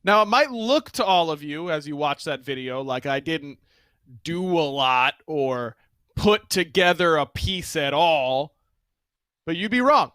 Now, it might look to all of you as you watch that video like I didn't do a lot or put together a piece at all, but you'd be wrong.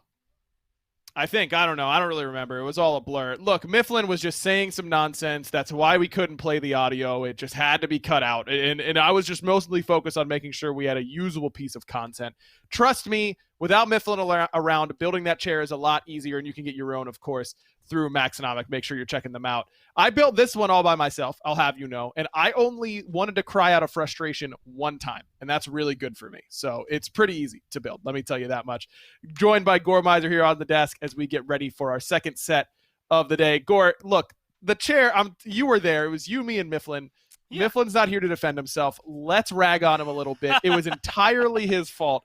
I think. I don't know. I don't really remember. It was all a blur. Look, Mifflin was just saying some nonsense. That's why we couldn't play the audio. It just had to be cut out. And I was just mostly focused on making sure we had a usable piece of content. Trust me, without Mifflin around, building that chair is a lot easier, and you can get your own, of course, through Maxonomic. Make sure you're checking them out. I built this one all by myself, I'll have you know, and I only wanted to cry out of frustration one time, and that's really good for me. So it's pretty easy to build, let me tell you that much. Joined by Gormizer here on the desk as we get ready for our second set of the day. Gore, look, the chair, you were there. It was you, me, and Mifflin. Yeah. Mifflin's not here to defend himself. Let's rag on him a little bit. It was entirely his fault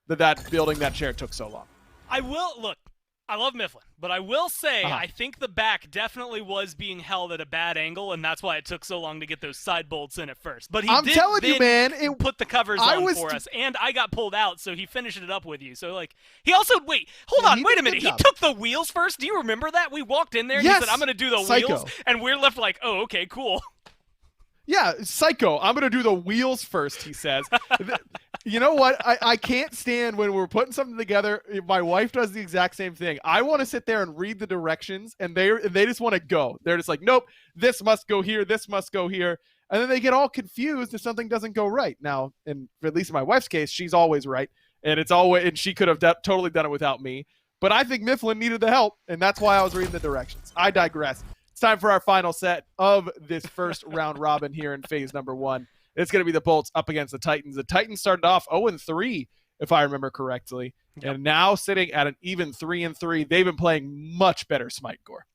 that building that chair took so long. I love Mifflin, but I will say I think the back definitely was being held at a bad angle, and that's why it took so long to get those side bolts in at first. But I'm telling you, man, it put the covers on for us, and I got pulled out, so he finished it up with you. So, he also – wait a minute. He took the wheels first? Do you remember that? We walked in there, and he said, I'm going to do the wheels, and we're left like, oh, okay, cool. Yeah, psycho. I'm going to do the wheels first, he says. You know what? I can't stand when we're putting something together. My wife does the exact same thing. I want to sit there and read the directions, and they just want to go. They're just like, nope, this must go here, this must go here. And then they get all confused if something doesn't go right. Now, and at least in my wife's case, she's always right, and she could have totally done it without me. But I think Mifflin needed the help, and that's why I was reading the directions. I digress. It's time for our final set of this first round robin here in phase number 1. It's going to be the Bolts up against the Titans. The Titans started off 0-3, if I remember correctly, and now sitting at an even 3-3. They've been playing much better Smite, Gore.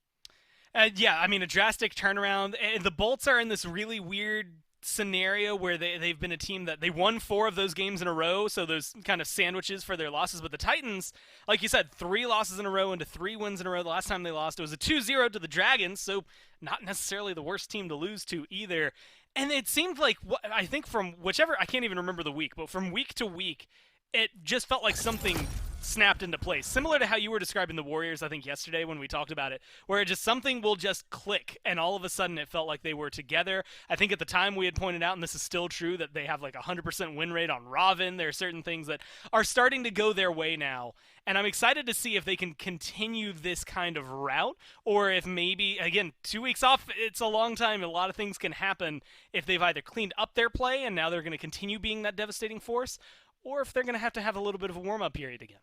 A drastic turnaround. And the Bolts are in this really weird scenario where they've been a team that they won 4 of those games in a row, so those kind of sandwiches for their losses. But the Titans, like you said, 3 losses in a row into 3 wins in a row. The last time they lost, it was a 2-0 to the Dragons, so not necessarily the worst team to lose to either. And it seemed like, I think from I can't even remember the week, but from week to week, it just felt like something snapped into place. Similar to how you were describing the Warriors, I think, yesterday when we talked about it, where something will just click, and all of a sudden it felt like they were together. I think at the time we had pointed out, and this is still true, that they have like a 100% win rate on Robin. There are certain things that are starting to go their way now. And I'm excited to see if they can continue this kind of route, or if maybe, again, 2 weeks off, it's a long time. A lot of things can happen if they've either cleaned up their play and now they're going to continue being that devastating force, or if they're going to have a little bit of a warm-up period again.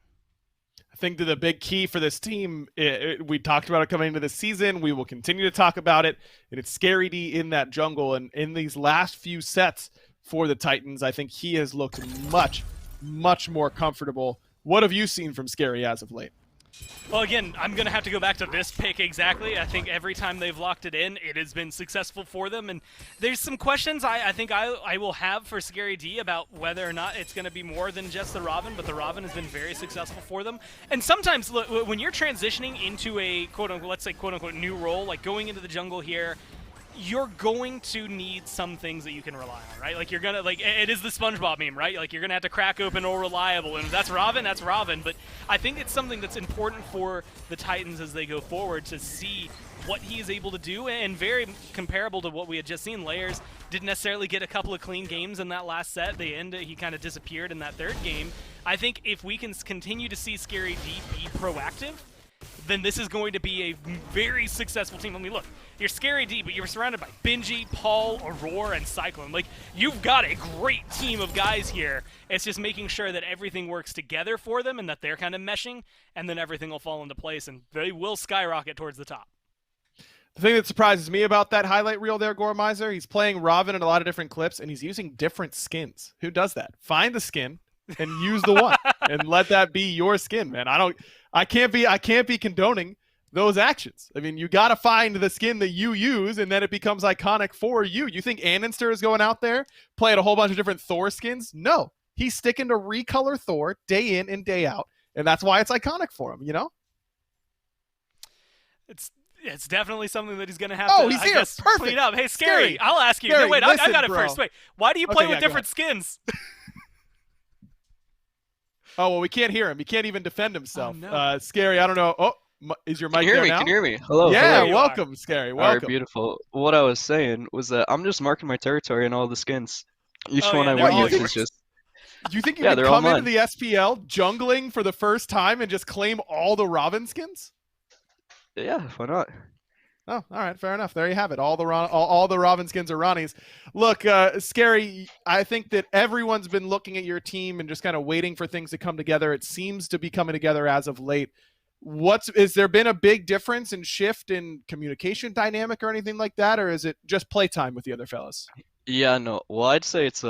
I think that the big key for this team, we talked about it coming into the season. We will continue to talk about it. And it's Scary D in that jungle. And in these last few sets for the Titans, I think he has looked much, much more comfortable. What have you seen from Scary as of late? Well, again, I'm going to have to go back to this pick exactly. I think every time they've locked it in, it has been successful for them. And there's some questions I think I will have for Scary D about whether or not it's going to be more than just the Robin, but the Robin has been very successful for them. And sometimes, look, when you're transitioning into a quote-unquote, let's say quote-unquote new role, like going into the jungle here, you're going to need some things that you can rely on, right? Like, you're going to, it is the SpongeBob meme, right? Like, you're going to have to crack open all reliable, and that's Robin. But I think it's something that's important for the Titans as they go forward to see what he is able to do, and very comparable to what we had just seen. Layers didn't necessarily get a couple of clean games in that last set. He kind of disappeared in that third game. I think if we can continue to see Scary D be proactive, then this is going to be a very successful team. I mean, look, you're Scary D, but you're surrounded by Benji, Paul, Aurora, and Cyclone. Like, you've got a great team of guys here. It's just making sure that everything works together for them and that they're kind of meshing, and then everything will fall into place, and they will skyrocket towards the top. The thing that surprises me about that highlight reel there, Gormizer, he's playing Robin in a lot of different clips, and he's using different skins. Who does that? Find the skin and use the one, and let that be your skin, man. I can't be condoning those actions. I mean, you got to find the skin that you use, and then it becomes iconic for you. You think Annenster is going out there playing a whole bunch of different Thor skins? No, he's sticking to recolor Thor day in and day out, and that's why it's iconic for him. You know, it's definitely something that he's going to have to, he's here. Perfect. Clean up. Hey, Scary, I'll ask you. Scary, no, wait, listen, I got it bro. first. Wait, why do you play with different skins? Oh, well, we can't hear him. He can't even defend himself. Oh, no. Scary, I don't know. Oh, Is your Can you mic hear there me? Can now? you hear me? Hello, Yeah, There hello. you are. welcome, Scary. All right, Welcome. beautiful. What I was saying was that I'm just marking my territory in all the skins. Each Oh one yeah, I they're What win you all with think? is yours. just, You think you yeah, could they're all come into mine. the SPL jungling for the first time and just claim all the Robin skins? Yeah, why not? Oh, all right, fair enough. There you have it. All the Robin skins are Ronnie's. Look, Scary, I think that everyone's been looking at your team and just kind of waiting for things to come together. It seems to be coming together as of late. Is there been a big difference and shift in communication dynamic or anything like that, or is it just playtime with the other fellas? Yeah, no. Well, I'd say it's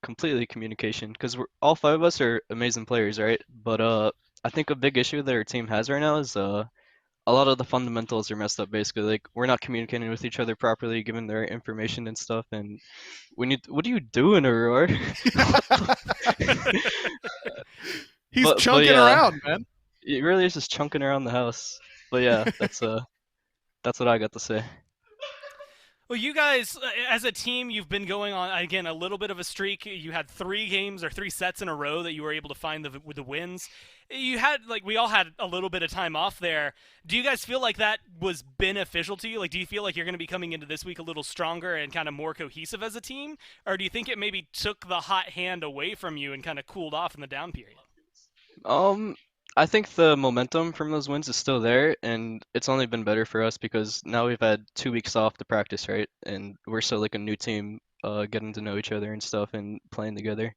completely communication because we're all five of us are amazing players, right? But I think a big issue that our team has right now is a lot of the fundamentals are messed up basically. Like we're not communicating with each other properly, giving their information and stuff, and we need what are you doing, Aurora? What the He's but chunking yeah, around, man. it really is just chunking around the house. But yeah, that's what I got to say. Well, you guys, as a team, you've been going on again a little bit of a streak. You had 3 games or 3 sets in a row that you were able to find the wins. You had we all had a little bit of time off there. Do you guys feel like that was beneficial to you? Like, do you feel like you're going to be coming into this week a little stronger and kind of more cohesive as a team, or do you think it maybe took the hot hand away from you and kind of cooled off in the down period? Um, I think the momentum from those wins is still there, and it's only been better for us because now we've had 2 weeks off to practice, right? And we're still like a new team, getting to know each other and stuff and playing together.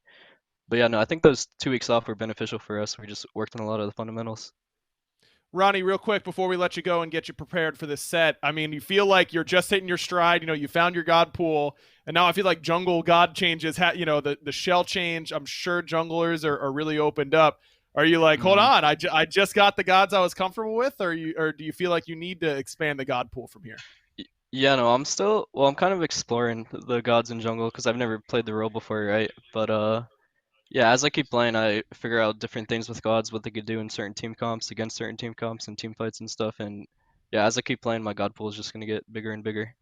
But yeah, no, I think those 2 weeks off were beneficial for us. We just worked on a lot of the fundamentals. Ronnie, real quick before we let you go and get you prepared for this set, I mean, you feel like you're just hitting your stride. You know, you found your god pool, and now I feel like jungle god changes. The shell change. I'm sure junglers are really opened up. Are you like, hold hmm on, I just got the gods I was comfortable with, or do you feel like you need to expand the god pool from here? Yeah, no, I'm kind of exploring the gods in jungle because I've never played the role before, right? But yeah, as I keep playing, I figure out different things with gods, what they could do in certain team comps, against certain team comps, and team fights and stuff. And yeah, as I keep playing, my god pool is just gonna get bigger and bigger.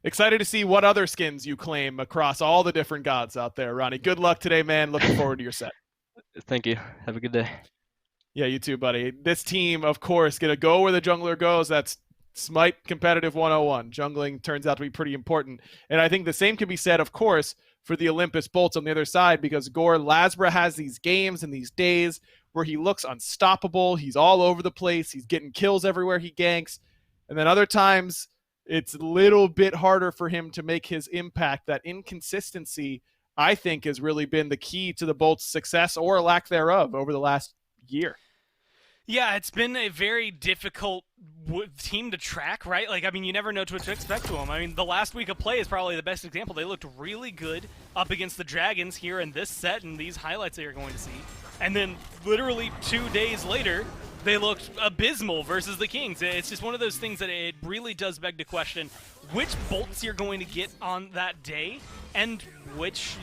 Excited to see what other skins you claim across all the different gods out there, Ronnie. Good luck today, man. Looking forward to your set. Thank you. Have a good day. Yeah, you too, buddy. This team, of course, gonna go where the jungler goes. That's Smite Competitive 101. Jungling turns out to be pretty important. And I think the same can be said, of course, for the Olympus Bolts on the other side, because Gore Lasbra has these games and these days where he looks unstoppable. He's all over the place. He's getting kills everywhere he ganks. And then other times, it's a little bit harder for him to make his impact. That inconsistency, I think, has really been the key to the Bolts' success or lack thereof over the last year. Yeah, it's been a very difficult team to track, right? Like, I mean, you never know what to expect to them. I mean, the last week of play is probably the best example. They looked really good up against the Dragons here in this set and these highlights that you're going to see. And then literally 2 days later, they looked abysmal versus the Kings. It's just one of those things that it really does beg to question which bolts you're going to get on that day and which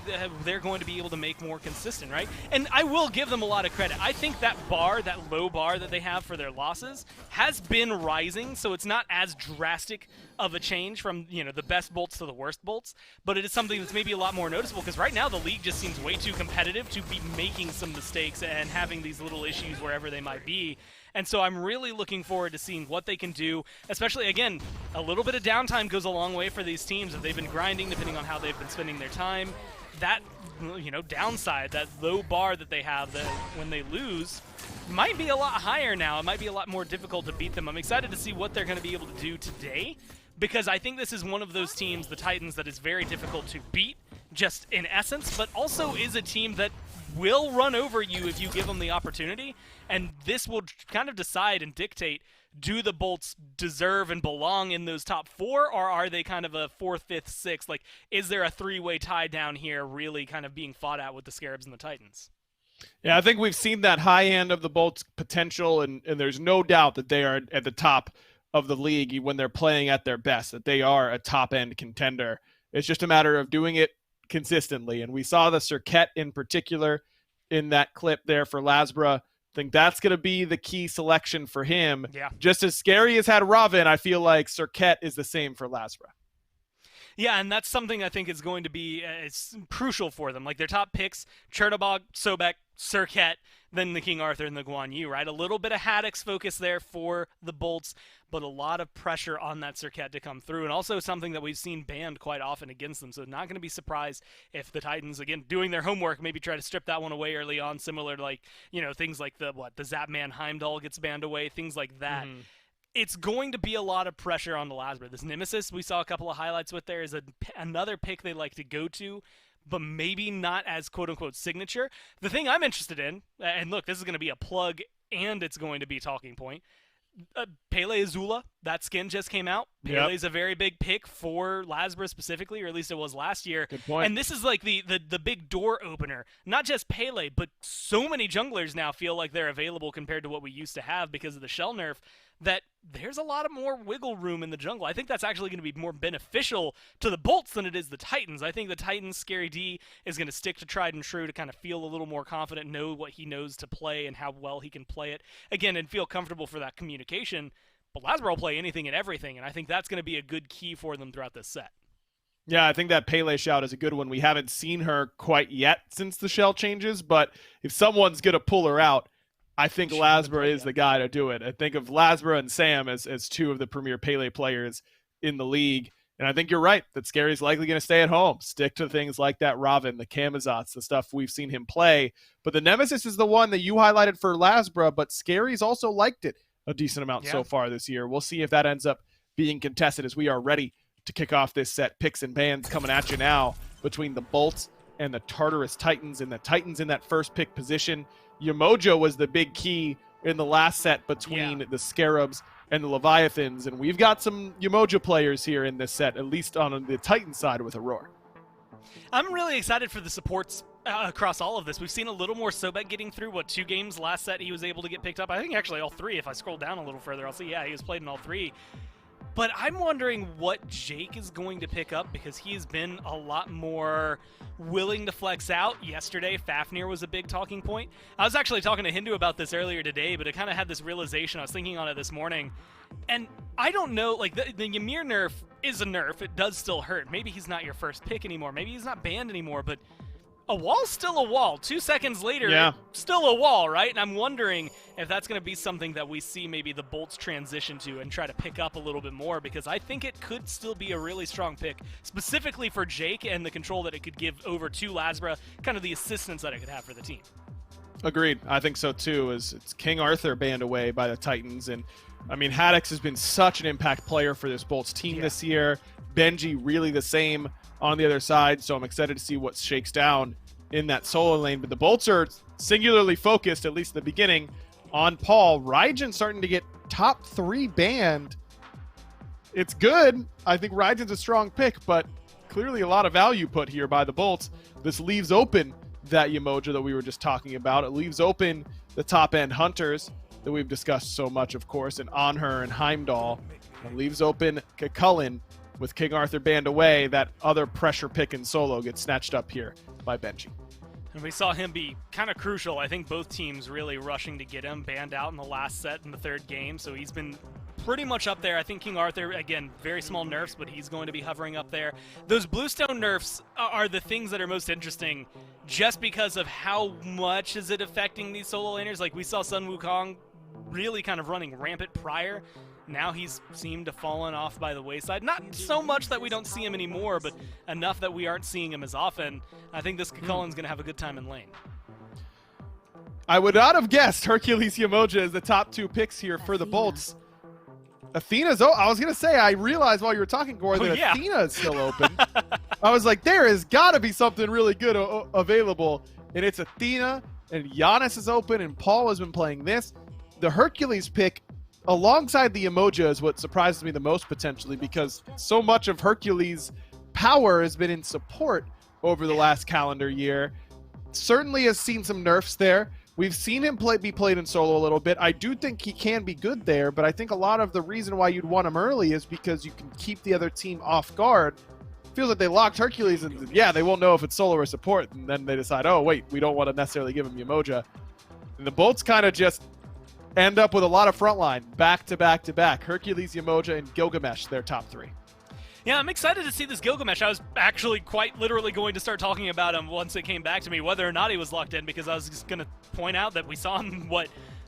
they're going to be able to make more consistent, right? And I will give them a lot of credit. I think that bar, that low bar that they have for their losses, has been rising, so it's not as drastic of a change from, the best bolts to the worst bolts, but it is something that's maybe a lot more noticeable because right now the league just seems way too competitive to be making some mistakes and having these little issues wherever they might be. And so I'm really looking forward to seeing what they can do, especially, again, a little bit of downtime goes a long way for these teams. If they've been grinding, depending on how they've been spending their time, that, downside, that low bar that they have that when they lose might be a lot higher now. It might be a lot more difficult to beat them. I'm excited to see what they're going to be able to do today because I think this is one of those teams, the Titans, that is very difficult to beat just in essence, but also is a team that will run over you if you give them the opportunity, and this will kind of decide and dictate, do the Bolts deserve and belong in those top 4, or are they kind of a 4th, 5th, 6th? Like, is there a 3-way tie down here really kind of being fought out with the Scarabs and the Titans? Yeah, I think we've seen that high end of the Bolts' potential, and there's no doubt that they are at the top of the league when they're playing at their best, that they are a top-end contender. It's just a matter of doing it consistently, and we saw the Cirquet in particular in that clip there for Lasbra. I think that's going to be the key selection for him. Yeah. Just as Scary has had Robin, I feel like Cirquet is the same for Lasbra. Yeah, and that's something I think is going to be it's crucial for them. Like their top picks, Chernobog, Sobek, Serket than the King Arthur and the Guan Yu, right? A little bit of Haddock's focus there for the Bolts, but a lot of pressure on that Serket to come through, and also something that we've seen banned quite often against them. So not going to be surprised if the Titans, again, doing their homework, maybe try to strip that one away early on, similar to like, things like the Zapman Heimdall gets banned away, things like that. Mm-hmm. It's going to be a lot of pressure on the Lasbra. This Nemesis we saw a couple of highlights with there is another pick they like to go to, but maybe not as quote-unquote signature. The thing I'm interested in, and look, this is going to be a plug and it's going to be a talking point, Pele Azula, that skin just came out. Pele's a very big pick for Lasbra specifically, or at least it was last year. Good point. And this is like the big door opener. Not just Pele, but so many junglers now feel like they're available compared to what we used to have because of the shell nerf, that there's a lot of more wiggle room in the jungle. I think that's actually going to be more beneficial to the Bolts than it is the Titans. I think the Titans' Scary D is going to stick to tried and true to kind of feel a little more confident, know what he knows to play and how well he can play it, again, and feel comfortable for that communication. But Lasbra will play anything and everything, and I think that's going to be a good key for them throughout this set. Yeah, I think that Pele shout is a good one. We haven't seen her quite yet since the shell changes, but if someone's going to pull her out, I think Lasbra is the guy to do it. I think of Lasbra and Sam as two of the premier Pele players in the league. And I think you're right that Scary's likely going to stay at home, stick to things like that Raven, the Kamazots, the stuff we've seen him play. But the Nemesis is the one that you highlighted for Lasbra, but Scary's also liked it a decent amount so far this year. We'll see if that ends up being contested as we are ready to kick off this set. Picks and bans coming at you now between the Bolts and the Tartarus Titans, and the Titans in that first pick position. Yamoja was the big key in the last set between the Scarabs and the Leviathans, and we've got some Yamoja players here in this set, at least on the Titan side with Aurora. I'm really excited for the supports across all of this. We've seen a little more Sobek getting through. 2 games last set he was able to get picked up? I think actually all 3. If I scroll down a little further, I'll see, he was played in all 3. But I'm wondering what Jake is going to pick up, because he's been a lot more willing to flex out. Yesterday, Fafnir was a big talking point. I was actually talking to Hindu about this earlier today, but I kind of had this realization. I was thinking on it this morning. And I don't know, like, the Ymir nerf is a nerf. It does still hurt. Maybe he's not your first pick anymore. Maybe he's not banned anymore, but a wall's still a wall. 2 seconds later, still a wall, right? And I'm wondering if that's going to be something that we see maybe the Bolts transition to and try to pick up a little bit more, because I think it could still be a really strong pick, specifically for Jake and the control that it could give over to Lasbra, kind of the assistance that it could have for the team. Agreed. I think so too. It's King Arthur banned away by the Titans, and I mean, Haddox has been such an impact player for this Bolts team this year. Benji really the same on the other side, so I'm excited to see what shakes down in that solo lane. But the Bolts are singularly focused, at least at the beginning, on Paul. Raijin starting to get top 3 banned. It's good. I think Raijin's a strong pick, but clearly a lot of value put here by the Bolts. This leaves open that Yamoja that we were just talking about. It leaves open the top-end Hunters that we've discussed so much, of course, and Anhur and Heimdall. It leaves open Kakulin. With King Arthur banned away, that other pressure pick in solo gets snatched up here by Benji. And we saw him be kind of crucial. I think both teams really rushing to get him banned out in the last set in the 3rd game, so he's been pretty much up there. I think King Arthur, again, very small nerfs, but he's going to be hovering up there. Those Bluestone nerfs are the things that are most interesting just because of how much is it affecting these solo laners. Like, we saw Sun Wukong really kind of running rampant prior. Now he's seemed to fallen off by the wayside. Not so much that we don't see him anymore, but enough that we aren't seeing him as often. I think this Kakulin's going to have a good time in lane. I would not have guessed Hercules Yamoja as the top 2 picks here for the Bolts. Athena's, I was going to say, I realized while you were talking, Gore, that Athena is still open. I was like, there has got to be something really good available. And it's Athena, and Giannis is open, and Paul has been playing this. The Hercules pick alongside the Yamoja is what surprises me the most, potentially, because so much of Hercules' power has been in support over the last calendar year. Certainly has seen some nerfs there. We've seen him be played in solo a little bit. I do think he can be good there, but I think a lot of the reason why you'd want him early is because you can keep the other team off guard. Feels like they locked Hercules, and they won't know if it's solo or support, and then they decide, oh, wait, we don't want to necessarily give him Yamoja. And the Bolts kind of just end up with a lot of frontline, back to back to back. Hercules, Yamoja, and Gilgamesh, their top 3. Yeah, I'm excited to see this Gilgamesh. I was actually quite literally going to start talking about him once it came back to me, whether or not he was locked in, because I was just going to point out that we saw him,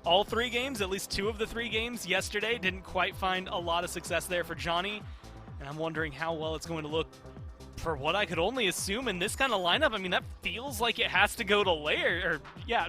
all 3 games, at least 2 of the 3 games yesterday. Didn't quite find a lot of success there for Johnny, and I'm wondering how well it's going to look for what I could only assume in this kind of lineup. I mean, that feels like it has to go to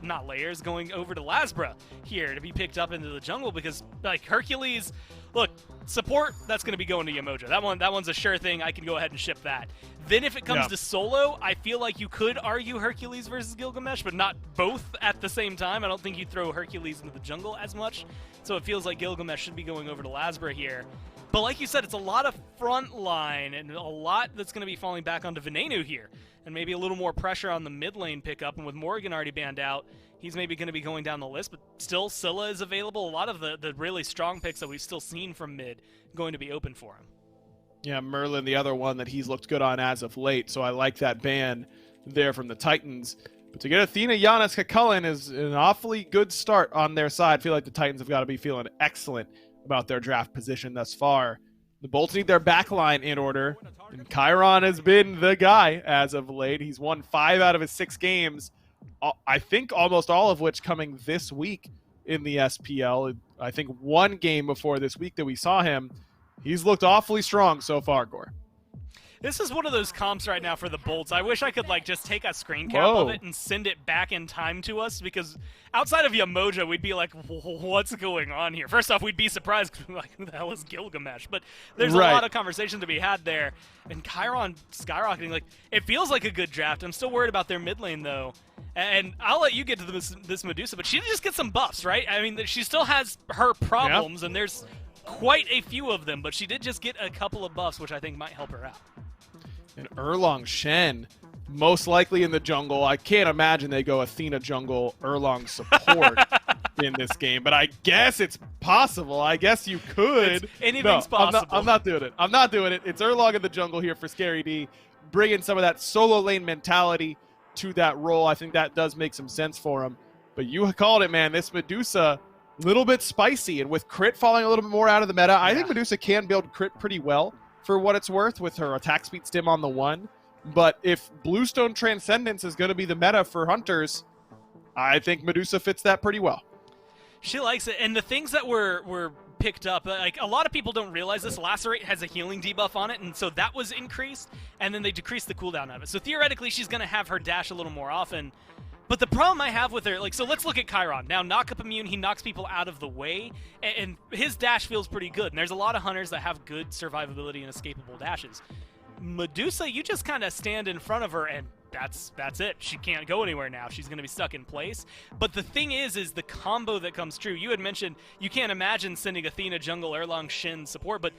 not Layers, going over to Lasbra here to be picked up into the jungle, because, like, Hercules, look, support, that's going to be going to Yamoja. That one's a sure thing. I can go ahead and ship that. Then if it comes to solo, I feel like you could argue Hercules versus Gilgamesh, but not both at the same time. I don't think you throw Hercules into the jungle as much, so it feels like Gilgamesh should be going over to Lasbra here. But like you said, it's a lot of front line and a lot that's going to be falling back onto Venenu here. And maybe a little more pressure on the mid lane pickup. And with Morgan already banned out, he's maybe going to be going down the list. But still, Scylla is available. A lot of the really strong picks that we've still seen from mid going to be open for him. Yeah, Merlin, the other one that he's looked good on as of late. So I like that ban there from the Titans. But to get Athena, Giannis, Kakulin is an awfully good start on their side. I feel like the Titans have got to be feeling excellent about their draft position thus far. The Bolts need their backline in order, and Chiron has been the guy as of late. He's won 5 out of his 6 games, I think almost all of which coming this week in the SPL. I think 1 game before this week that we saw him. He's looked awfully strong so far, Gore. This is one of those comps right now for the Bolts. I wish I could just take a screen cap of it and send it back in time to us, because outside of Yamoja, we'd be like, what's going on here? First off, we'd be surprised, like, who the hell is Gilgamesh? But there's a lot of conversation to be had there. And Chiron skyrocketing, like, it feels like a good draft. I'm still worried about their mid lane, though. And I'll let you get to this Medusa, but she did just get some buffs, right? I mean, she still has her problems, and there's quite a few of them, but she did just get a couple of buffs, which I think might help her out. And Erlong Shen, most likely in the jungle. I can't imagine they go Athena jungle, Erlong support in this game, but I guess it's possible. I guess you could. Anything's possible. I'm not doing it. I'm not doing it. It's Erlong in the jungle here for Scary D, bringing some of that solo lane mentality to that role. I think that does make some sense for him. But you called it, man. This Medusa, a little bit spicy, and with crit falling a little bit more out of the meta, I think Medusa can build crit pretty well for what it's worth with her attack speed stim on the 1. But if Bluestone Transcendence is going to be the meta for Hunters, I think Medusa fits that pretty well. She likes it. And the things that were picked up, like, a lot of people don't realize this. Lacerate has a healing debuff on it, and so that was increased, and then they decreased the cooldown of it. So theoretically, she's going to have her dash a little more often. But the problem I have with her, like, so let's look at Chiron. Now, knock-up immune, he knocks people out of the way, and his dash feels pretty good. And there's a lot of hunters that have good survivability and escapable dashes. Medusa, you just kind of stand in front of her, and that's it. She can't go anywhere now. She's going to be stuck in place. But the thing is the combo that comes true. You had mentioned you can't imagine sending Athena jungle, Erlong Shin support, but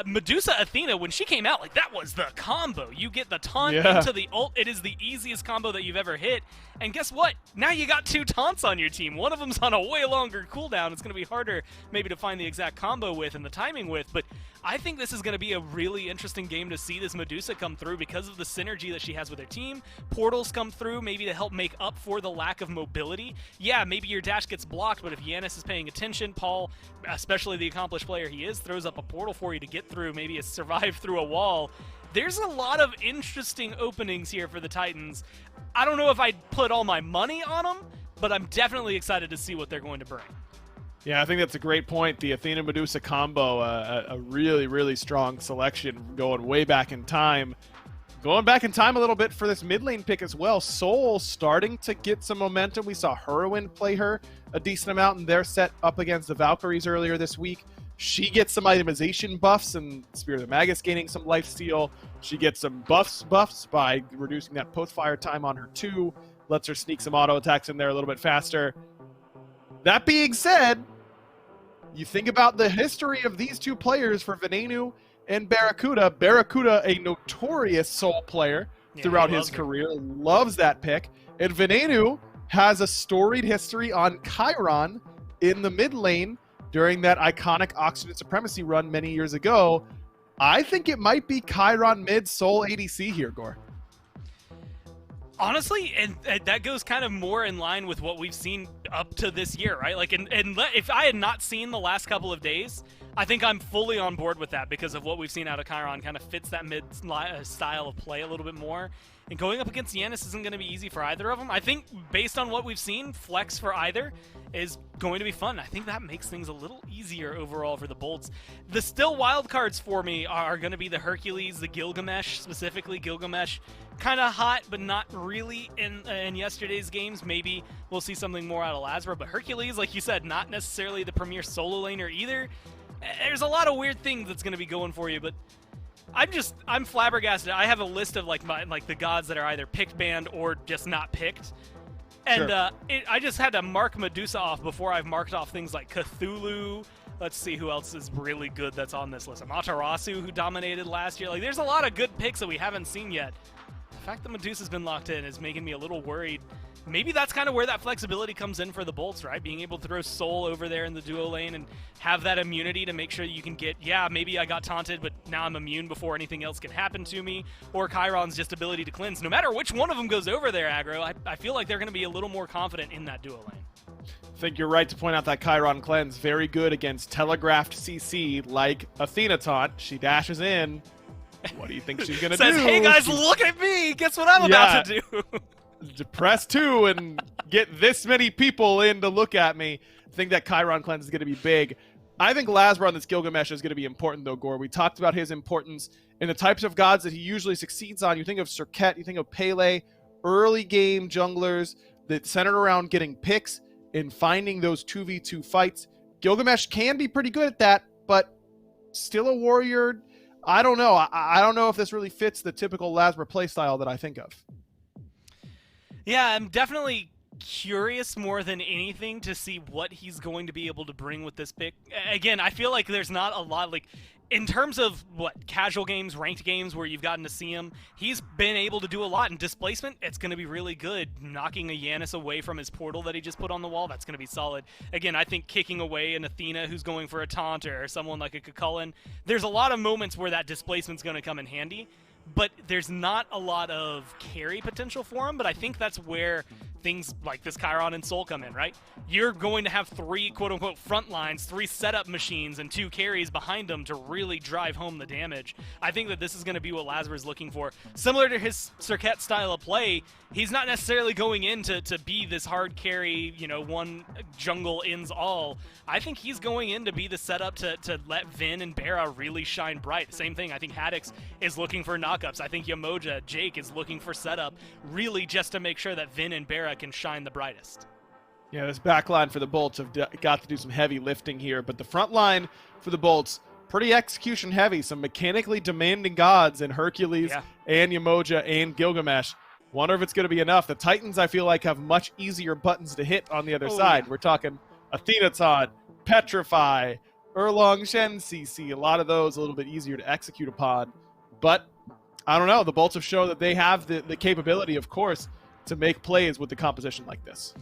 Medusa Athena, when she came out, like, that was the combo. You get the taunt into the ult. It is the easiest combo that you've ever hit. And guess what? Now you got 2 taunts on your team. One of them's on a way longer cooldown. It's going to be harder maybe to find the exact combo with and the timing with, but I think this is going to be a really interesting game to see this Medusa come through because of the synergy that she has with her team. Portals come through maybe to help make up for the lack of mobility. Yeah, maybe your dash gets blocked, but if Giannis is paying attention, Paul, especially the accomplished player he is, throws up a portal for you to get through, maybe survive through a wall. There's a lot of interesting openings here for the Titans. I don't know if I'd put all my money on them, but I'm definitely excited to see what they're going to bring. Yeah, I think that's a great point. The Athena-Medusa combo, a really, really strong selection going way back in time. Going back in time a little bit for this mid lane pick as well. Soul starting to get some momentum. We saw Heroin play her a decent amount in their set up against the Valkyries earlier this week. She gets some itemization buffs, and Spear of the Magus gaining some lifesteal. She gets some buffs by reducing that post-fire time on her too. Lets her sneak some auto attacks in there a little bit faster. That being said, you think about the history of these 2 players for Venenu and Barracuda. Barracuda, a notorious Soul player throughout his career, loves that pick. And Venenu has a storied history on Chiron in the mid lane during that iconic Oxygen Supremacy run many years ago. I think it might be Chiron mid Soul ADC here, Gore. Honestly, and that goes kind of more in line with what we've seen up to this year, right? Like, and if I had not seen the last couple of days, I think I'm fully on board with that because of what we've seen out of Chiron. Kind of fits that mid style of play a little bit more. And going up against Yanis isn't going to be easy for either of them. I think based on what we've seen, flex for either is going to be fun. I think that makes things a little easier overall for the Bolts. The still wild cards for me are going to be the Hercules, the Gilgamesh, specifically Gilgamesh. Kind of hot, but not really in yesterday's games. Maybe we'll see something more out of Lazarus. But Hercules, like you said, not necessarily the premier solo laner either. There's a lot of weird things that's going to be going for you, but I'm flabbergasted. I have a list of like the gods that are either picked, banned, or just not picked. And Sure. I just had to mark Medusa off before I've marked off things like Cthulhu. Let's see who else is really good that's on this list. Amaterasu, who dominated last year. Like, there's a lot of good picks that we haven't seen yet. The fact that Medusa's been locked in is making me a little worried. Maybe that's kind of where that flexibility comes in for the Bolts, right? Being able to throw Soul over there in the duo lane and have that immunity to make sure you can get, yeah, maybe I got taunted, but now I'm immune before anything else can happen to me. Or Chiron's just ability to cleanse. No matter which one of them goes over there, aggro, I feel like they're going to be a little more confident in that duo lane. I think you're right to point out that Chiron cleanse very good against telegraphed CC like Athena taunt. She dashes in. What do you think she's gonna Says, do? hey guys, look at me! Guess what I'm about to do? Press 2 and get this many people in to look at me. I think that Chiron cleanse is going to be big. I think Lazarus on this Gilgamesh is going to be important, though, Gore. We talked about his importance and the types of gods that he usually succeeds on. You think of Serket, you think of Pele, early game junglers that centered around getting picks and finding those 2v2 fights. Gilgamesh can be pretty good at that, but still a warrior. I don't know. I don't know if this really fits the typical Lazarus playstyle that I think of. Yeah, I'm definitely curious more than anything to see what he's going to be able to bring with this pick. Again, I feel like there's not a lot, like, in terms of, casual games, ranked games where you've gotten to see him, he's been able to do a lot. In displacement, it's going to be really good. Knocking a Yanis away from his portal that he just put on the wall, that's going to be solid. Again, I think kicking away an Athena who's going for a taunt or someone like a Kukulkan, there's a lot of moments where that displacement's going to come in handy. But there's not a lot of carry potential for him, but I think that's where things like this Chiron and Soul come in, right? You're going to have 3 quote-unquote front lines, 3 setup machines, and 2 carries behind them to really drive home the damage. I think that this is going to be what Lazarus is looking for. Similar to his Serket style of play, he's not necessarily going in to be this hard carry, one jungle ends all. I think he's going in to be the setup to let Vin and Bara really shine bright. Same thing, I think Haddix is looking for knockups. I think Yamoja, Jake, is looking for setup, really just to make sure that Vin and Bara can shine the brightest. Yeah, this back line for the Bolts have got to do some heavy lifting here, but the front line for the Bolts, pretty execution heavy. Some mechanically demanding gods in Hercules and Yamoja and Gilgamesh. Wonder if it's going to be enough. The Titans, I feel like, have much easier buttons to hit on the other side. Yeah. We're talking Athena taunt, Petrify, Erlong Shen CC, a lot of those a little bit easier to execute upon. But, I don't know, the Bolts have shown that they have the capability, of course, to make plays with the composition like this.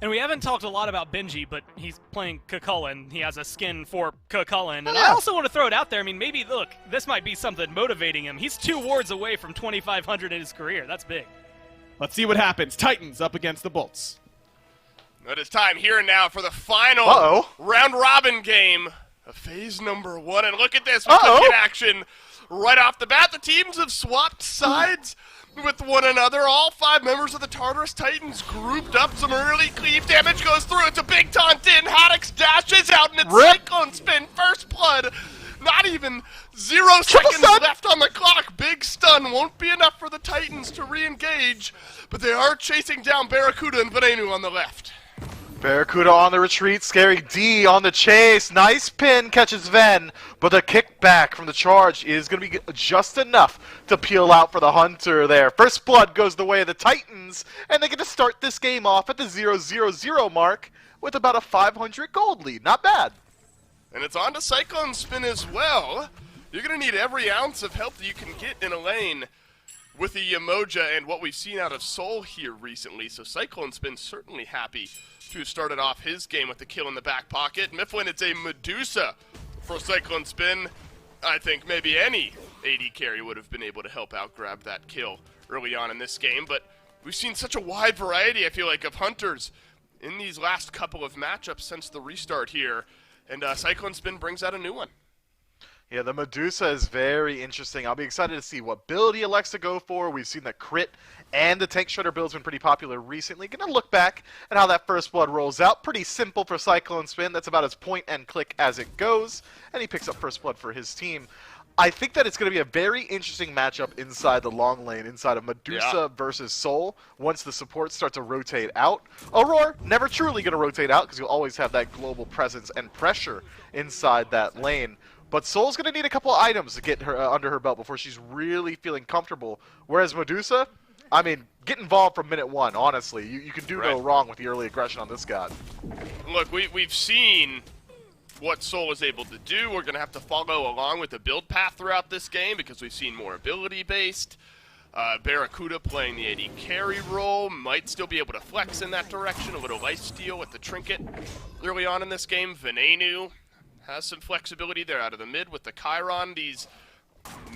And we haven't talked a lot about Benji, but he's playing Kukulkan. He has a skin for Kukulkan. And I also want to throw it out there. I mean, maybe, look, this might be something motivating him. He's 2 wards away from 2,500 in his career. That's big. Let's see what happens. Titans up against the Bolts. It is time here and now for the final round-robin game of phase number 1. And look at this. We get action right off the bat. The teams have swapped sides with one another. All 5 members of the Tartarus Titans grouped up. Some early cleave damage goes through. It's a big taunt in. Haddix dashes out, and it's Cyclone Spin. First blood. Not even 0 seconds left on the clock. Big stun won't be enough for the Titans to re-engage, but they are chasing down Barracuda and Venenu on the left. Barracuda on the retreat, Scary D on the chase. Nice pin, catches Ven, but the kickback from the charge is going to be just enough to peel out for the Hunter there. First blood goes the way of the Titans, and they get to start this game off at the 0-0-0 mark with about a 500 gold lead. Not bad. And it's on to Cyclone Spin as well. You're going to need every ounce of help that you can get in a lane with the Yamoja and what we've seen out of Soul here recently. So Cyclone Spin's certainly happy to have started off his game with the kill in the back pocket. Mifflin, it's a Medusa for Cyclone Spin. I think maybe any AD carry would have been able to help out grab that kill early on in this game. But we've seen such a wide variety, I feel like, of Hunters in these last couple of matchups since the restart here. And Cyclone Spin brings out a new one. Yeah, the Medusa is very interesting. I'll be excited to see what build he elects to go for. We've seen the crit and the Tank Shredder build's been pretty popular recently. Gonna look back at how that first blood rolls out. Pretty simple for Cyclone Spin. That's about as point and click as it goes. And he picks up first blood for his team. I think that it's going to be a very interesting matchup inside the long lane, inside of Medusa versus Soul, once the supports start to rotate out. Aurora, never truly going to rotate out, because you'll always have that global presence and pressure inside that lane. But Soul's going to need a couple of items to get her under her belt before she's really feeling comfortable. Whereas Medusa, I mean, get involved from minute one, honestly. You can do no wrong with the early aggression on this god. Look, we've seen what Soul is able to do. We're going to have to follow along with the build path throughout this game because we've seen more ability-based. Barracuda playing the AD carry role, might still be able to flex in that direction. A little lifesteal with the trinket early on in this game. Venenu has some flexibility there out of the mid with the Chiron. These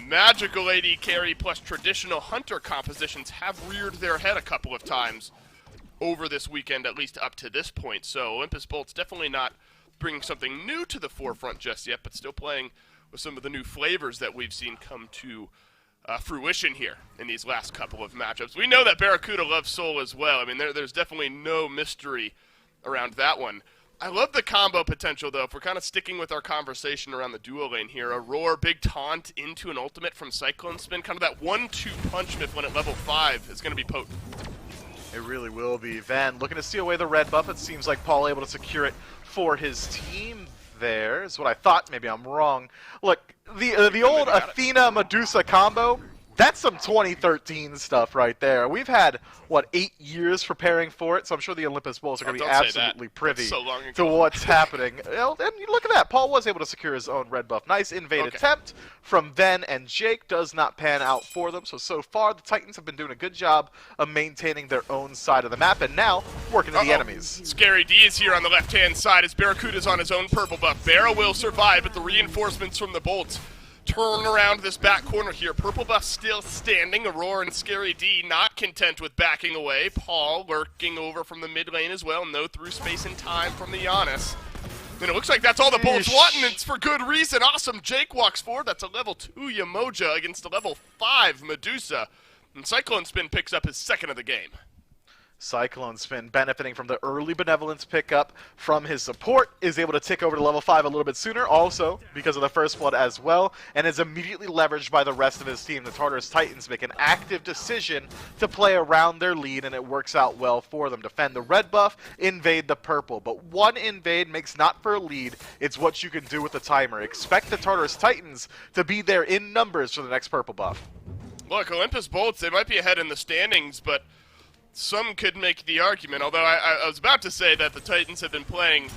magical AD carry plus traditional hunter compositions have reared their head a couple of times over this weekend, at least up to this point. So Olympus Bolt's definitely not bringing something new to the forefront just yet, but still playing with some of the new flavors that we've seen come to fruition here in these last couple of matchups. We know that Barracuda loves Soul as well. I mean, there's definitely no mystery around that one. I love the combo potential, though, if we're kind of sticking with our conversation around the duo lane here. A roar, big taunt into an ultimate from Cyclone Spin. Kind of that 1-2 punch Mifflin at level 5 is going to be potent. It really will be. Ven looking to steal away the red buff. It seems like Paul able to secure it for his team there, is what I thought. Maybe I'm wrong. Look, the old Athena-Medusa combo, that's some 2013 stuff right there. We've had, what, 8 years preparing for it, so I'm sure the Olympus Bulls are going to be absolutely privy to what's happening. And look at that. Paul was able to secure his own red buff. Nice invade attempt from Ven and Jake. Does not pan out for them. So far, the Titans have been doing a good job of maintaining their own side of the map, and now working to the enemies. Scary D is here on the left-hand side as Barracuda's on his own purple buff. Barra will survive, but the reinforcements from the Bolts turn around this back corner here. Purple buff still standing. Aurora and Scary D not content with backing away. Paul lurking over from the mid lane as well. No through space and time from the Giannis. And it looks like that's all the Bolts want, and it's for good reason. Awesome. Jake walks forward. That's a level 2 Yamoja against a level 5 Medusa. And Cyclone Spin picks up his second of the game. Cyclone Spin, benefiting from the early benevolence pickup from his support, is able to tick over to level 5 a little bit sooner, also because of the first blood as well, and is immediately leveraged by the rest of his team. The Tartarus Titans make an active decision to play around their lead, and it works out well for them. Defend the red buff, invade the purple, but one invade makes not for a lead. It's what you can do with the timer. Expect the Tartarus Titans to be there in numbers for the next purple buff. Look, Olympus Bolts, they might be ahead in the standings, but some could make the argument, although I was about to say that the Titans have been playing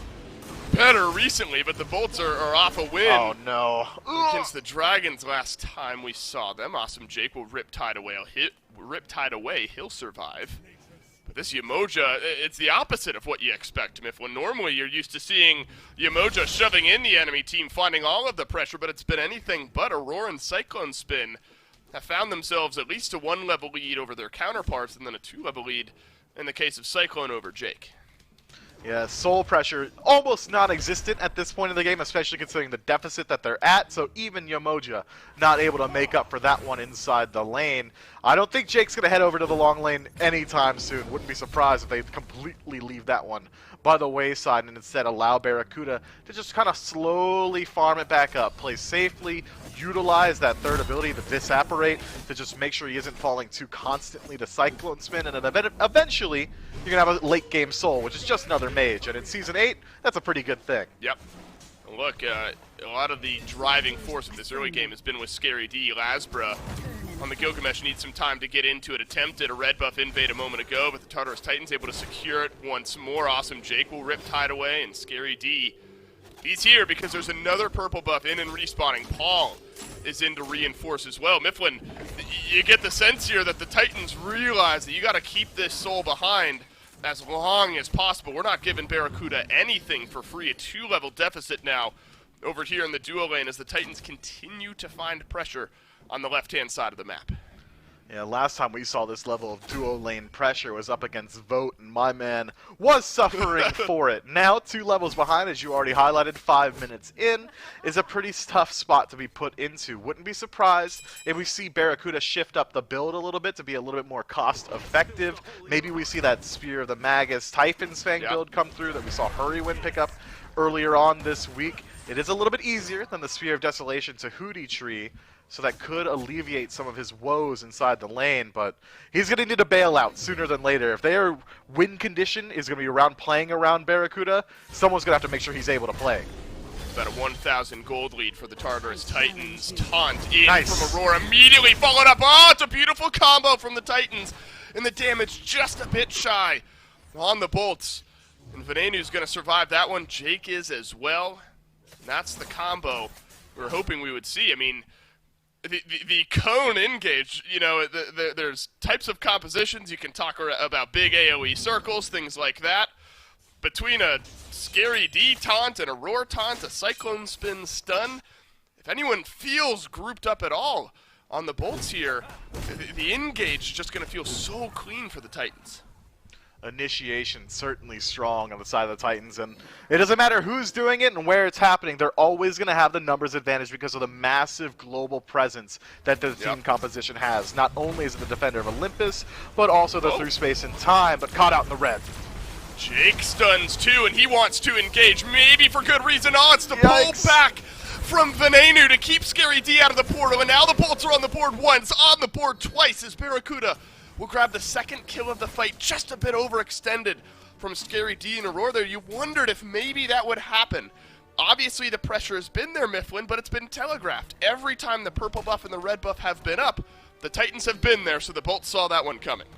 better recently, but the Bolts are off a win. Oh, no. Against the Dragons last time we saw them. Awesome Jake will rip-tide away. He'll survive. But this Yamoja, it's the opposite of what you expect, Mifflin. Normally you're used to seeing Yamoja shoving in the enemy team, finding all of the pressure, but it's been anything but. Aurora and Cyclone Spin have found themselves at least a 1-level lead over their counterparts, and then a 2-level lead in the case of Cyclone over Jake. Yeah, soul pressure almost non-existent at this point in the game, especially considering the deficit that they're at, so even Yamoja not able to make up for that one inside the lane. I don't think Jake's going to head over to the long lane anytime soon. Wouldn't be surprised if they completely leave that one by the wayside and instead allow Barracuda to just kind of slowly farm it back up, play safely, utilize that third ability, the disapparate, to just make sure he isn't falling too constantly to Cyclone Spin, and then eventually you're going to have a late game soul, which is just another mage, and in Season 8, that's a pretty good thing. Yep. Look, a lot of the driving force of this early game has been with Scary D. Lasbra on the Gilgamesh needs some time to get into it. Attempted a red buff invade a moment ago, but the Tartarus Titans able to secure it once more. Awesome Jake will rip-tide away, and Scary D, he's here because there's another purple buff in and respawning. Paul is in to reinforce as well. Mifflin, you get the sense here that the Titans realize that you got to keep this soul behind as long as possible. We're not giving Barracuda anything for free. A 2-level deficit now over here in the duo lane as the Titans continue to find pressure on the left-hand side of the map. Yeah, last time we saw this level of duo lane pressure was up against Vote, and my man was suffering for it. Now, 2 levels behind, as you already highlighted, 5 minutes in, is a pretty tough spot to be put into. Wouldn't be surprised if we see Barracuda shift up the build a little bit to be a little bit more cost-effective. Maybe we see that Spear of the Magus Typhon's Fang build come through that we saw Hurrywin pick up earlier on this week. It is a little bit easier than the Spear of Desolation to Hootie Tree, so that could alleviate some of his woes inside the lane, but he's going to need a bailout sooner than later. If their win condition is going to be around playing around Barracuda, someone's going to have to make sure he's able to play. About a 1,000 gold lead for the Tartarus Titans. Taunt in from Aurora, immediately followed up. Oh, it's a beautiful combo from the Titans, and the damage just a bit shy on the bolts. And Venenu's going to survive that one. Jake is as well. And that's the combo we were hoping we would see. I mean, the cone engage, you know, there's types of compositions. You can talk about big AoE circles, things like that. Between a Scary D taunt and a Roar taunt, a Cyclone Spin stun, if anyone feels grouped up at all on the bolts here, the engage is just going to feel so clean for the Titans. Initiation certainly strong on the side of the Titans, and it doesn't matter who's doing it and where it's happening, they're always going to have the numbers advantage because of the massive global presence that the team composition has. Not only is it the defender of Olympus, but also the through space and time, but caught out in the red. Jake stuns too, and he wants to engage, maybe for good reason. Oh, it's the pull back from Venenu to keep Scary D out of the portal, and now the bolts are on the board once, on the board twice as Barracuda will grab the second kill of the fight, just a bit overextended from Scary D and Aurora there. You wondered if maybe that would happen. Obviously the pressure has been there, Mifflin, but it's been telegraphed. Every time the purple buff and the red buff have been up, the Titans have been there, so the Bolts saw that one coming.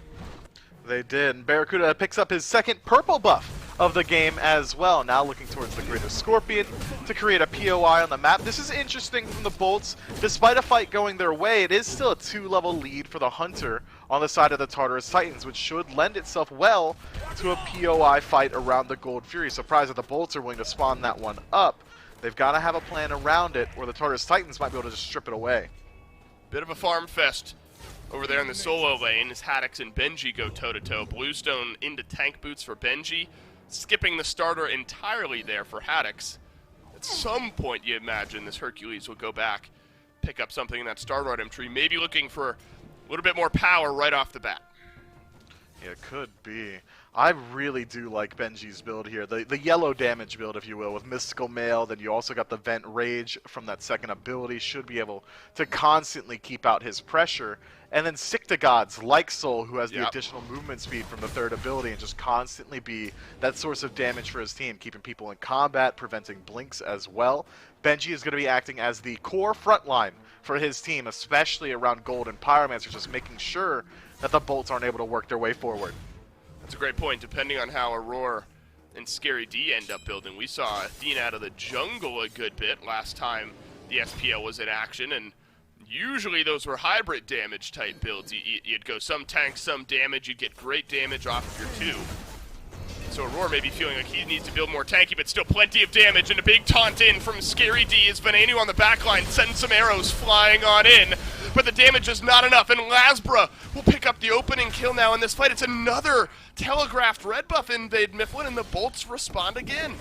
They did, and Barracuda picks up his second purple buff of the game as well. Now looking towards the Greater Scorpion to create a POI on the map. This is interesting from the Bolts. Despite a fight going their way, it is still a 2-level lead for the Hunter on the side of the Tartarus Titans, which should lend itself well to a POI fight around the Gold Fury. Surprised that the Bolts are willing to spawn that one up. They've got to have a plan around it, or the Tartarus Titans might be able to just strip it away. Bit of a farm fest over there in the solo lane as Haddix and Benji go toe-to-toe. Bluestone into tank boots for Benji, skipping the starter entirely there for Haddix. At some point, you imagine this Hercules will go back, pick up something in that starter item tree, maybe looking for a little bit more power right off the bat. Yeah, it could be. I really do like Benji's build here. The yellow damage build, if you will, with Mystical Mail. Then you also got the Vent Rage from that second ability. Should be able to constantly keep out his pressure. And then Sick to Gods, like Soul, who has the additional movement speed from the third ability and just constantly be that source of damage for his team, keeping people in combat, preventing blinks as well. Benji is going to be acting as the core frontline for his team, especially around Gold and Pyromancer, just making sure that the Bolts aren't able to work their way forward. That's a great point. Depending on how Aurora and Scary D end up building, we saw Athena out of the jungle a good bit last time the SPL was in action, and usually those were hybrid damage type builds. You'd go some tank, some damage, you'd get great damage off of your 2. So Aurora may be feeling like he needs to build more tanky, but still plenty of damage, and a big taunt in from Scary D as Venenu on the backline sends some arrows flying on in, but the damage is not enough, and Lasbra will pick up the opening kill now in this fight. It's another telegraphed red buff invade Mifflin, and the Bolts respond again.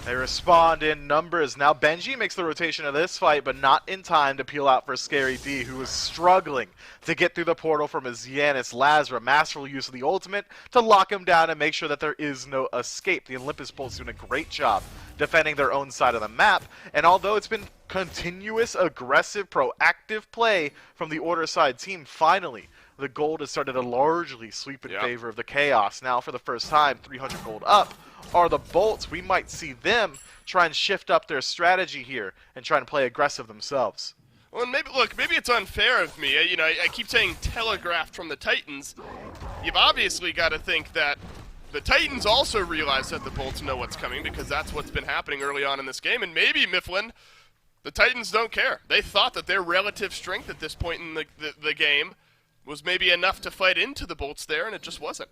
They respond in numbers. Now Benji makes the rotation of this fight, but not in time to peel out for Scary D, who is struggling to get through the portal from his Yanis Lazra. Masterful use of the ultimate to lock him down and make sure that there is no escape. The Olympus Bolts doing a great job defending their own side of the map, and although it's been continuous, aggressive, proactive play from the Order side team, finally the gold has started to largely sweep in favor of the Chaos. Now for the first time, 300 gold up are the Bolts. We might see them try and shift up their strategy here and try and play aggressive themselves. Well, and maybe it's unfair of me. You know, I keep saying telegraphed from the Titans. You've obviously got to think that the Titans also realize that the Bolts know what's coming, because that's what's been happening early on in this game. And maybe, Mifflin, the Titans don't care. They thought that their relative strength at this point in the game was maybe enough to fight into the Bolts there, and it just wasn't.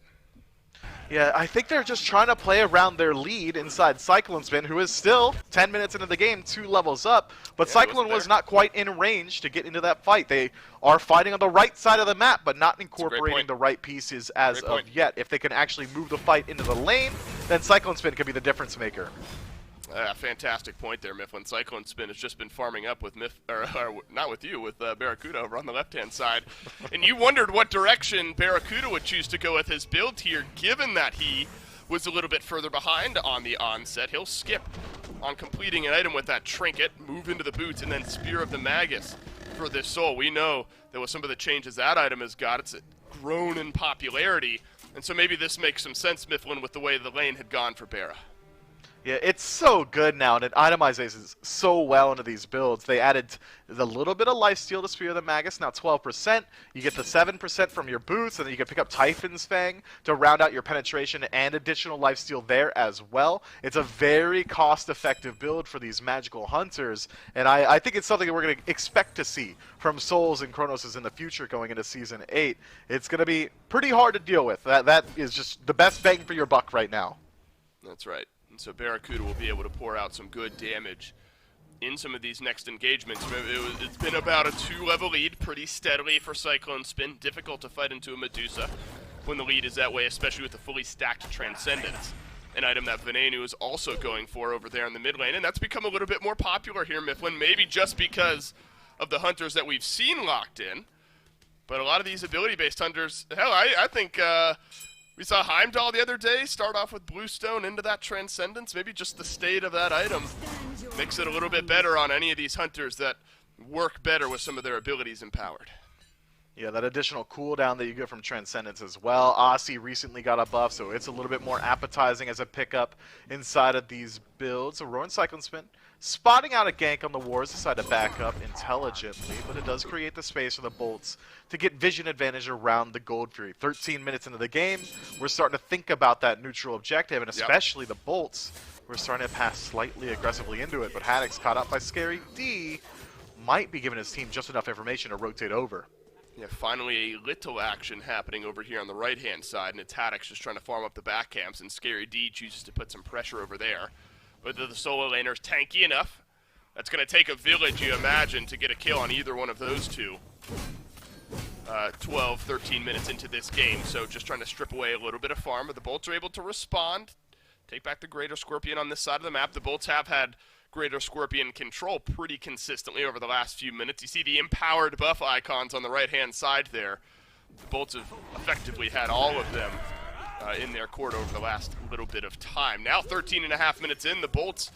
Yeah, I think they're just trying to play around their lead inside Cyclone Spin, who is still 10 minutes into the game, 2 levels up. But Yeah, Cyclone was not quite in range to get into that fight. They are fighting on the right side of the map, but not incorporating the right pieces as of yet. If they can actually move the fight into the lane, then Cyclone Spin could be the difference maker. Fantastic point there, Mifflin. Cyclone Spin has just been farming up with not with you, with Barracuda over on the left-hand side. And you wondered what direction Barracuda would choose to go with his build here, given that he was a little bit further behind on the onset. He'll skip on completing an item with that trinket, move into the boots, and then Spear of the Magus for this soul. We know that with some of the changes that item has got, it's grown in popularity. And so maybe this makes some sense, Mifflin, with the way the lane had gone for Barra. Yeah, it's so good now, and it itemizes so well into these builds. They added the little bit of lifesteal to Spear of the Magus, now 12%. You get the 7% from your boots, and then you can pick up Typhon's Fang to round out your penetration and additional lifesteal there as well. It's a very cost-effective build for these magical hunters, and I think it's something that we're going to expect to see from Souls and Chronoses in the future going into Season 8. It's going to be pretty hard to deal with. That is just the best bang for your buck right now. That's right. And so Barracuda will be able to pour out some good damage in some of these next engagements. It's been about a 2-level lead pretty steadily for Cyclone Spin. Difficult to fight into a Medusa when the lead is that way, especially with the fully stacked Transcendence. An item that Venenu is also going for over there in the mid lane, and that's become a little bit more popular here, Mifflin, maybe just because of the hunters that we've seen locked in. But a lot of these ability-based hunters, hell, I think we saw Heimdall the other day start off with Bluestone into that Transcendence. Maybe just the state of that item makes it a little bit better on any of these hunters that work better with some of their abilities empowered. Yeah, that additional cooldown that you get from Transcendence as well. Aussie recently got a buff, so it's a little bit more appetizing as a pickup inside of these builds. So Roaring Cyclone Spin, spotting out a gank on the wars, decide to back up intelligently, but it does create the space for the bolts to get vision advantage around the Gold Fury. 13 minutes into the game, we're starting to think about that neutral objective, and especially the bolts. We're starting to pass slightly aggressively into it, but Haddock's caught up by Scary D, might be giving his team just enough information to rotate over. Yeah, finally a little action happening over here on the right-hand side, and it's Haddock's just trying to farm up the back camps, and Scary D chooses to put some pressure over there. But the solo laner's tanky enough. That's going to take a village, you imagine, to get a kill on either one of those two. 12, 13 minutes into this game, so just trying to strip away a little bit of farm, but the Bolts are able to respond, take back the Greater Scorpion on this side of the map. The Bolts have had Greater Scorpion control pretty consistently over the last few minutes. You see the empowered buff icons on the right-hand side there. The Bolts have effectively had all of them in their court over the last little bit of time. Now 13.5 minutes in, the Bolts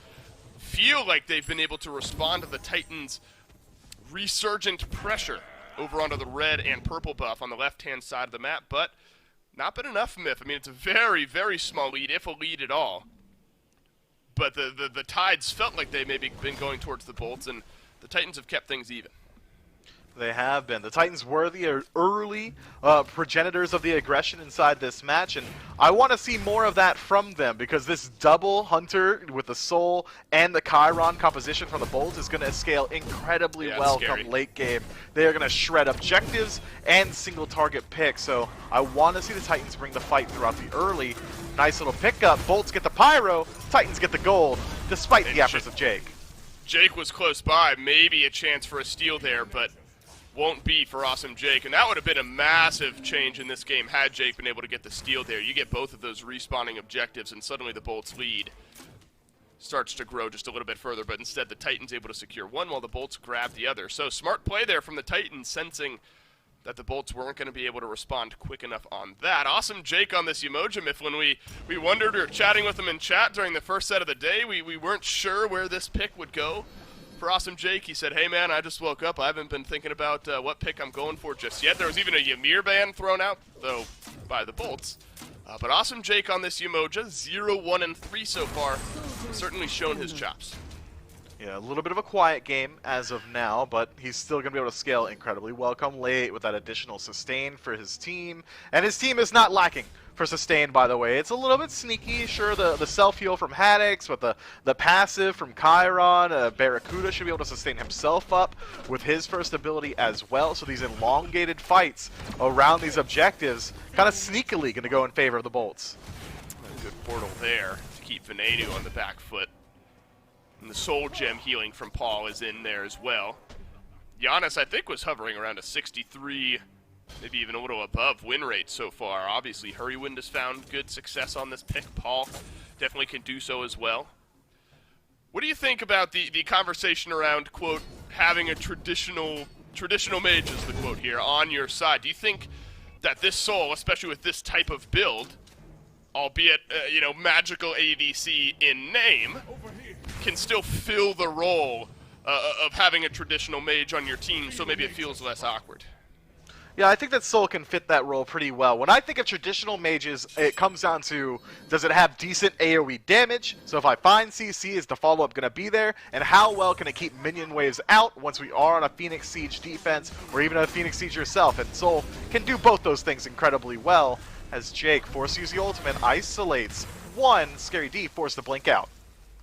feel like they've been able to respond to the Titans' resurgent pressure over onto the red and purple buff on the left-hand side of the map, but not been enough, Myth. I mean, it's a very, very small lead, if a lead at all. But the Tides felt like they maybe been going towards the Bolts, and the Titans have kept things even. They have been. The Titans were the early progenitors of the aggression inside this match, and I want to see more of that from them, because this double Hunter with the Soul and the Chiron composition from the Bolt is going to scale incredibly well come late game. They are going to shred objectives and single target picks, so I want to see the Titans bring the fight throughout the early. Nice little pickup. Bolts get the Pyro, Titans get the gold, despite the efforts of Jake. Jake was close by, maybe a chance for a steal there, but won't be for Awesome Jake, and that would have been a massive change in this game had Jake been able to get the steal there. You get both of those respawning objectives, and suddenly the Bolts' lead starts to grow just a little bit further, but instead the Titans able to secure one while the Bolts grab the other. So smart play there from the Titans, sensing that the Bolts weren't going to be able to respond quick enough on that. Awesome Jake on this emoji, Myth. When we wondered, we were chatting with him in chat during the first set of the day, we weren't sure where this pick would go. For Awesome Jake, he said, hey man, I just woke up. I haven't been thinking about what pick I'm going for just yet. There was even a Ymir ban thrown out, though, by the Bolts. But Awesome Jake on this Umoja, 0, 1, and 3 so far, certainly shown his chops. Yeah, a little bit of a quiet game as of now, but he's still going to be able to scale incredibly well come late with that additional sustain for his team. And his team is not lacking for sustain, by the way. It's a little bit sneaky. Sure, the self-heal from Haddox, but the passive from Chiron, Barracuda should be able to sustain himself up with his first ability as well. So these elongated fights around these objectives kind of sneakily going to go in favor of the Bolts. Good portal there to keep Venenu on the back foot. And the soul gem healing from Paul is in there as well. Giannis, I think, was hovering around a 63, maybe even a little above win rate so far. Obviously, Hurrywind has found good success on this pick. Paul definitely can do so as well. What do you think about the conversation around, quote, having a traditional mage is the quote here, on your side? Do you think that this soul, especially with this type of build, albeit, you know, magical ADC in name, can still fill the role of having a traditional mage on your team, so maybe it feels less awkward? Yeah, I think that Soul can fit that role pretty well. When I think of traditional mages, it comes down to, does it have decent AoE damage? So if I find CC, is the follow-up going to be there? And how well can it keep minion waves out once we are on a Phoenix Siege defense, or even a Phoenix Siege yourself? And Soul can do both those things incredibly well, as Jake, forced to use the ultimate, isolates one. Scary D forced to blink out.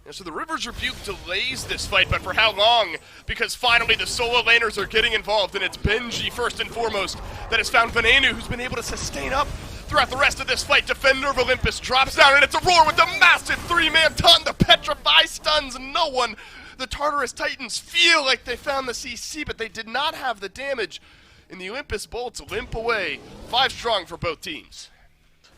And so the River's Rebuke delays this fight, but for how long? Because finally the solo laners are getting involved, and it's Benji first and foremost that has found Venenu, who's been able to sustain up throughout the rest of this fight. Defender of Olympus drops down, and it's Aurora with the massive 3-man taunt. The Petrify stuns no one. The Tartarus Titans feel like they found the CC, but they did not have the damage. And the Olympus Bolts limp away. 5 strong for both teams.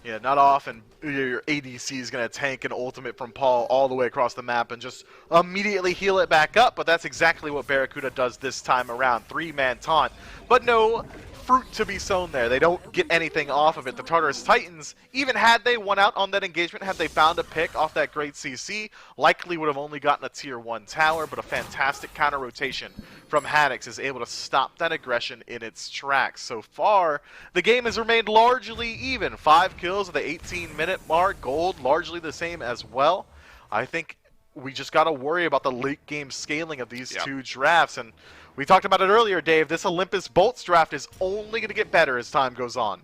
Yeah, not often your ADC is going to tank an ultimate from Paul all the way across the map and just immediately heal it back up, but that's exactly what Barracuda does this time around. 3-man taunt, but no fruit to be sown there. They don't get anything off of it. The Tartarus Titans, even had they won out on that engagement, had they found a pick off that great CC, likely would have only gotten a tier 1 tower, but a fantastic counter rotation from Haddix is able to stop that aggression in its tracks. So far, the game has remained largely even. 5 kills at the 18-minute mark. Gold largely the same as well. I think we just got to worry about the late game scaling of these two drafts. And we talked about it earlier, Dave. This Olympus Bolts draft is only going to get better as time goes on.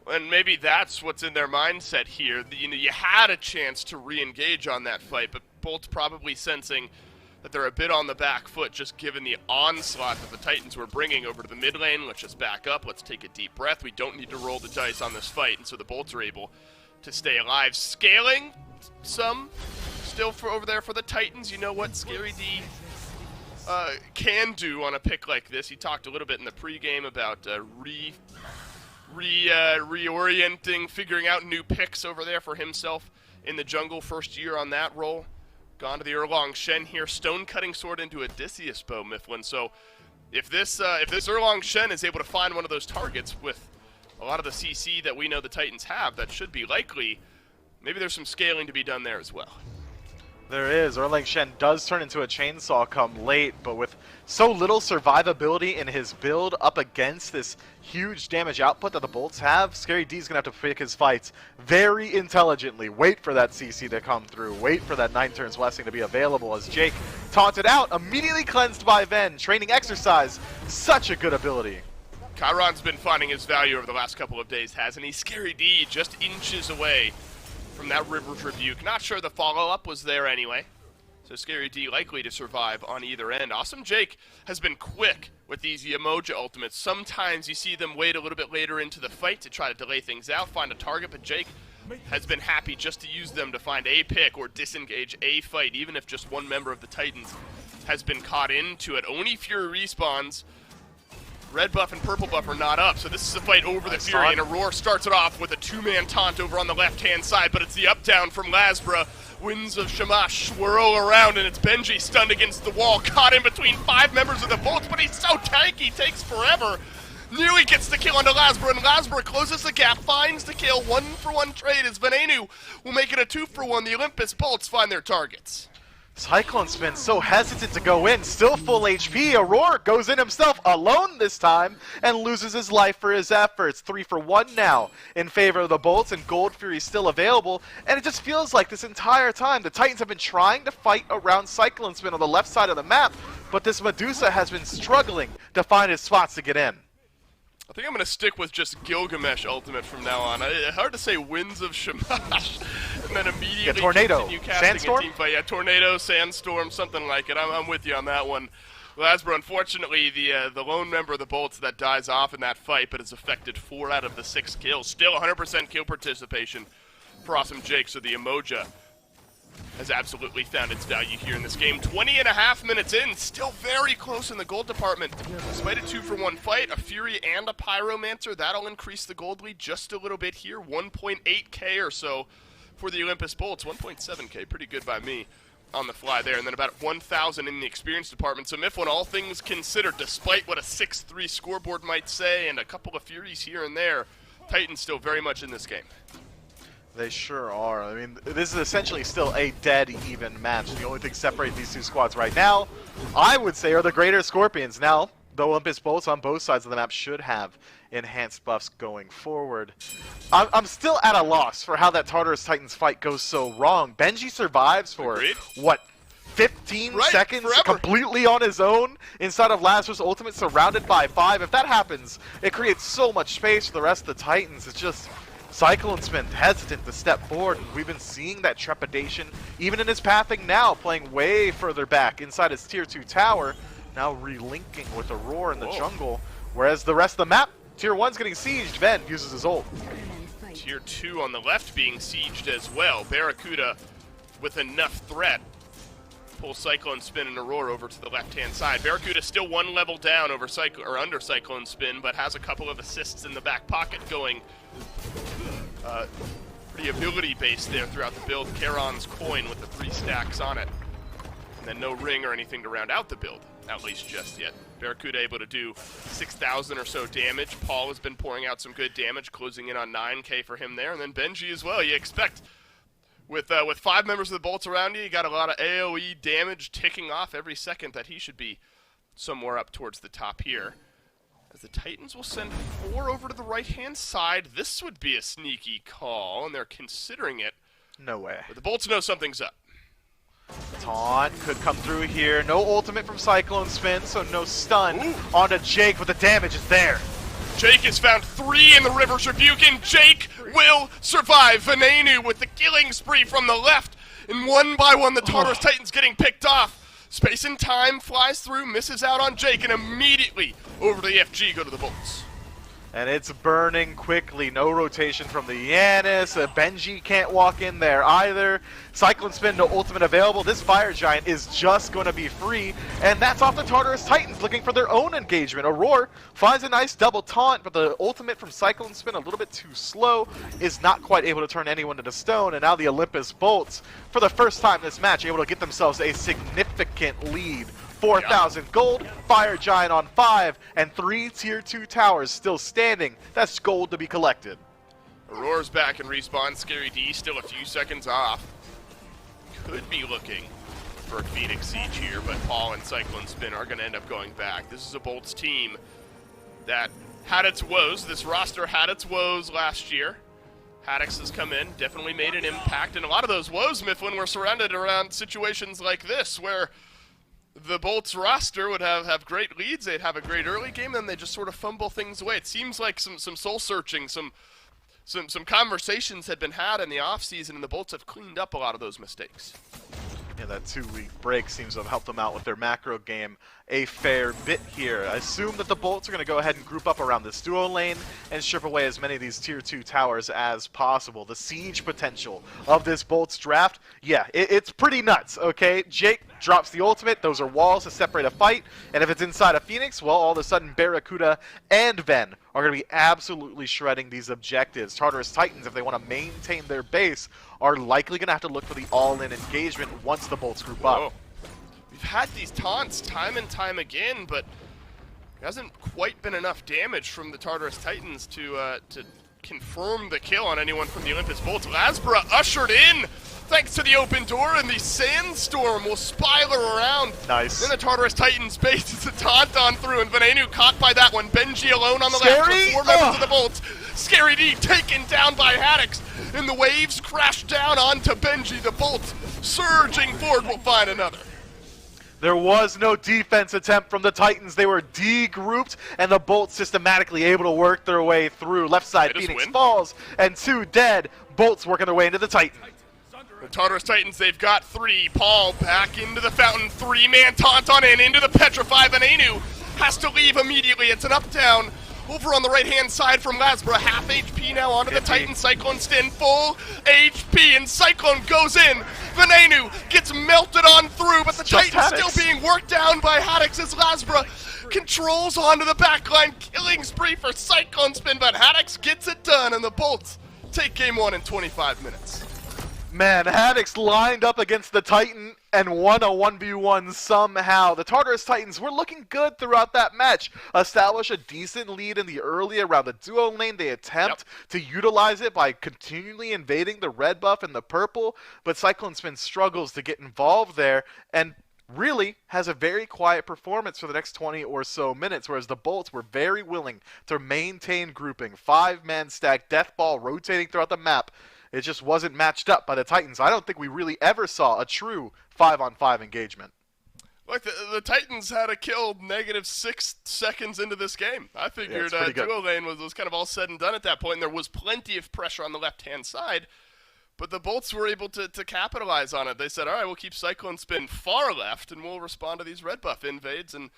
And maybe that's what's in their mindset here. You know, you had a chance to re-engage on that fight, but Bolts probably sensing that they're a bit on the back foot, just given the onslaught that the Titans were bringing over to the mid lane. Let's just back up. Let's take a deep breath. We don't need to roll the dice on this fight, and so the Bolts are able to stay alive. Scaling some still for over there for the Titans. You know what Scary D can do on a pick like this. He talked a little bit in the pregame about reorienting, figuring out new picks over there for himself in the jungle. First year on that role. Gone to the Erlong Shen here. Stone cutting sword into Odysseus bow, Mifflin. So if this Erlong Shen is able to find one of those targets with a lot of the CC that we know the Titans have, that should be likely. Maybe there's some scaling to be done there as well. There is. Erlang Shen does turn into a chainsaw come late, but with so little survivability in his build up against this huge damage output that the Bolts have, Scary D's going to have to pick his fights very intelligently. Wait for that CC to come through. Wait for that 9 turns blessing to be available as Jake taunted out, immediately cleansed by Ven. Training exercise, such a good ability. Chiron's been finding his value over the last couple of days, hasn't he? Scary D just inches away from that River's Rebuke. Not sure the follow-up was there anyway. So Scary D likely to survive on either end. Awesome Jake has been quick with these Yamoja ultimates. Sometimes you see them wait a little bit later into the fight to try to delay things out, find a target, but Jake has been happy just to use them to find a pick or disengage a fight, even if just one member of the Titans has been caught into it. Oni Fury respawns. Red buff and purple buff are not up, so this is a fight over the Fury, and Aurora starts it off with a 2-man taunt over on the left-hand side, but it's the up-down from Lasbra. Winds of Shamash swirl around, and it's Benji stunned against the wall, caught in between 5 members of the Bolts, but he's so tanky, takes forever. Nearly gets the kill onto Lasbra, and Lasbra closes the gap, finds the kill. 1-for-1 trade as Venenu will make it a 2-for-1. The Olympus Bolts find their targets. Cyclone Spin so hesitant to go in, still full HP. Aurora goes in himself alone this time and loses his life for his efforts. 3-for-1 now in favor of the Bolts, and Gold Fury still available. And it just feels like this entire time the Titans have been trying to fight around Cyclone Spin on the left side of the map, but this Medusa has been struggling to find his spots to get in. I think I'm going to stick with just Gilgamesh ultimate from now on. Hard to say Winds of Shamash and then immediately tornado, continue casting sandstorm? a team fight. Yeah, tornado, sandstorm, something like it. I'm with you on that one. Lasbra, unfortunately, the lone member of the Bolts that dies off in that fight, but has affected 4 out of the 6 kills. Still 100% kill participation for Awesome Jake, so the Emoja has absolutely found its value here in this game. 20.5 minutes in, still very close in the gold department. Despite a 2-for-1 fight, a Fury and a Pyromancer, that'll increase the gold lead just a little bit here. 1.8k or so for the Olympus Bolts. 1.7k, pretty good by me on the fly there. And then about 1,000 in the experience department. So Mifflin, all things considered, despite what a 6-3 scoreboard might say and a couple of Furies here and there, Titans still very much in this game. They sure are. I mean, this is essentially still a dead even match. The only thing separating these two squads right now, I would say, are the Greater Scorpions. Now, the Olympus Bolts on both sides of the map should have enhanced buffs going forward. I'm still at a loss for how that Tartarus Titans fight goes so wrong. Benji survives for, what, 15 seconds forever. Completely on his own inside of Lazarus' ultimate, surrounded by 5. If that happens, it creates so much space for the rest of the Titans. It's just Cyclone Spin hesitant to step forward. We've been seeing that trepidation even in his pathing now, playing way further back inside his tier 2 tower, now relinking with a roar in the jungle. Whereas the rest of the map, tier 1's getting sieged. Ben uses his ult. Tier 2 on the left being sieged as well. Barracuda with enough threat. Pull Cyclone Spin and Aurora over to the left-hand side. Barracuda still one level down over under Cyclone Spin, but has a couple of assists in the back pocket going. Pretty ability-based there throughout the build. Charon's coin with the 3 stacks on it. And then no ring or anything to round out the build, at least just yet. Barracuda able to do 6,000 or so damage. Paul has been pouring out some good damage, closing in on 9k for him there. And then Benji as well. You expect, with 5 members of the Bolts around you got a lot of AoE damage ticking off every second, that he should be somewhere up towards the top here. As the Titans will send 4 over to the right-hand side. This would be a sneaky call, and they're considering it. No way. But the Bolts know something's up. Taunt could come through here. No ultimate from Cyclone Spin, so no stun onto Jake, but the damage is there. Jake has found 3 in the River's Rebuke, and Jake will survive. Venenu with the killing spree from the left, and one by one the Tartarus Titans getting picked off. Space and Time flies through, misses out on Jake, and immediately over to the FG go to the Bolts. And it's burning quickly. No rotation from the Yanis. Benji can't walk in there either. Cyclone Spin, no ultimate available. This Fire Giant is just going to be free. And that's off the Tartarus Titans looking for their own engagement. Aurora finds a nice double taunt, but the ultimate from Cyclone Spin, a little bit too slow, is not quite able to turn anyone to stone. And now the Olympus Bolts, for the first time in this match, able to get themselves a significant lead. 4,000 gold, Fire Giant on 5, and 3 tier 2 towers still standing. That's gold to be collected. Aurora's back in respawn. Scary D still a few seconds off. Could be looking for a Phoenix Siege here, but Paul and Cyclone Spin are going to end up going back. This is a Bolts team that had its woes. This roster had its woes last year. Haddix has come in, definitely made an impact, and a lot of those woes, Mifflin, were surrounded around situations like this, where the Bolts roster would have great leads, they'd have a great early game, then they just sort of fumble things away. It seems like some soul-searching, some conversations had been had in the offseason, and the Bolts have cleaned up a lot of those mistakes. Yeah, that 2-week break seems to have helped them out with their macro game a fair bit here. I assume that the Bolts are going to go ahead and group up around this duo lane and strip away as many of these tier 2 towers as possible. The siege potential of this Bolts draft, yeah, it's pretty nuts, okay? Jake drops the ultimate. Those are walls to separate a fight. And if it's inside of Phoenix, well, all of a sudden Barracuda and Ven are going to be absolutely shredding these objectives. Tartarus Titans, if they want to maintain their base, are likely going to have to look for the all-in engagement once the Bolts group up. We've had these taunts time and time again, but there hasn't quite been enough damage from the Tartarus Titans to confirm the kill on anyone from the Olympus Bolts. Lasbra ushered in thanks to the open door, and the sandstorm will spiral around. Nice. Then the Tartarus Titans base is a taunt on through, and Venenu caught by that one. Benji alone on the left with 4 members of the Bolts. Scary D taken down by Haddix, and the waves crash down onto Benji. The Bolts surging forward will find another. There was no defense attempt from the Titans. They were de-grouped, and the Bolts systematically able to work their way through. Left side, Phoenix falls, and 2 dead. Bolts working their way into the Titan. The Tartarus Titans, they've got 3. Paul back into the fountain. 3-man taunt on in, into the Petrify. Venenu has to leave immediately. It's an up-down Over on the right-hand side from Lasbra, half HP now onto the Titan. Cyclone Stin, full HP, and Cyclone goes in. Venenu gets melted on through, but the Titan still being worked down by Haddix as Lasbra controls onto the backline. Killing spree for Cyclone Spin, but Haddix gets it done, and the Bolts take game 1 in 25 minutes. Man, Haddix lined up against the Titan and won a 1v1 somehow. The Tartarus Titans were looking good throughout that match. Establish a decent lead in the early around the duo lane. They attempt to utilize it by continually invading the red buff and the purple, but Cyclone Spin struggles to get involved there and really has a very quiet performance for the next 20 or so minutes, whereas the Bolts were very willing to maintain grouping. 5-man stack, death ball rotating throughout the map. It just wasn't matched up by the Titans. I don't think we really ever saw a true 5-on-5 engagement. Look, the Titans had a kill -6 seconds into this game. I figured duo lane was kind of all said and done at that point, and there was plenty of pressure on the left-hand side, but the Bolts were able to capitalize on it. They said, all right, we'll keep Cyclone Spin far left, and we'll respond to these red buff invades, and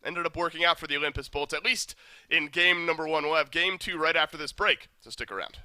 ended up working out for the Olympus Bolts, at least in game number 1. We'll have game 2 right after this break, so stick around.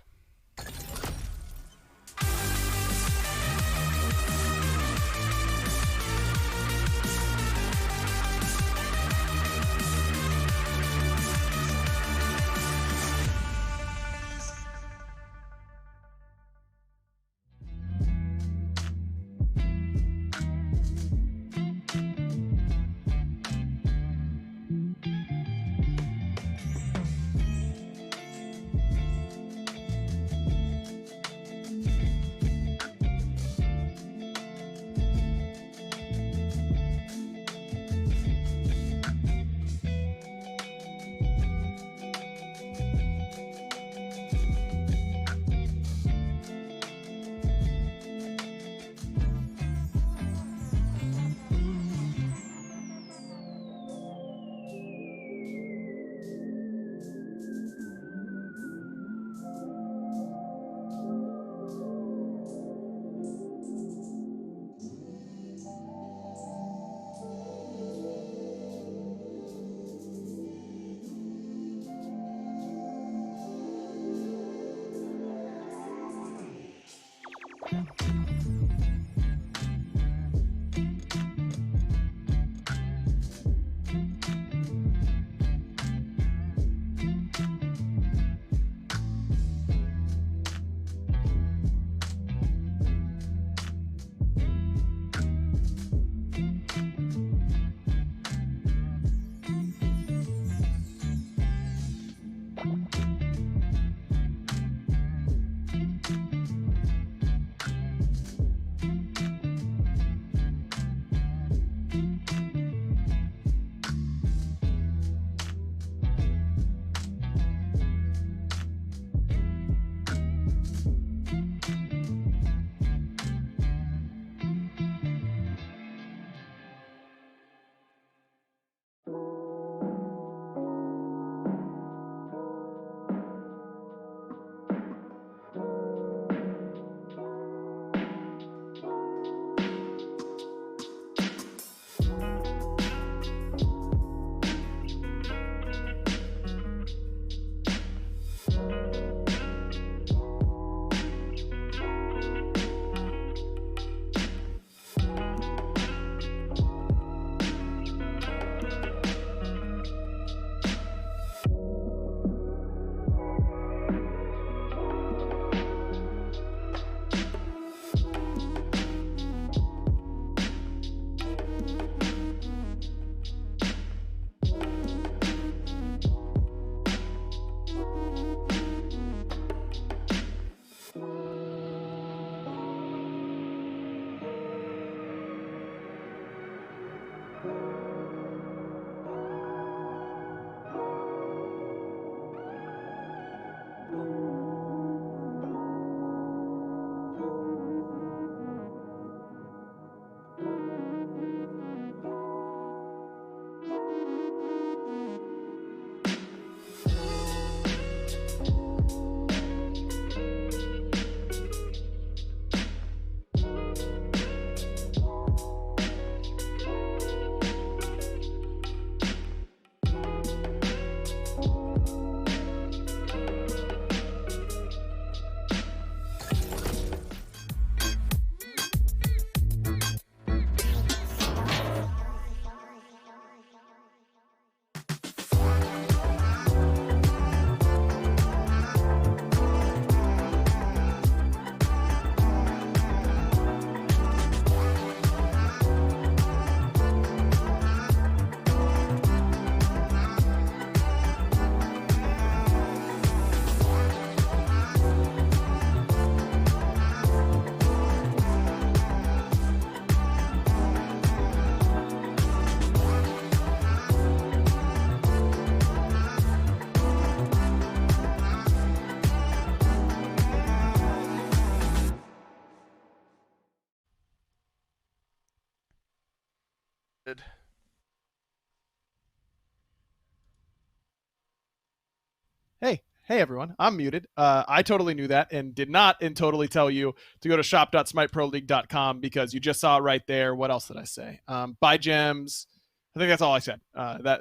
Hey everyone, I'm muted. I totally knew that and did not totally tell you to go to shop.smiteproleague.com because you just saw it right there. What else did I say? Buy gems. I think that's all I said.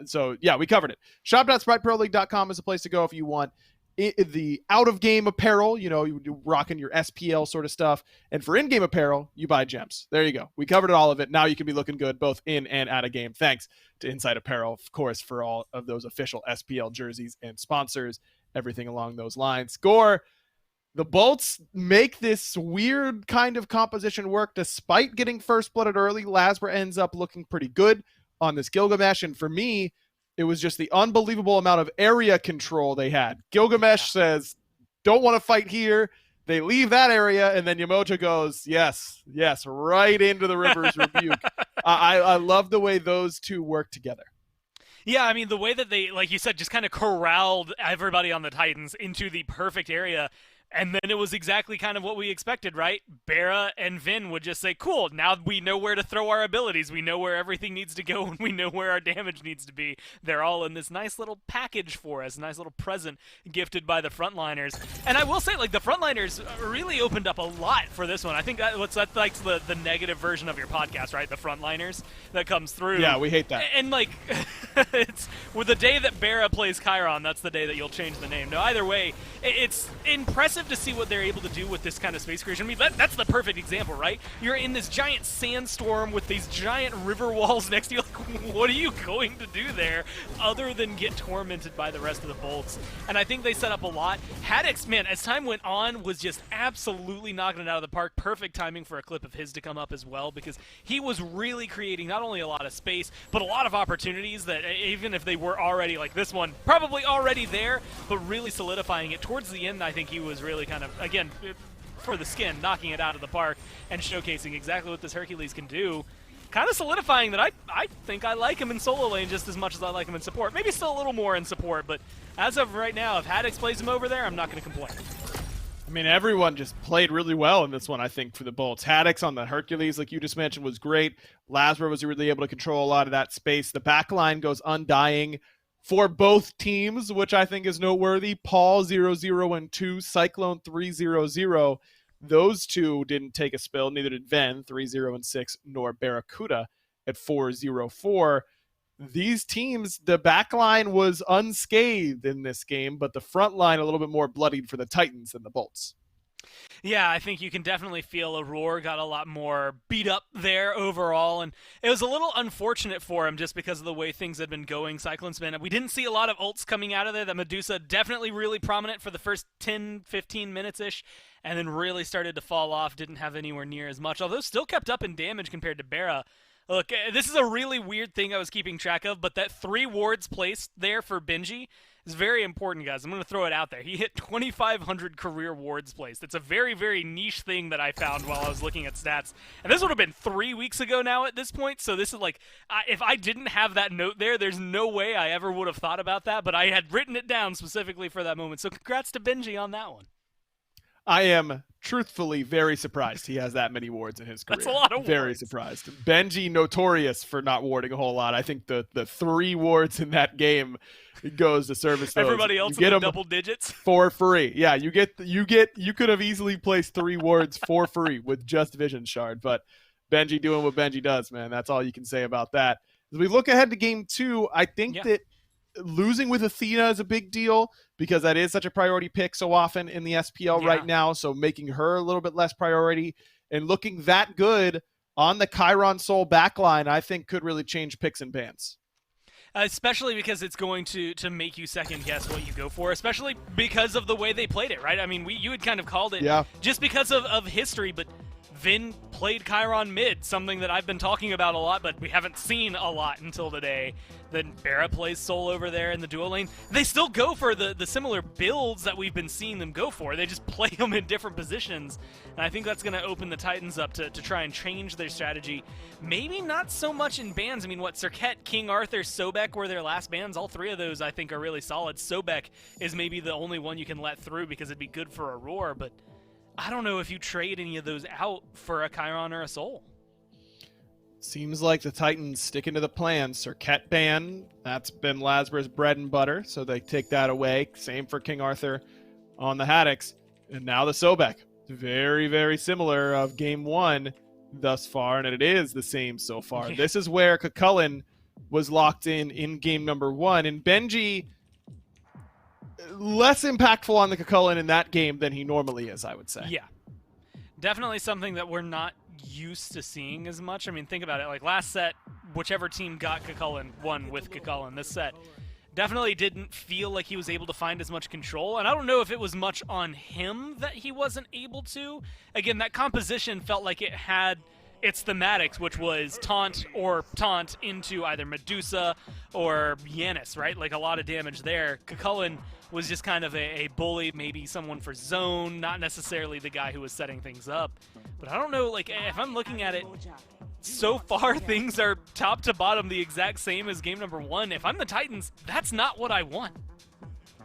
So yeah, we covered it. Shop.smiteproleague.com is a place to go if you want the out-of-game apparel, you rocking your SPL sort of stuff. And for in-game apparel, you buy gems. There you go. We covered all of it. Now you can be looking good both in and out of game. Thanks to Inside Apparel, of course, for all of those official SPL jerseys and sponsors. Everything along those lines. Score. The Bolts make this weird kind of composition work despite getting first blooded early. Lasbra ends up looking pretty good on this Gilgamesh. And for me, it was just the unbelievable amount of area control they had. Gilgamesh says, don't want to fight here. They leave that area, and then Yamocha goes, yes, right into the River's Rebuke. I love the way those two work together. Yeah, I mean, the way that they, like you said, just kind of corralled everybody on the Titans into the perfect area, and then it was exactly kind of what we expected, right? Bera and Vin would just say, cool, now we know where to throw our abilities. We know where everything needs to go, and we know where our damage needs to be. They're all in this nice little package for us, nice little present gifted by the frontliners. And I will say, like, the frontliners really opened up a lot for this one. I think that's like the negative version of your podcast, right? The frontliners that comes through. Yeah, we hate that. And like, it's with the day that Bera plays Chiron, that's the day that you'll change the name. No, either way, it's impressive to see what they're able to do with this kind of space creation. I mean, that's the perfect example, right? You're in this giant sandstorm with these giant river walls next to you. Like, what are you going to do there other than get tormented by the rest of the Bolts? And I think they set up a lot. Haddix, man, as time went on, was just absolutely knocking it out of the park. Perfect timing for a clip of his to come up as well, because he was really creating not only a lot of space, but a lot of opportunities that even if they were already, like this one, probably already there, but really solidifying it. Towards the end, I think he was really kind of, again, for the skin, knocking it out of the park and showcasing exactly what this Hercules can do. Kind of solidifying that I think I like him in solo lane just as much as I like him in support. Maybe still a little more in support, but as of right now, if Haddix plays him over there, I'm not going to complain. I mean, everyone just played really well in this one, I think, for the Bolts. Haddix on the Hercules, like you just mentioned, was great. Lasbra was really able to control a lot of that space. The back line goes undying for both teams, which I think is noteworthy. Paul 0-0 and 2, Cyclone 3-0-0. Those two didn't take a spill. Neither did Ven 3-0 and 6, nor Barracuda at 4-0-4. These teams, the back line was unscathed in this game, but the front line a little bit more bloodied for the Titans than the Bolts. Yeah, I think you can definitely feel Aurora got a lot more beat up there overall, and it was a little unfortunate for him just because of the way things had been going. Cyclone Spin, we didn't see a lot of ults coming out of there. That Medusa definitely really prominent for the first 10-15 minutes-ish, and then really started to fall off, didn't have anywhere near as much, although still kept up in damage compared to Bera. Look, this is a really weird thing I was keeping track of, but that 3 wards placed there for Benji is very important, guys. I'm going to throw it out there. He hit 2,500 career wards placed. It's a very, very niche thing that I found while I was looking at stats. And this would have been 3 weeks ago now at this point, so this is like, if I didn't have that note there, there's no way I ever would have thought about that, but I had written it down specifically for that moment. So congrats to Benji on that one. I am truthfully very surprised he has that many wards in his career. That's a lot of wards. Very surprised. Benji notorious for not warding a whole lot. I think the 3 wards in that game goes to service those. Everybody else get with double digits for free. Yeah, you could have easily placed 3 wards for free with just Vision Shard, but Benji doing what Benji does, man. That's all you can say about that. As we look ahead to game 2, I think that losing with Athena is a big deal because that is such a priority pick so often in the SPL right now. So making her a little bit less priority and looking that good on the Chiron Soul backline, I think could really change picks and bans. Especially because it's going to make you second guess what you go for, especially because of the way they played it, right? I mean, you had kind of called it just because of history, but Vin played Chiron mid, something that I've been talking about a lot, but we haven't seen a lot until today. Then Bera plays Soul over there in the duo lane. They still go for the similar builds that we've been seeing them go for. They just play them in different positions. And I think that's going to open the Titans up to try and change their strategy. Maybe not so much in bans. I mean, Serket, King Arthur, Sobek were their last bans. All 3 of those I think are really solid. Sobek is maybe the only one you can let through because it'd be good for Aurora, but I don't know if you trade any of those out for a Chiron or a Soul. Seems like the Titans sticking to the plan. Cirquette ban, that's been Lasber's bread and butter, so they take that away. Same for King Arthur on the Haddocks. And now the Sobek. Very, very similar of game one thus far, and it is the same so far. Yeah. This is where Cucullin was locked in game number one, and Benji less impactful on the Cucullin in that game than he normally is, I would say. Yeah. Definitely something that we're not used to seeing as much. I mean, think about it. Like last set, whichever team got Cucullin won with Cucullin. This set definitely didn't feel like he was able to find as much control. And I don't know if it was much on him that he wasn't able to. Again, that composition felt like it had its thematics, which was taunt into either Medusa or Yanis, right? Like a lot of damage there. Cucullin was just kind of a bully, maybe someone for zone, not necessarily the guy who was setting things up. But I don't know, like, if I'm looking at it, so far things are top to bottom the exact same as game number one. If I'm the Titans, that's not what I want.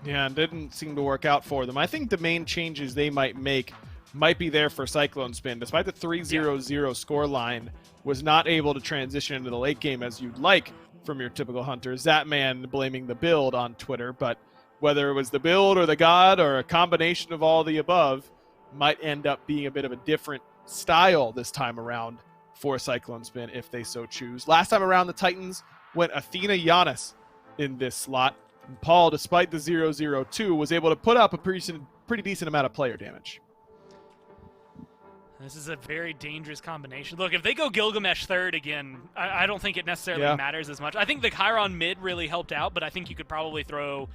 Yeah, it didn't seem to work out for them. I think the main changes they might make might be there for Cyclone Spin. Despite the 3-0-0 scoreline, was not able to transition into the late game as you'd like from your typical hunters. That man blaming the build on Twitter, but whether it was the build or the god or a combination of all the above, might end up being a bit of a different style this time around for Cyclone Spin if they so choose. Last time around, the Titans went Athena Giannis in this slot. And Paul, despite the 0-0-2, was able to put up a pretty decent amount of player damage. This is a very dangerous combination. Look, if they go Gilgamesh third again, I don't think it necessarily matters as much. I think the Chiron mid really helped out, but I think you could probably throw,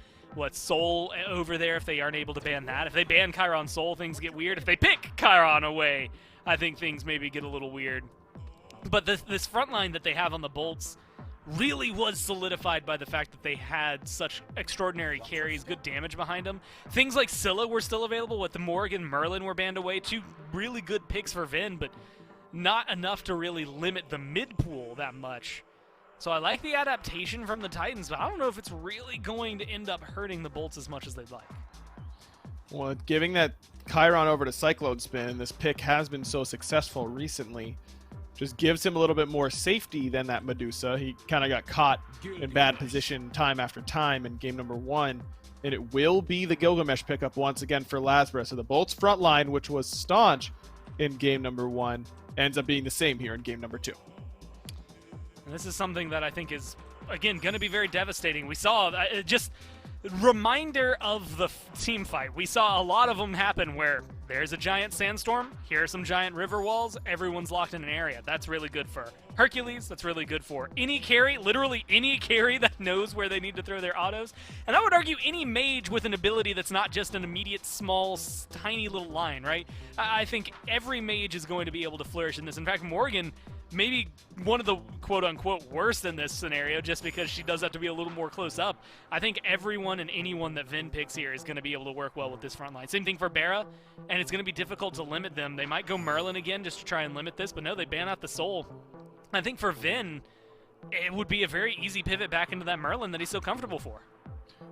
Soul over there if they aren't able to ban that. If they ban Chiron Soul, things get weird. If they pick Chiron away, I think things maybe get a little weird. But this front line that they have on the Bolts really was solidified by the fact that they had such extraordinary carries, good damage behind them. Things like Scylla were still available, with the Morgan, Merlin were banned away. Two really good picks for Vin, but not enough to really limit the mid pool that much. So I like the adaptation from the Titans, but I don't know if it's really going to end up hurting the Bolts as much as they'd like. Well, giving that Chiron over to Cyclone Spin, this pick has been so successful recently, just gives him a little bit more safety than that Medusa. He kind of got caught in bad position time after time in game number one, and it will be the Gilgamesh pickup once again for Lasbra. So the Bolts front line, which was staunch in game number one, ends up being the same here in game number two. And this is something that I think is, again, going to be very devastating. We saw just reminder of the team fight. We saw a lot of them happen where there's a giant sandstorm, here are some giant river walls, everyone's locked in an area. That's really good for Hercules, that's really good for any carry, literally any carry that knows where they need to throw their autos. And I would argue any mage with an ability that's not just an immediate, small, tiny little line, right? I think every mage is going to be able to flourish in this. In fact, Morgan, maybe one of the quote-unquote worst in this scenario, just because she does have to be a little more close up. I think everyone and anyone that Vin picks here is going to be able to work well with this front line. Same thing for Bara, and it's going to be difficult to limit them. They might go Merlin again just to try and limit this, but no, they ban out the Soul. I think for Vin, it would be a very easy pivot back into that Merlin that he's so comfortable for.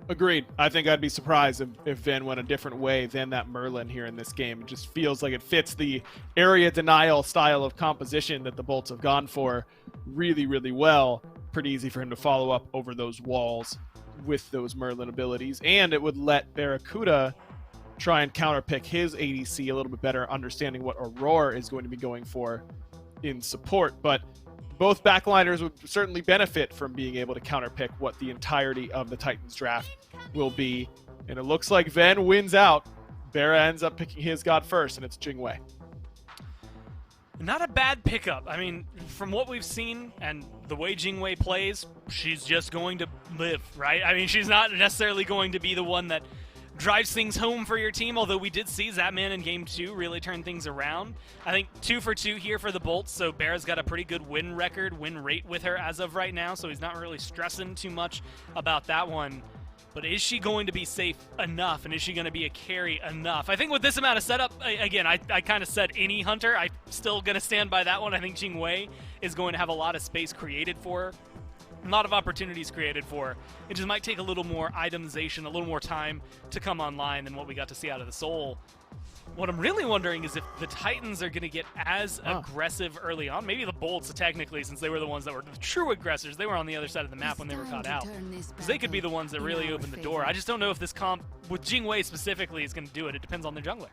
Agreed. I think I'd be surprised if Vin went a different way than that Merlin here in this game. It just feels like it fits the area denial style of composition that the Bolts have gone for really, really well. Pretty easy for him to follow up over those walls with those Merlin abilities. And it would let Barracuda try and counterpick his ADC a little bit better, understanding what Aurora is going to be going for in support. But both backliners would certainly benefit from being able to counterpick what the entirety of the Titans draft will be. And it looks like Ven wins out. Bara ends up picking his god first, and it's Jingwei. Not a bad pickup. I mean, from what we've seen and the way Jingwei plays, she's just going to live, right? I mean, she's not necessarily going to be the one that drives things home for your team, although we did see Zapman in game 2 really turn things around. I think 2 for 2 here for the Bolts, so Bara's got a pretty good win rate with her as of right now, so he's not really stressing too much about that one. But is she going to be safe enough, and is she going to be a carry enough? I think with this amount of setup, again, I kind of said any hunter. I'm still going to stand by that one. I think Jingwei is going to have a lot of space created for her. a lot of opportunities created for. It just might take a little more itemization, a little more time to come online than what we got to see out of the Soul. What I'm really wondering is if the Titans are going to get as aggressive early on. Maybe the Bolts, technically, since they were the ones that were the true aggressors. They were on the other side of the map when they were caught out. Because they could be the ones that really opened the door. I just don't know if this comp, with Jingwei specifically, is going to do it. It depends on their jungler.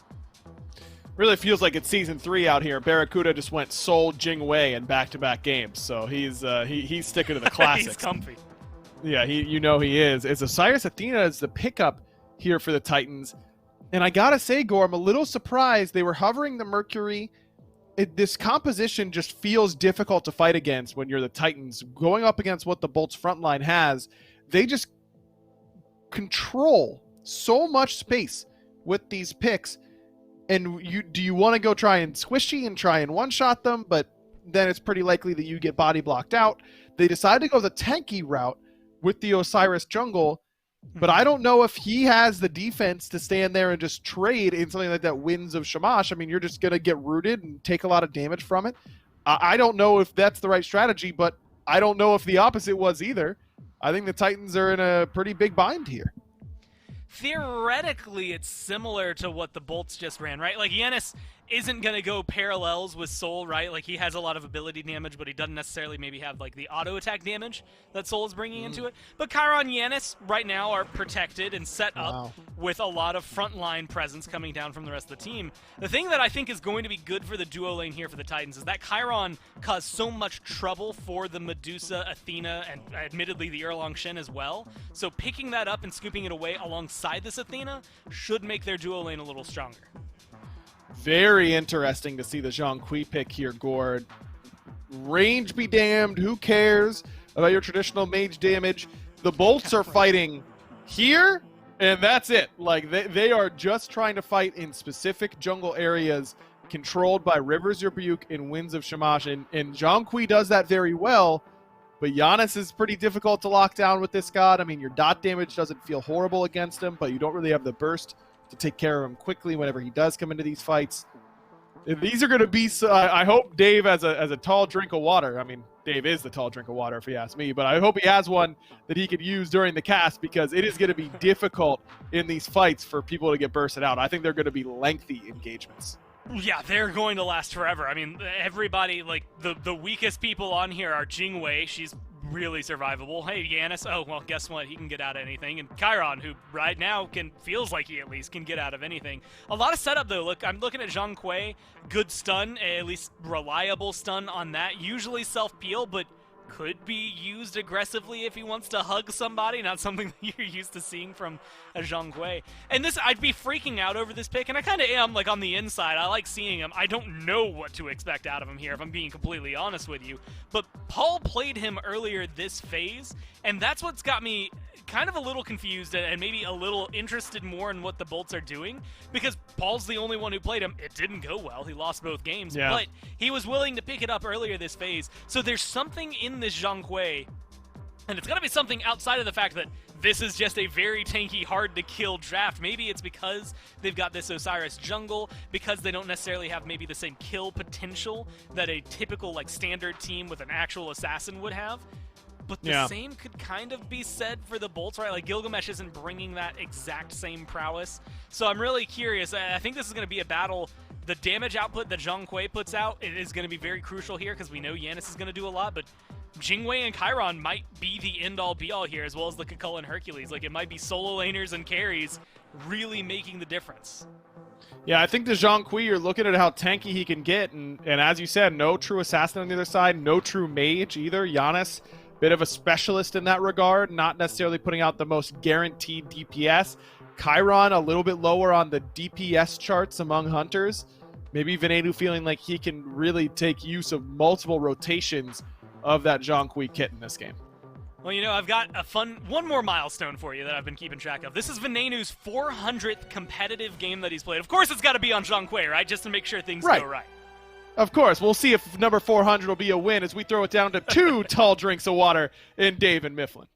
Really feels like it's Season 3 out here. Barracuda just went Soul Jingwei in back-to-back games, so he's sticking to the classics. He's comfy. Yeah, he is. As Osiris Athena is the pickup here for the Titans. And I gotta say, Gore, I'm a little surprised. They were hovering the Mercury. This composition just feels difficult to fight against when you're the Titans. Going up against what the Bolts front line has, they just control so much space with these picks. And do you want to go try and squishy and try and one-shot them, but then it's pretty likely that you get body blocked out. They decide to go the tanky route with the Osiris jungle, but I don't know if he has the defense to stand there and just trade in something like that Winds of Shamash. I mean, you're just going to get rooted and take a lot of damage from it. I don't know if that's the right strategy, but I don't know if the opposite was either. I think the Titans are in a pretty big bind here. Theoretically, it's similar to what the Bolts just ran, right? Like, Yanis isn't going to go parallels with Soul, right? Like, he has a lot of ability damage, but he doesn't necessarily maybe have, like, the auto-attack damage that Soul is bringing into it. But Chiron and Yanis right now are protected and set up with a lot of frontline presence coming down from the rest of the team. The thing that I think is going to be good for the duo lane here for the Titans is that Chiron caused so much trouble for the Medusa, Athena, and admittedly the Erlong Shen as well. So picking that up and scooping it away alongside this Athena should make their duo lane a little stronger. Very interesting to see the Zhang Kui pick here, Gord. Range be damned. Who cares about your traditional mage damage? The Bolts are fighting here, and that's it. Like, they are just trying to fight in specific jungle areas controlled by Rivers Rebuke and Winds of Shamash, and Zhang Kui does that very well, but Giannis is pretty difficult to lock down with this god. I mean, your dot damage doesn't feel horrible against him, but you don't really have the burst to take care of him quickly whenever he does come into these fights. These are going to be, I hope Dave has a tall drink of water. I mean, Dave is the tall drink of water if you ask me, but I hope he has one that he could use during the cast, because it is going to be difficult in these fights for people to get bursted out. I think they're going to be lengthy engagements. Yeah, they're going to last forever. I mean, everybody, like, the weakest people on here are Jingwei. She's really survivable. Hey, Yanis. Oh, well, guess what? He can get out of anything. And Chiron, who right now feels like he at least can get out of anything. A lot of setup, though. Look, I'm looking at Zhang Kui. Good stun, at least reliable stun on that. Usually self-peel, but could be used aggressively if he wants to hug somebody, not something that you're used to seeing from a Zhang Kui. And this, I'd be freaking out over this pick, and I kind of am, like, on the inside. I like seeing him. I don't know what to expect out of him here, if I'm being completely honest with you. But Paul played him earlier this phase, and that's what's got me kind of a little confused and maybe a little interested more in what the Bolts are doing, because Paul's the only one who played him. It didn't go well. He lost both games, but he was willing to pick it up earlier this phase. So there's something in this Zhang Kui, and it's got to be something outside of the fact that this is just a very tanky, hard-to-kill draft. Maybe it's because they've got this Osiris jungle, because they don't necessarily have maybe the same kill potential that a typical, like, standard team with an actual assassin would have. But the same could kind of be said for the Bolts, right? Like, Gilgamesh isn't bringing that exact same prowess. So I'm really curious. I think this is going to be a battle. The damage output that Zhang Kui puts out, it is going to be very crucial here, because we know Yanis is going to do a lot, but Jingwei and Chiron might be the end-all be-all here, as well as the Kakul and Hercules. Like, it might be solo laners and carries really making the difference. Yeah, I think the Zhang Kui, you're looking at how tanky he can get, and as you said, no true assassin on the other side, no true mage either. Giannis, bit of a specialist in that regard, not necessarily putting out the most guaranteed DPS. Chiron, a little bit lower on the DPS charts among hunters. Maybe Venenu feeling like he can really take use of multiple rotations of that Zhang Kui kit in this game. Well, you know, I've got one more milestone for you that I've been keeping track of. This is Venenu's 400th competitive game that he's played. Of course, it's got to be on Zhang Kui, right? Just to make sure things go right. Of course. We'll see if number 400 will be a win as we throw it down to 2 tall drinks of water in Dave and Mifflin.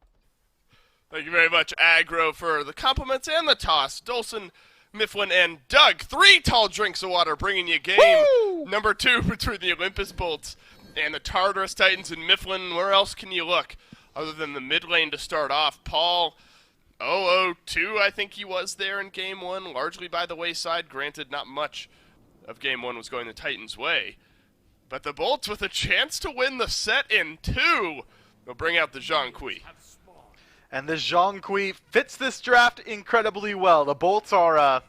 Thank you very much, Aggro, for the compliments and the toss. Dolson, Mifflin, and Doug, 3 tall drinks of water, bringing you game number 2 between the Olympus Bolts and the Tartarus Titans. And Mifflin, where else can you look? other than the mid lane to start off. Paul, 0-0-2, I think he was there in Game 1, largely by the wayside. Granted, not much of Game 1 was going the Titans' way. But the Bolts with a chance to win the set in 2 will bring out the Zhonghui. And the Zhonghui fits this draft incredibly well. The Bolts are,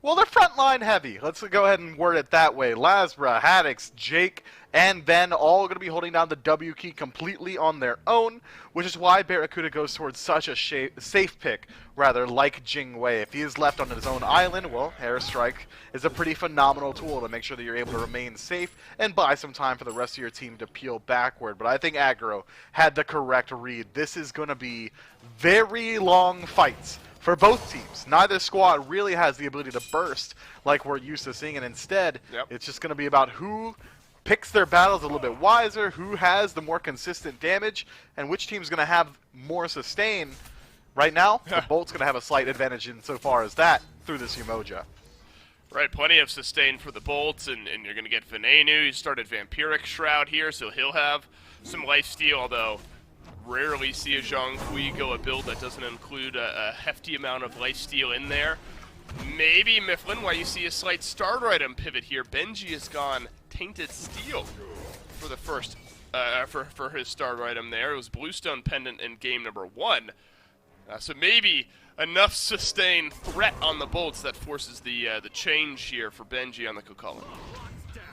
well, they're frontline heavy. Let's go ahead and word it that way. Lasbra, Haddix, Jake, and Ben all going to be holding down the W key completely on their own, which is why Barracuda goes towards such a safe pick, rather like Jingwei. If he is left on his own island, well, Airstrike is a pretty phenomenal tool to make sure that you're able to remain safe and buy some time for the rest of your team to peel backward. But I think Aggro had the correct read. This is going to be very long fights for both teams. Neither squad really has the ability to burst like we're used to seeing, and instead, it's just going to be about who picks their battles a little bit wiser, who has the more consistent damage, and which team's going to have more sustain. Right now, the Bolt's going to have a slight advantage insofar as that through this Umoja. Right, plenty of sustain for the Bolts, and you're going to get Venenu. He started Vampiric Shroud here, so he'll have some lifesteal, although rarely see a Zhonghui go a build that doesn't include a hefty amount of lifesteal in there. Maybe Mifflin, why you see a slight starter item pivot here. Benji has gone Tainted Steel for the first, for his starter item there. It was Bluestone Pendant in game number 1. So maybe enough sustained threat on the Bolts that forces the change here for Benji on the Kokala.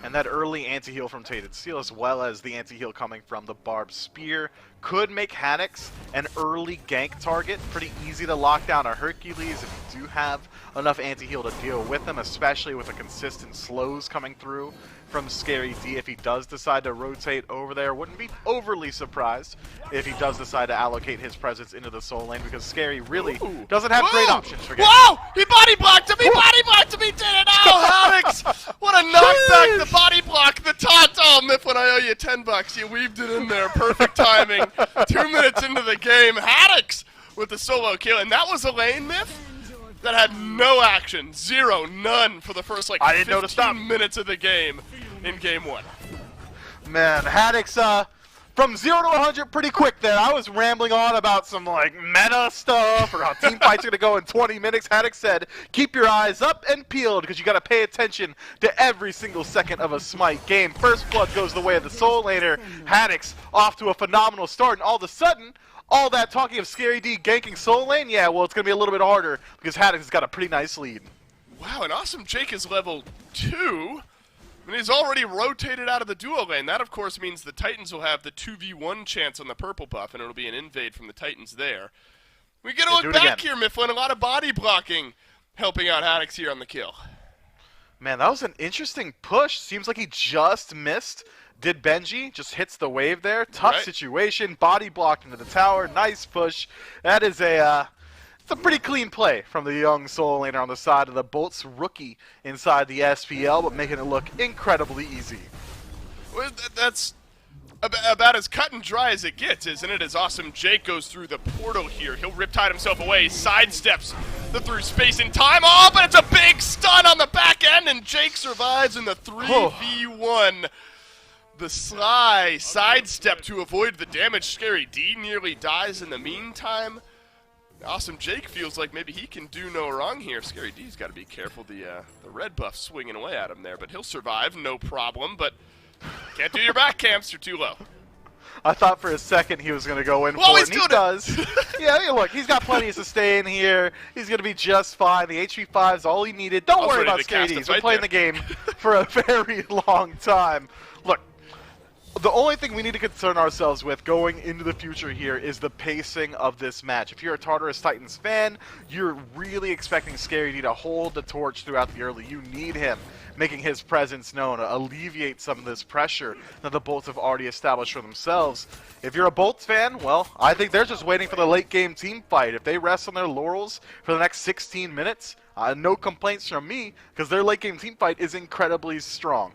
And that early anti-heal from Tainted Steel, as well as the anti-heal coming from the Barbed Spear, could make Haddix an early gank target. Pretty easy to lock down a Hercules if you do have enough anti-heal to deal with him, especially with the consistent slows coming through from Scary D. If he does decide to rotate over there, wouldn't be overly surprised if he does decide to allocate his presence into the soul lane, because Scary really doesn't have great options for getting. Whoa! He body blocked him! He body blocked him! He did it! Oh, Haddix! What a knockback! The body block, the taunt! Oh, Mifflin, I owe you $10. You weaved it in there. Perfect timing. 2 minutes into the game, Haddix with the solo kill, and that was a lane, Miff, that had no action. Zero, none for the first, like, 15 minutes of the game in game 1. Man, Haddix, from 0 to 100 pretty quick there. I was rambling on about some, like, meta stuff or how team fights are going to go in 20 minutes. Haddix said, keep your eyes up and peeled, because you got to pay attention to every single second of a Smite game. First blood goes the way of the soul laner. Haddix off to a phenomenal start, and all of a sudden, all that talking of Scary D ganking soul lane, yeah, well, it's going to be a little bit harder because Haddix has got a pretty nice lead. Wow, and Awesome Jake is level 2. I mean, he's already rotated out of the duo lane. That, of course, means the Titans will have the 2v1 chance on the purple buff, and it'll be an invade from the Titans there. We get to look back here, Mifflin. A lot of body blocking helping out Haddix here on the kill. Man, that was an interesting push. Seems like he just missed. Did Benji, just hits the wave there. Tough situation, body blocked into the tower. Nice push. That is it's a pretty clean play from the young soul laner on the side of the Bolts rookie inside the SPL, but making it look incredibly easy. Well, that's about as cut and dry as it gets, isn't it? As Awesome Jake goes through the portal here. He'll riptide himself away, sidesteps the through space and time. Oh, but it's a big stun on the back end, and Jake survives in the 3v1. The sly sidestep to avoid the damage. Scary D nearly dies in the meantime. Awesome Jake feels like maybe he can do no wrong here. Scary D's got to be careful. The red buff swinging away at him there, but he'll survive, no problem. But can't do your back camps, you're too low. I thought for a second he was going to go in for it, and he does. Yeah, look, he's got plenty of sustain here. He's going to be just fine. The HP 5 is all he needed. Don't worry about Scary D. He's been playing the game for a very long time. Look, the only thing we need to concern ourselves with going into the future here is the pacing of this match. If you're a Tartarus Titans fan, you're really expecting Scary D to hold the torch throughout the early. You need him making his presence known, alleviate some of this pressure that the Bolts have already established for themselves. If you're a Bolts fan, well, I think they're just waiting for the late game team fight. If they rest on their laurels for the next 16 minutes, no complaints from me, because their late game team fight is incredibly strong.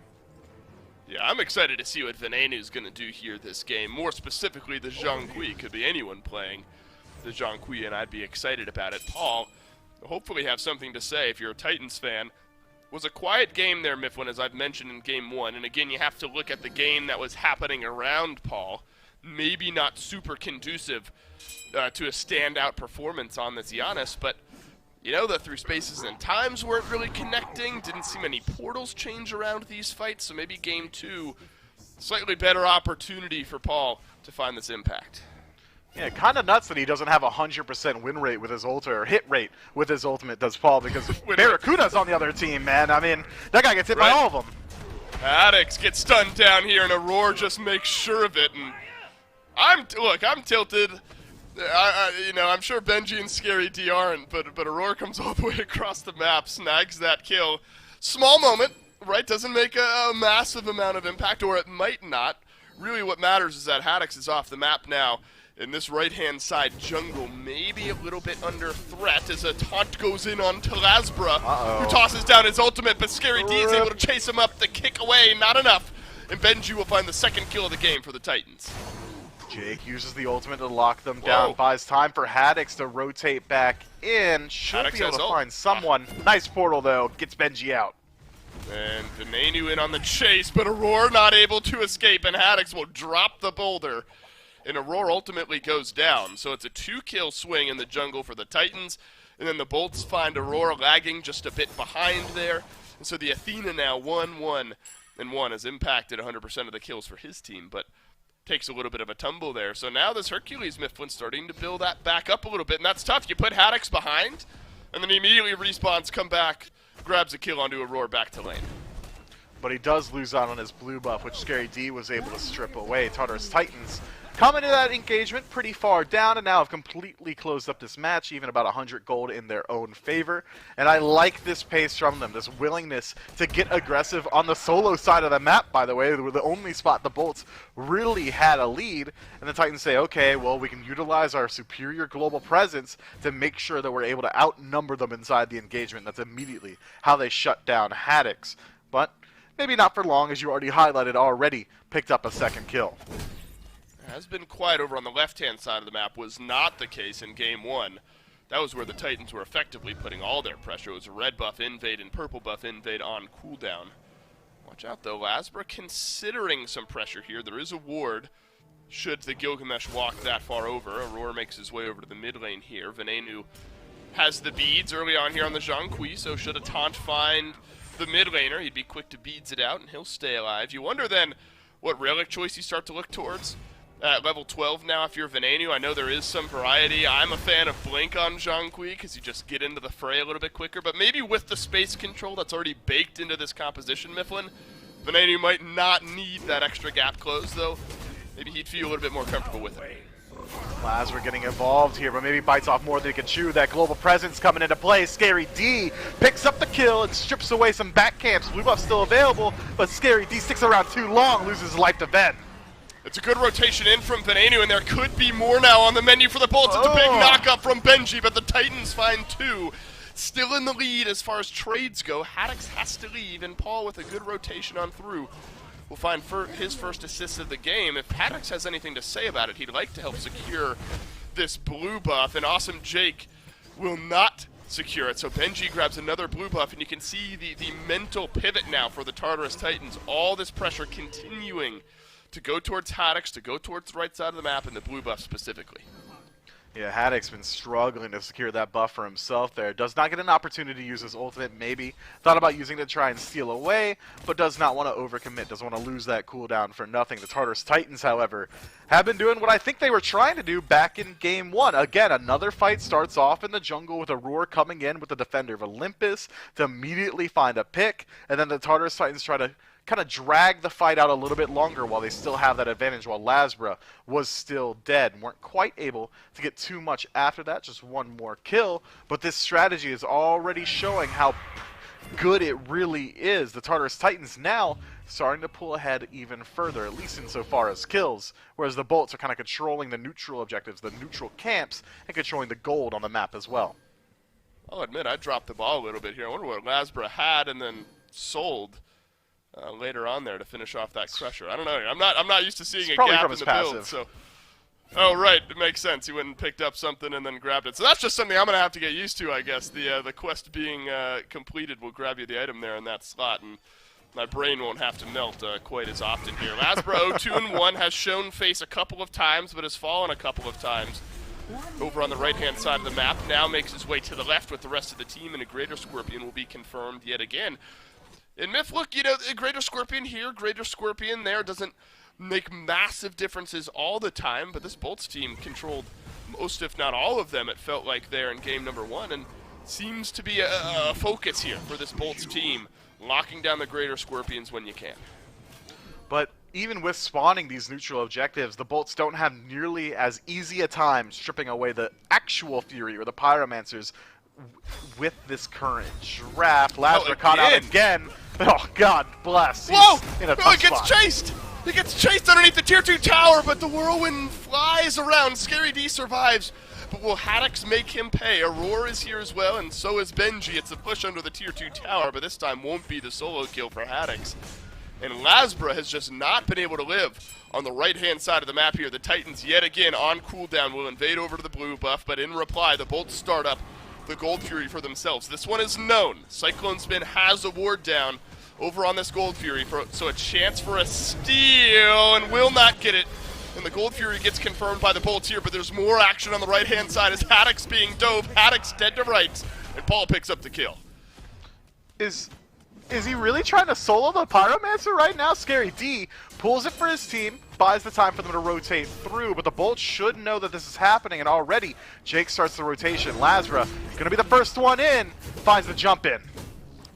Yeah, I'm excited to see what Venenu's going to do here this game. More specifically, the Zhonghui. Could be anyone playing the Zhonghui, and I'd be excited about it. Paul, hopefully have something to say if you're a Titans fan. Was a quiet game there, Mifflin, as I've mentioned in Game 1. And again, you have to look at the game that was happening around Paul. maybe not super conducive to a standout performance on this Giannis, but you know, the through spaces and times weren't really connecting, didn't see many portals change around these fights, so maybe game 2, slightly better opportunity for Paul to find this impact. Yeah, kind of nuts that he doesn't have 100% win rate with his ultimate, or hit rate with his ultimate, does Paul, because Barracuda's on the other team, man. I mean, that guy gets hit by all of them. Addicts gets stunned down here, and Aurora just makes sure of it. And I'm tilted. You know, I'm sure Benji and Scary D aren't, but Aurora comes all the way across the map, snags that kill. Small moment, right? Doesn't make a massive amount of impact, or it might not. Really, what matters is that Haddix is off the map now. In this right-hand side jungle, maybe a little bit under threat as a taunt goes in on Lasbra, who tosses down his ultimate, but Scary D is able to chase him up the kick away, not enough. And Benji will find the second kill of the game for the Titans. Jake uses the ultimate to lock them down, buys time for Haddix to rotate back in, should be able to find someone. Nice portal though, gets Benji out. And Venenu in on the chase, but Aurora not able to escape, and Haddix will drop the boulder. And Aurora ultimately goes down, so it's a 2-kill swing in the jungle for the Titans, and then the Bolts find Aurora lagging just a bit behind there, and so the Athena now 1-1-1 has impacted 100% of the kills for his team, but takes a little bit of a tumble there. So now this Hercules Mifflin starting to build that back up a little bit, and that's tough. You put Haddix behind, and then he immediately respawns, come back, grabs a kill onto Aurora back to lane. But he does lose out on his blue buff, which Scary D was able to strip away. Tartarus Titans coming into that engagement pretty far down, and now have completely closed up this match, even about 100 gold in their own favor. And I like this pace from them, this willingness to get aggressive on the solo side of the map, by the way. They were the only spot the Bolts really had a lead. And the Titans say, okay, well, we can utilize our superior global presence to make sure that we're able to outnumber them inside the engagement. That's immediately how they shut down Haddix. But maybe not for long, as you already highlighted, already picked up a second kill. Has been quiet over on the left-hand side of the map. Was not the case in game 1. That was where the Titans were effectively putting all their pressure. It was a red buff invade and purple buff invade on cooldown. Watch out though, Lasbra considering some pressure here. There is a ward should the Gilgamesh walk that far over. Aurora makes his way over to the mid lane here. Venenu has the beads early on here on the Zhongqi, so should a taunt find the mid laner, he'd be quick to beads it out and he'll stay alive. You wonder then what relic choice you start to look towards. At level 12 now, if you're Venenu, I know there is some variety. I'm a fan of Blink on Zhongqi because you just get into the fray a little bit quicker. But maybe with the space control that's already baked into this composition, Mifflin, Venenu might not need that extra gap close, though. Maybe he'd feel a little bit more comfortable with it. Lasbra getting involved here, but maybe bites off more than he can chew. That global presence coming into play. Scary D picks up the kill and strips away some back camps. Blue buff still available, but Scary D sticks around too long, loses his life to Ven. It's a good rotation in from Venenu, and there could be more now on the menu for the Bolts. It's a big knock-up from Benji, but the Titans find 2. Still in the lead as far as trades go. Haddix has to leave, and Paul with a good rotation on through will find his first assist of the game. If Haddix has anything to say about it, he'd like to help secure this blue buff, and Awesome Jake will not secure it. So Benji grabs another blue buff, and you can see the mental pivot now for the Tartarus Titans. All this pressure continuing to go towards Haddix, to go towards the right side of the map, and the blue buff specifically. Yeah, Haddix been struggling to secure that buff for himself there. Does not get an opportunity to use his ultimate, maybe. Thought about using it to try and steal away, but does not want to overcommit. Doesn't want to lose that cooldown for nothing. The Tartarus Titans, however, have been doing what I think they were trying to do back in game 1. Again, another fight starts off in the jungle with Aurora coming in with the defender of Olympus to immediately find a pick, and then the Tartarus Titans try to kind of drag the fight out a little bit longer while they still have that advantage, while Lasbra was still dead and weren't quite able to get too much after that, just one more kill. But this strategy is already showing how good it really is. The Tartarus Titans now starting to pull ahead even further, at least insofar as kills, whereas the Bolts are kind of controlling the neutral objectives, the neutral camps, and controlling the gold on the map as well. I'll admit I dropped the ball a little bit here. I wonder what Lasbra had and then sold later on there to finish off that crusher. I don't know. I'm not used to seeing a gap in the build. So, oh right, it makes sense. He went and picked up something and then grabbed it. So that's just something I'm gonna have to get used to, I guess. The quest being completed will grab you the item there in that slot, and My brain won't have to melt quite as often here. Lasbro 0-2-1 has shown face a couple of times, but has fallen a couple of times. Over on the right-hand side of the map, now makes his way to the left with the rest of the team, and a Greater Scorpion will be confirmed yet again. And Myth, look, you know, a Greater Scorpion here, Greater Scorpion there, doesn't make massive differences all the time, but this Bolts team controlled most, if not all of them, it felt like there in game number 1, and seems to be a focus here for this Bolts team, locking down the Greater Scorpions when you can. But even with spawning these neutral objectives, the Bolts don't have nearly as easy a time stripping away the actual Fury or the Pyromancers with this current draft. Lasbro caught out again. Oh, God bless. Whoa! In a Oh, he tough gets spot. chased! He gets chased underneath the tier 2 tower, but the whirlwind flies around. Scary D survives. But will Haddix make him pay? Aurora is here as well, and so is Benji. It's a push under the tier 2 tower, but this time won't be the solo kill for Haddix. And Lasbro has just not been able to live on the right-hand side of the map here. The Titans, yet again, on cooldown, will invade over to the blue buff, but in reply, the Bolts start up the Gold Fury for themselves. This one is known. Cyclone Spin has a ward down over on this Gold Fury, so a chance for a steal, and will not get it. And the Gold Fury gets confirmed by the Bolts here, but there's more action on the right-hand side as Haddix being dove. Haddix dead to rights, and Paul picks up the kill. Is he really trying to solo the Pyromancer right now? Scary D pulls it for his team, buys the time for them to rotate through, but the Bolts should know that this is happening, and already Jake starts the rotation. Lasbro gonna be the first one in, finds the jump in.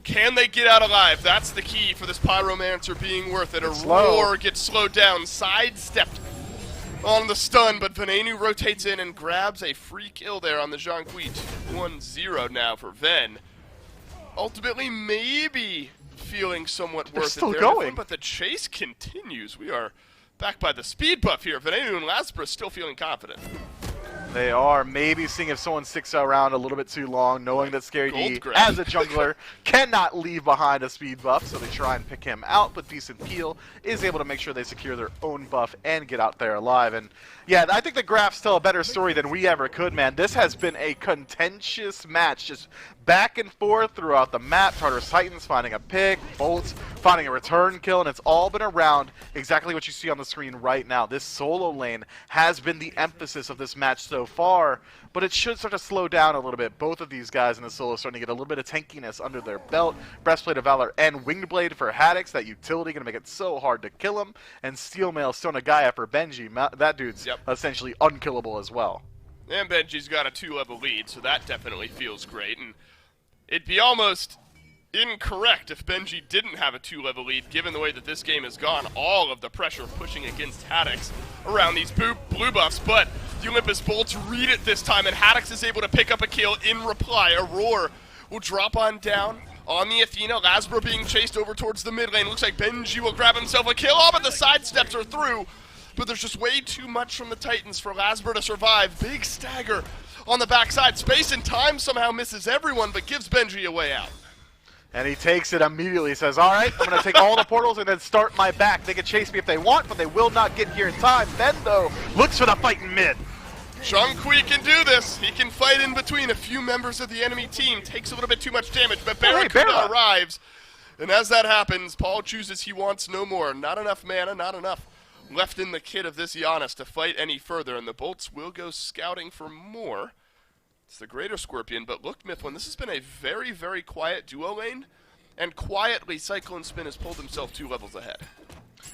Can they get out alive? That's the key for this Pyromancer being worth it. Slow. Gets slowed down, sidestepped on the stun, but Venenu rotates in and grabs a free kill there on the Jean-Qui. 1-0 now for Ven. Ultimately, maybe feeling somewhat worth it still there, going. but the chase continues. We are back by the speed buff here. Venenu and Lasbro still feeling confident. They are maybe seeing if someone sticks around a little bit too long, knowing that Scary D, Gold grab. as a jungler, cannot leave behind a speed buff, so they try and pick him out, but Decent Peel is able to make sure they secure their own buff and get out there alive. And yeah, I think the graphs tell a better story than we ever could, man. This has been a contentious match, just back and forth throughout the map. Tartarus Titans finding a pick, Bolts finding a return kill, and it's all been around exactly what you see on the screen right now. This solo lane has been the emphasis of this match so far, but it should start to slow down a little bit. Both of these guys in the solo starting to get a little bit of tankiness under their belt. Breastplate of Valor and Winged Blade for Haddix, that utility going to make it so hard to kill him. And Steel Mail Stonagaya for Benji. That dude's essentially unkillable as well. And Benji's got a 2-level lead, so that definitely feels great. And it'd be almost incorrect if Benji didn't have a 2-level lead, given the way that this game has gone. All of the pressure pushing against Haddix around these blue buffs, but the Olympus Bolts read it this time, and Haddix is able to pick up a kill in reply. Aurora will drop on down on the Athena. Lasbro being chased over towards the mid lane. Looks like Benji will grab himself a kill. Oh, but the sidesteps are through. But there's just way too much from the Titans for Lasbro to survive. Big stagger on the backside. Space and time somehow misses everyone, but gives Benji a way out. And he takes it immediately, says, all right, I'm going to take all the portals and then start my back. They can chase me if they want, but they will not get here in time. Ben, though, looks for the fight in mid. Jean-Qui can do this. He can fight in between a few members of the enemy team. Takes a little bit too much damage, but Barracuda arrives. And as that happens, Paul chooses he wants no more. Not enough mana, not enough left in the kit of this Giannis to fight any further, and the Bolts will go scouting for more. It's the Greater Scorpion, but look, Mythwin, this has been a very, very quiet duo lane, and quietly Cyclone Spin has pulled himself 2 levels ahead.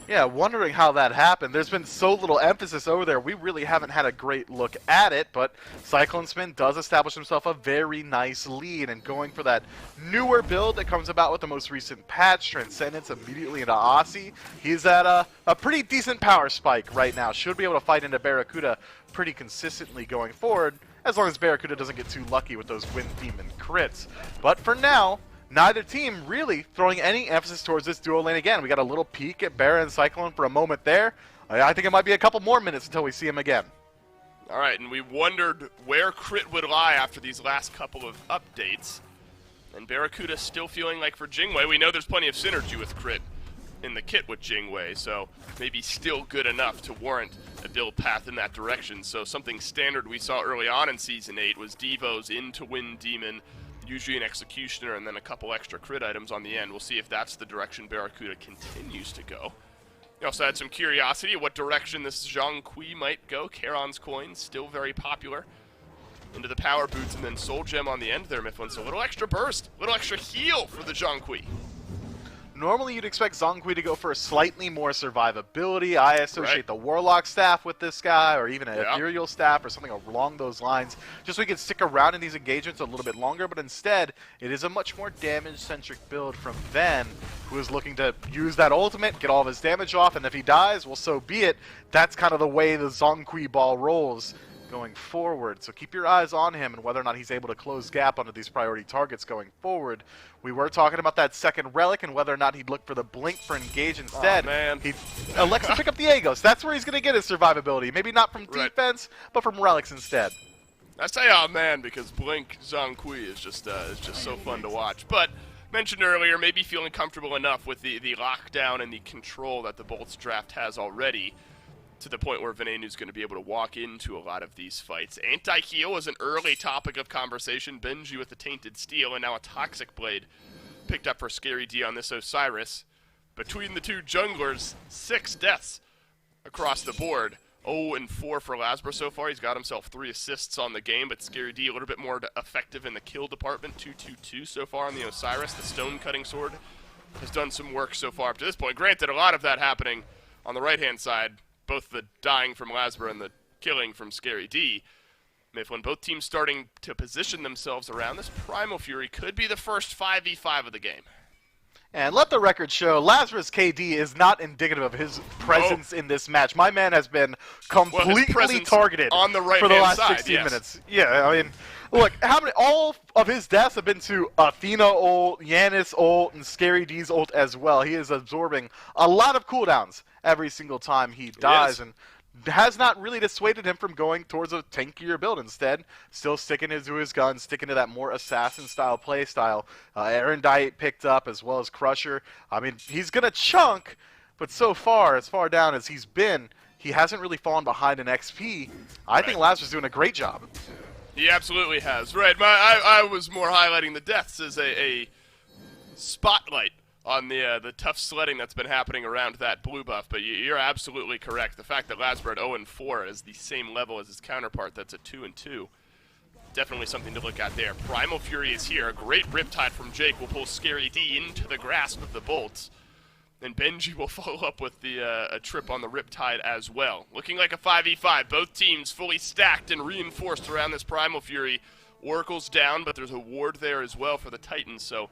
Yeah, wondering how that happened. There's been so little emphasis over there. We really haven't had a great look at it, but Cyclone Spin does establish himself a very nice lead, and going for that newer build that comes about with the most recent patch, Transcendence immediately into Aussie. He's at a pretty decent power spike right now. Should be able to fight into Barracuda pretty consistently going forward, as long as Barracuda doesn't get too lucky with those Wind Demon crits. But for now, neither team really throwing any emphasis towards this duo lane again. We got a little peek at Barra and Cyclone for a moment there. I think it might be a couple more minutes until we see him again. All right, and we wondered where Crit would lie after these last couple of updates. And Barracuda still feeling like for Jingwei, we know there's plenty of synergy with Crit in the kit with Jingwei, so maybe still good enough to warrant a build path in that direction. So something standard we saw early on in Season 8 was Devos into Wind Demon, usually an Executioner and then a couple extra crit items on the end. We'll see if that's the direction Barracuda continues to go. We also had some curiosity what direction this Zhang Kui might go. Charon's Coin, still very popular. Into the Power Boots and then Soul Gem on the end there, Mifflin. So a little extra burst, a little extra heal for the Zhang Kui. Normally you'd expect Zhang Kui to go for a slightly more survivability. I associate the Warlock staff with this guy, or even an Ethereal staff, or something along those lines, just so he can stick around in these engagements a little bit longer, but instead, it is a much more damage-centric build from Ven, who is looking to use that ultimate, get all of his damage off, and if he dies, well, so be it. That's kind of the way the Zhang Kui ball rolls going forward. So keep your eyes on him and whether or not he's able to close gap onto these priority targets going forward. We were talking about that second relic and whether or not he'd look for the blink for engage instead. Oh, man. He elects to pick up the Aegis. That's where he's going to get his survivability. Maybe not from defense, but from relics instead. I say, oh man, because Blink Zhang Kui is just so fun to watch. But mentioned earlier, maybe feeling comfortable enough with the lockdown and the control that the Bolts draft has already, to the point where Venenu's going to be able to walk into a lot of these fights. Anti-heal was an early topic of conversation. Benji with the Tainted Steel, and now a Toxic Blade picked up for Scary D on this Osiris. Between the two junglers, 6 deaths across the board. 0-4 for Lasbra so far. He's got himself 3 assists on the game, but Scary D a little bit more effective in the kill department. 2-2-2 so far on the Osiris. The Stone Cutting Sword has done some work so far up to this point. Granted, a lot of that happening on the right-hand side, both the dying from Lasbra and the killing from Scary D. Mifflin, both teams starting to position themselves around this. Primal Fury could be the first 5v5 of the game. And let the record show, Lazarus KD is not indicative of his presence in this match. My man has been completely targeted on the for the last side, 16 minutes. Yeah, I mean, look, all of his deaths have been to Athena ult, Yanis ult, and Scary D's ult as well. He is absorbing a lot of cooldowns every single time he dies, and has not really dissuaded him from going towards a tankier build. Instead, still sticking to his guns, sticking to that more assassin-style play style. Aaron Diet picked up, as well as Crusher. I mean, he's going to chunk, but so far, as far down as he's been, he hasn't really fallen behind in XP. I think Lazarus doing a great job. He absolutely has. Right, I was more highlighting the deaths as a spotlight on the tough sledding that's been happening around that blue buff, but you're absolutely correct. The fact that Lasbra at 0-4 is the same level as his counterpart that's at 2-2. Definitely something to look at there. Primal Fury is here. A great Riptide from Jake will pull Scary D into the grasp of the bolts. And Benji will follow up with the a trip on the Riptide as well. Looking like a 5v5. Both teams fully stacked and reinforced around this Primal Fury. Oracle's down, but there's a ward there as well for the Titans, so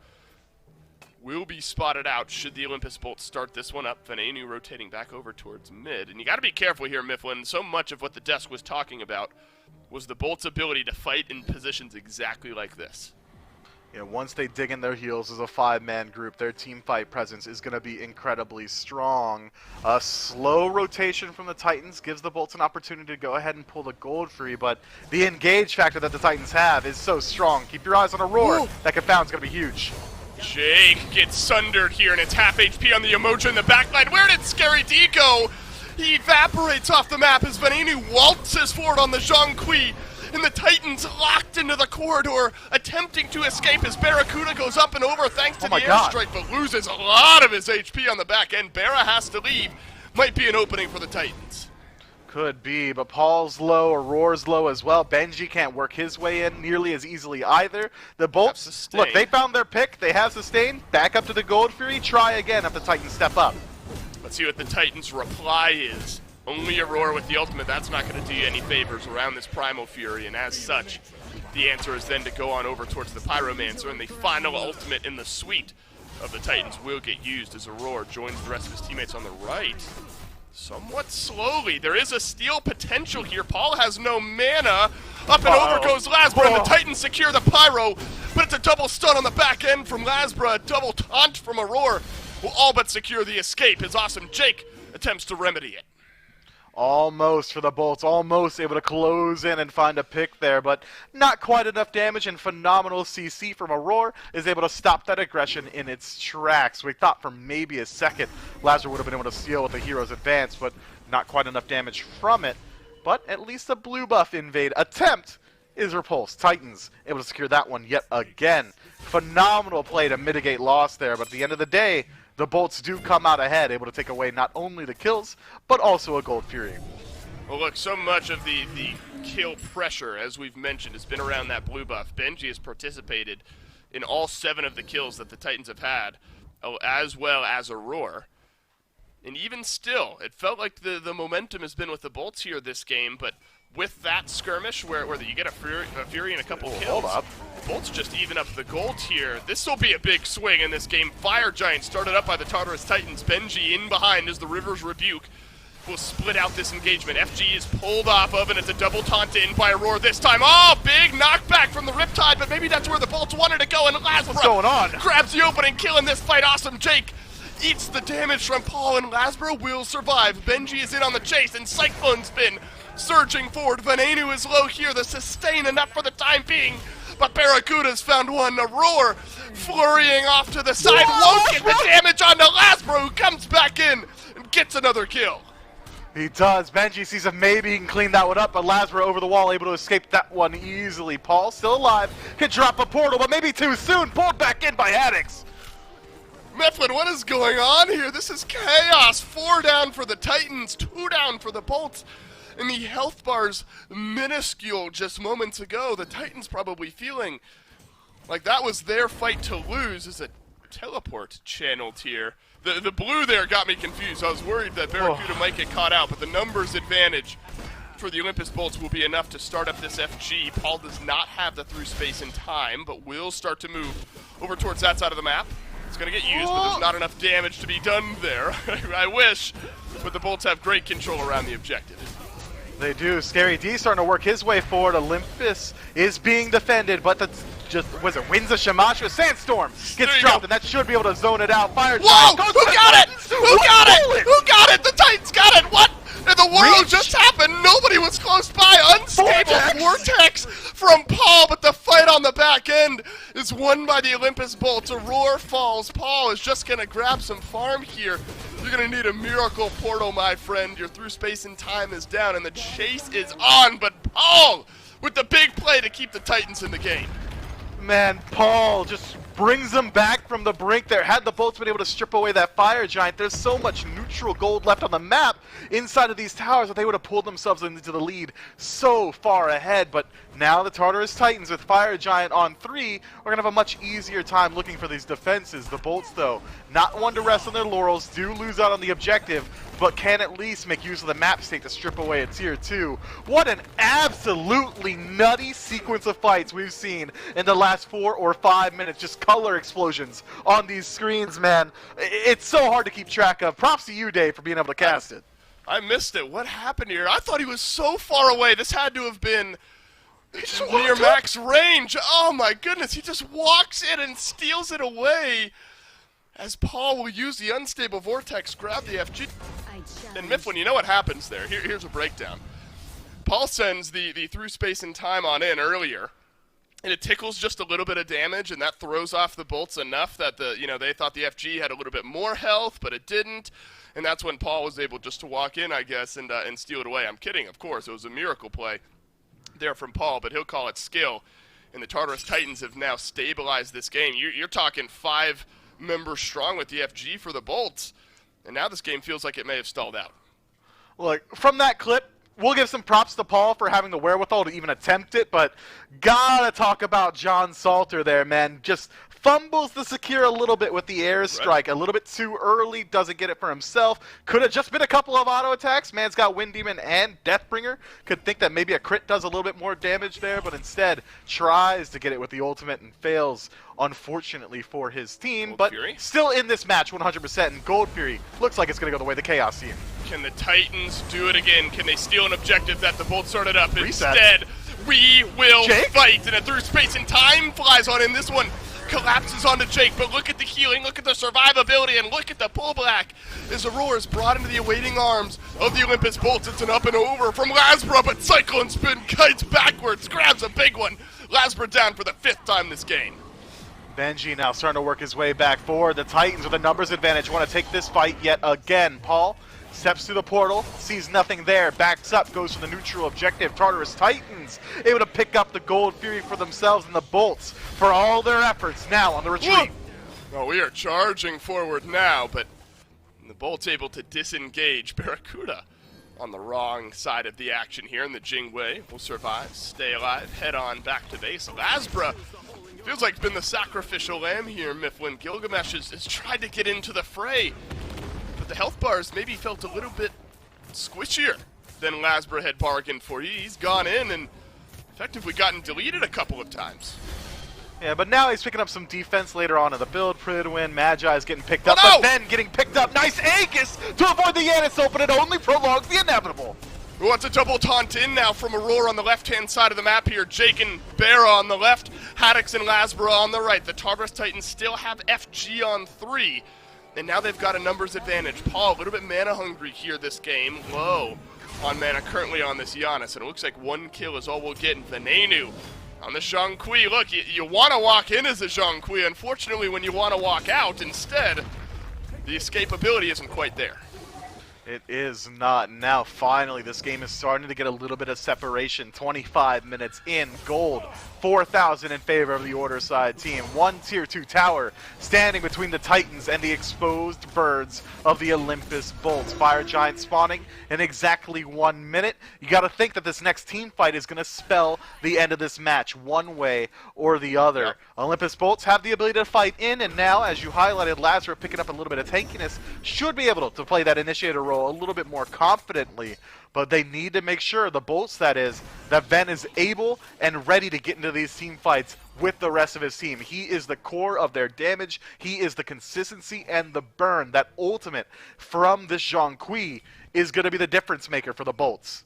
will be spotted out should the Olympus Bolts start this one up. Venenu rotating back over towards mid. And you got to be careful here, Mifflin. So much of what the desk was talking about was the Bolts' ability to fight in positions exactly like this. You know, once they dig in their heels as a 5-man group, their team fight presence is going to be incredibly strong. A slow rotation from the Titans gives the Bolts an opportunity to go ahead and pull the gold free, but the engage factor that the Titans have is so strong. Keep your eyes on Aurora. Ooh. That confound's going to be huge. Jake gets sundered here, and it's half HP on the Emoji in the backline. Where did Scary D go? He evaporates off the map as Venenu waltzes forward on the Zhang Kui, and the Titans locked into the corridor, attempting to escape as Barracuda goes up and over thanks to the airstrike, but loses a lot of his HP on the back end. Barra has to leave. Might be an opening for the Titans. Could be, but Paul's low, Aurora's low as well. Benji can't work his way in nearly as easily either. The Bolts, look, they found their pick. They have sustained. Back up to the Gold Fury. Try again if the Titans step up. Let's see what the Titans' reply is. Only Aurora with the ultimate. That's not going to do you any favors around this Primal Fury, and as such, the answer is then to go on over towards the Pyromancer, and the final ultimate in the suite of the Titans will get used as Aurora joins the rest of his teammates on the right. Somewhat slowly. There is a steal potential here. Paul has no mana. Up and over goes Lasbra, and the Titans secure the Pyro, but it's a double stun on the back end from Lasbra, a double taunt from Aurora, will all but secure the escape as awesome Jake attempts to remedy it. Almost for the Bolts, almost able to close in and find a pick there, but not quite enough damage, and phenomenal CC from Aurora is able to stop that aggression in its tracks. We thought for maybe a second Lazar would have been able to steal with the hero's advance, but not quite enough damage from it. But at least a blue buff invade attempt is repulsed. Titans able to secure that one yet again. Phenomenal play to mitigate loss there, but at the end of the day, the Bolts do come out ahead, able to take away not only the kills, but also a Gold Fury. Well, look, so much of the kill pressure, as we've mentioned, has been around that blue buff. Benji has participated in all 7 of the kills that the Titans have had, as well as Aurora. And even still, it felt like the momentum has been with the Bolts here this game, but with that skirmish where you get a Fury and a couple kills, hold up. Bolts just even up the gold here. This will be a big swing in this game. Fire Giant started up by the Tartarus Titans. Benji in behind as the River's Rebuke will split out this engagement. FG is pulled off of, and it's a double taunt in by Aurora this time. Oh, big knockback from the Riptide, but maybe that's where the Bolts wanted to go, and Lasbro What's going on? grabs the opening kill in this fight. Awesome Jake eats the damage from Paul, and Lasbro will survive. Benji is in on the chase, and Cyclone Spin surging forward. Venenu is low here. The sustain enough for the time being, but Barracuda's found one. Aurora flurrying off to the side. Won't get the damage onto Lasbro, who comes back in and gets another kill. He does. Benji sees if maybe he can clean that one up, but Lasbro over the wall, able to escape that one easily. Paul, still alive, can drop a portal, but maybe too soon. Pulled back in by Haddix. Mifflin, what is going on here? This is chaos. 4 down for the Titans, 2 down for the Bolts. And the health bars minuscule just moments ago. The Titans probably feeling like that was their fight to lose. Is a teleport channeled here. The blue there got me confused. I was worried that Barracuda might get caught out, but the numbers advantage for the Olympus Bolts will be enough to start up this FG. Paul does not have the through space in time, but will start to move over towards that side of the map. It's going to get used, but there's not enough damage to be done there. I wish, but the Bolts have great control around the objective. They do. Scary D starting to work his way forward. Olympus is being defended, but that's just, Winds of Shamash. Sandstorm gets dropped, and that should be able to zone it out. Fire Whoa! Giant Who got it? Who got it? Who got it? The Titans got it! What in the world just happened? Nobody was close by. Unstable vortex from Paul, but the fight on the back end is won by the Olympus Bolts. Aurora falls. Paul is just going to grab some farm here. You're going to need a miracle portal, my friend. Your through space and time is down, and the chase is on, but Paul with the big play to keep the Titans in the game. Man, Paul just brings them back from the brink there. Had the Bolts been able to strip away that Fire Giant, there's so much neutral gold left on the map inside of these towers that they would have pulled themselves into the lead so far ahead. But now the Tartarus Titans with Fire Giant on 3 are going to have a much easier time looking for these defenses. The Bolts, though, not one to rest on their laurels, do lose out on the objective, but can at least make use of the map state to strip away a tier 2. What an absolutely nutty sequence of fights we've seen in the last 4 or 5 minutes. Just color explosions on these screens, man. It's so hard to keep track of. Props to you, Dave, for being able to cast it. I missed it. What happened here? I thought he was so far away. This had to have been near max range. Oh my goodness. He just walks in and steals it away as Paul will use the unstable vortex, grab the FG. And Mifflin, you know what happens there. Here's a breakdown. Paul sends the through space and time on in earlier, and it tickles just a little bit of damage, and that throws off the Bolts enough that they thought the FG had a little bit more health, but it didn't. And that's when Paul was able just to walk in, I guess, and steal it away. I'm kidding, of course. It was a miracle play there from Paul, but he'll call it skill. And the Tartarus Titans have now stabilized this game. You're talking 5 members strong with the FG for the Bolts. And now this game feels like it may have stalled out. Look, from that clip, we'll give some props to Paul for having the wherewithal to even attempt it, but gotta talk about John Salter there, man. Just fumbles the secure a little bit with the airstrike. Right. A little bit too early, doesn't get it for himself. Could have just been a couple of auto attacks. Man's got Wind Demon and Deathbringer. Could think that maybe a crit does a little bit more damage there, but instead tries to get it with the ultimate and fails, unfortunately for his team. Gold but Fury. Still in this match 100%, and Gold Fury looks like it's going to go the way of the Chaos team. Can the Titans do it again? Can they steal an objective that the Bolts started up? Reset. Instead, we will Jake? fight. And a through space and time flies on in. This one collapses onto Jake, but look at the healing, look at the survivability, and look at the pullback as Aurora is brought into the awaiting arms of the Olympus Bolts. It's an up and over from Lasbro, but Cyclone Spin kites backwards, grabs a big one. Lasbro down for the 5th time this game. Benji now starting to work his way back forward. The Titans with a numbers advantage want to take this fight yet again. Paul Steps through the portal, sees nothing there, backs up, goes for the neutral objective. Tartarus Titans able to pick up the Gold Fury for themselves, and the Bolts, for all their efforts, now on the retreat. Oh, we are charging forward now, but the Bolt's able to disengage. Barracuda on the wrong side of the action here, and the Jingwei will survive, stay alive, head on back to base. Lasbra feels like been the sacrificial lamb here, Mifflin. Gilgamesh has tried to get into the fray, but the health bars maybe felt a little bit squishier than Lasbra had bargained for. He's gone in and effectively gotten deleted a couple of times. Yeah, but now he's picking up some defense later on in the build. Pridwin, Magi is getting picked up, no! but then getting picked up. Nice Aegis to avoid the Yanis, but it only prolongs the inevitable. Who wants a double taunt in now from Aurora on the left-hand side of the map here. Jake and Barra on the left, Haddix and Lasbra on the right. The Tartarus Titans still have FG on 3, and now they've got a numbers advantage. Paul, a little bit mana hungry here this game. Low on mana currently on this Giannis, and it looks like 1 kill is all we'll get in Venenu. On the Zhang Kui, look, you want to walk in as a Zhang Kui. Unfortunately, when you want to walk out instead, the escapability isn't quite there. It is not. Now, finally, this game is starting to get a little bit of separation. 25 minutes in, gold, 4,000 in favor of the Order side team. One Tier 2 tower standing between the Titans and the exposed birds of the Olympus Bolts. Fire Giant spawning in exactly 1 minute. You got to think that this next team fight is going to spell the end of this match one way or the other. Yep. Olympus Bolts have the ability to fight in, and now, as you highlighted, Lazarus picking up a little bit of tankiness, should be able to play that initiator role a little bit more confidently, but they need to make sure, the Bolts that is, that Ven is able and ready to get into these team fights with the rest of his team. He is the core of their damage, he is the consistency and the burn. That ultimate from this Zhang Kui is going to be the difference maker for the Bolts.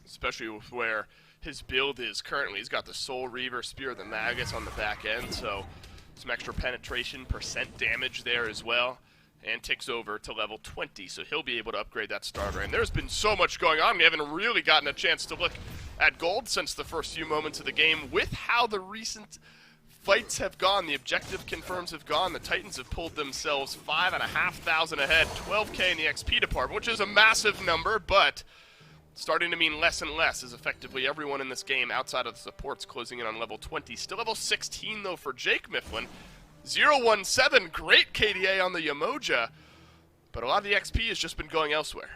Especially with where his build is currently. He's got the Soul Reaver, Spear of the Magus on the back end, so some extra penetration, percent damage there as well. And ticks over to level 20, so he'll be able to upgrade that starter. And there's been so much going on. We haven't really gotten a chance to look at gold since the first few moments of the game. With how the recent fights have gone, the objective confirms have gone, the Titans have pulled themselves 5,500 ahead, 12k in the XP department, which is a massive number, but starting to mean less and less, as effectively everyone in this game outside of the supports closing in on level 20. Still level 16, though, for Jake Mifflin. 017, great KDA on the Yamoja, but a lot of the XP has just been going elsewhere.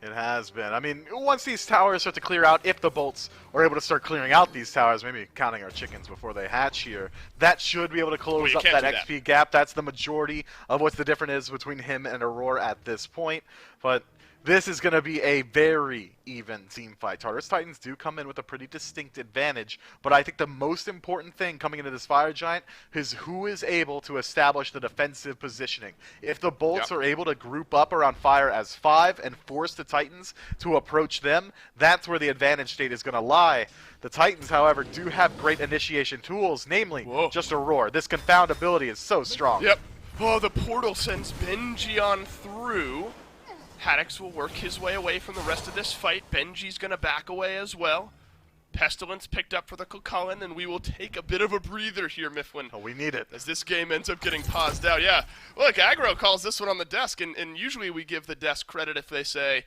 It has been. I mean, once these towers start to clear out, if the Bolts are able to start clearing out these towers, maybe counting our chickens before they hatch here, that should be able to close up that XP gap. That's the majority of what the difference is between him and Aurora at this point. But this is going to be a very even team fight. Tartarus Titans do come in with a pretty distinct advantage, but I think the most important thing coming into this Fire Giant is who is able to establish the defensive positioning. If the Bolts are able to group up around Fire as 5 and force the Titans to approach them, that's where the advantage state is going to lie. The Titans, however, do have great initiation tools, namely just a Roar. This Confound ability is so strong. Yep. Oh, the portal sends Benji on through. Haddix will work his way away from the rest of this fight. Benji's going to back away as well. Pestilence picked up for the Cullen, and we will take a bit of a breather here, Mifflin. Oh, we need it. As this game ends up getting paused out. Yeah, look, Aggro calls this one on the desk, and usually we give the desk credit if they say,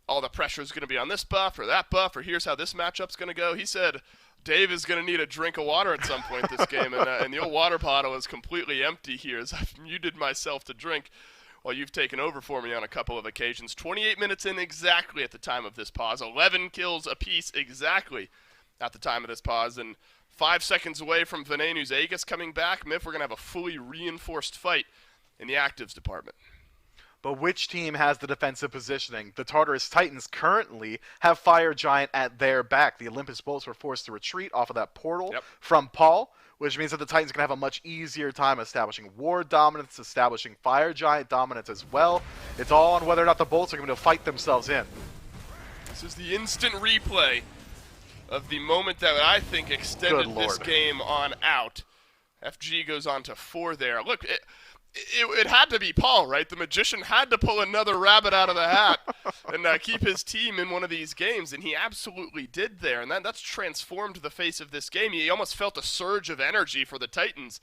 all the pressure is going to be on this buff or that buff, or here's how this matchup's going to go. He said, Dave is going to need a drink of water at some point this game, and the old water bottle is completely empty here as I've muted myself to drink. Well, you've taken over for me on a couple of occasions. 28 minutes in exactly at the time of this pause. 11 kills apiece exactly at the time of this pause. And 5 seconds away from Venenu's Aegis coming back. Miff, we're going to have a fully reinforced fight in the actives department. But which team has the defensive positioning? The Tartarus Titans currently have Fire Giant at their back. The Olympus Bolts were forced to retreat off of that portal from Paul, which means that the Titans are going to have a much easier time establishing Ward dominance, establishing Fire Giant dominance as well. It's all on whether or not the Bolts are going to fight themselves in. This is the instant replay of the moment that I think extended this game on out. FG goes on to 4 there. Look, it had to be Paul, right? The magician had to pull another rabbit out of the hat and keep his team in one of these games, and he absolutely did there. And that's transformed the face of this game. He almost felt a surge of energy for the Titans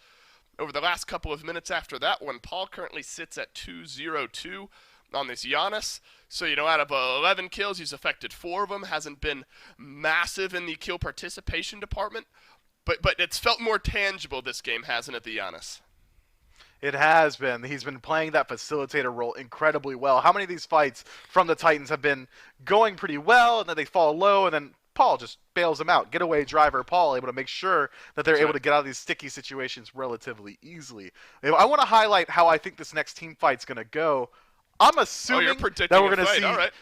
over the last couple of minutes after that one. Paul currently sits at 2-0-2 on this Giannis. So, out of 11 kills, he's affected 4 of them. Hasn't been massive in the kill participation department. But it's felt more tangible this game, hasn't it, the Giannis? It has been. He's been playing that facilitator role incredibly well. How many of these fights from the Titans have been going pretty well, and then they fall low, and then Paul just bails them out. Getaway driver Paul able to make sure that they're able to get out of these sticky situations relatively easily. I want to highlight how I think this next team fight's going to go. I'm assuming that we're going to see. All right.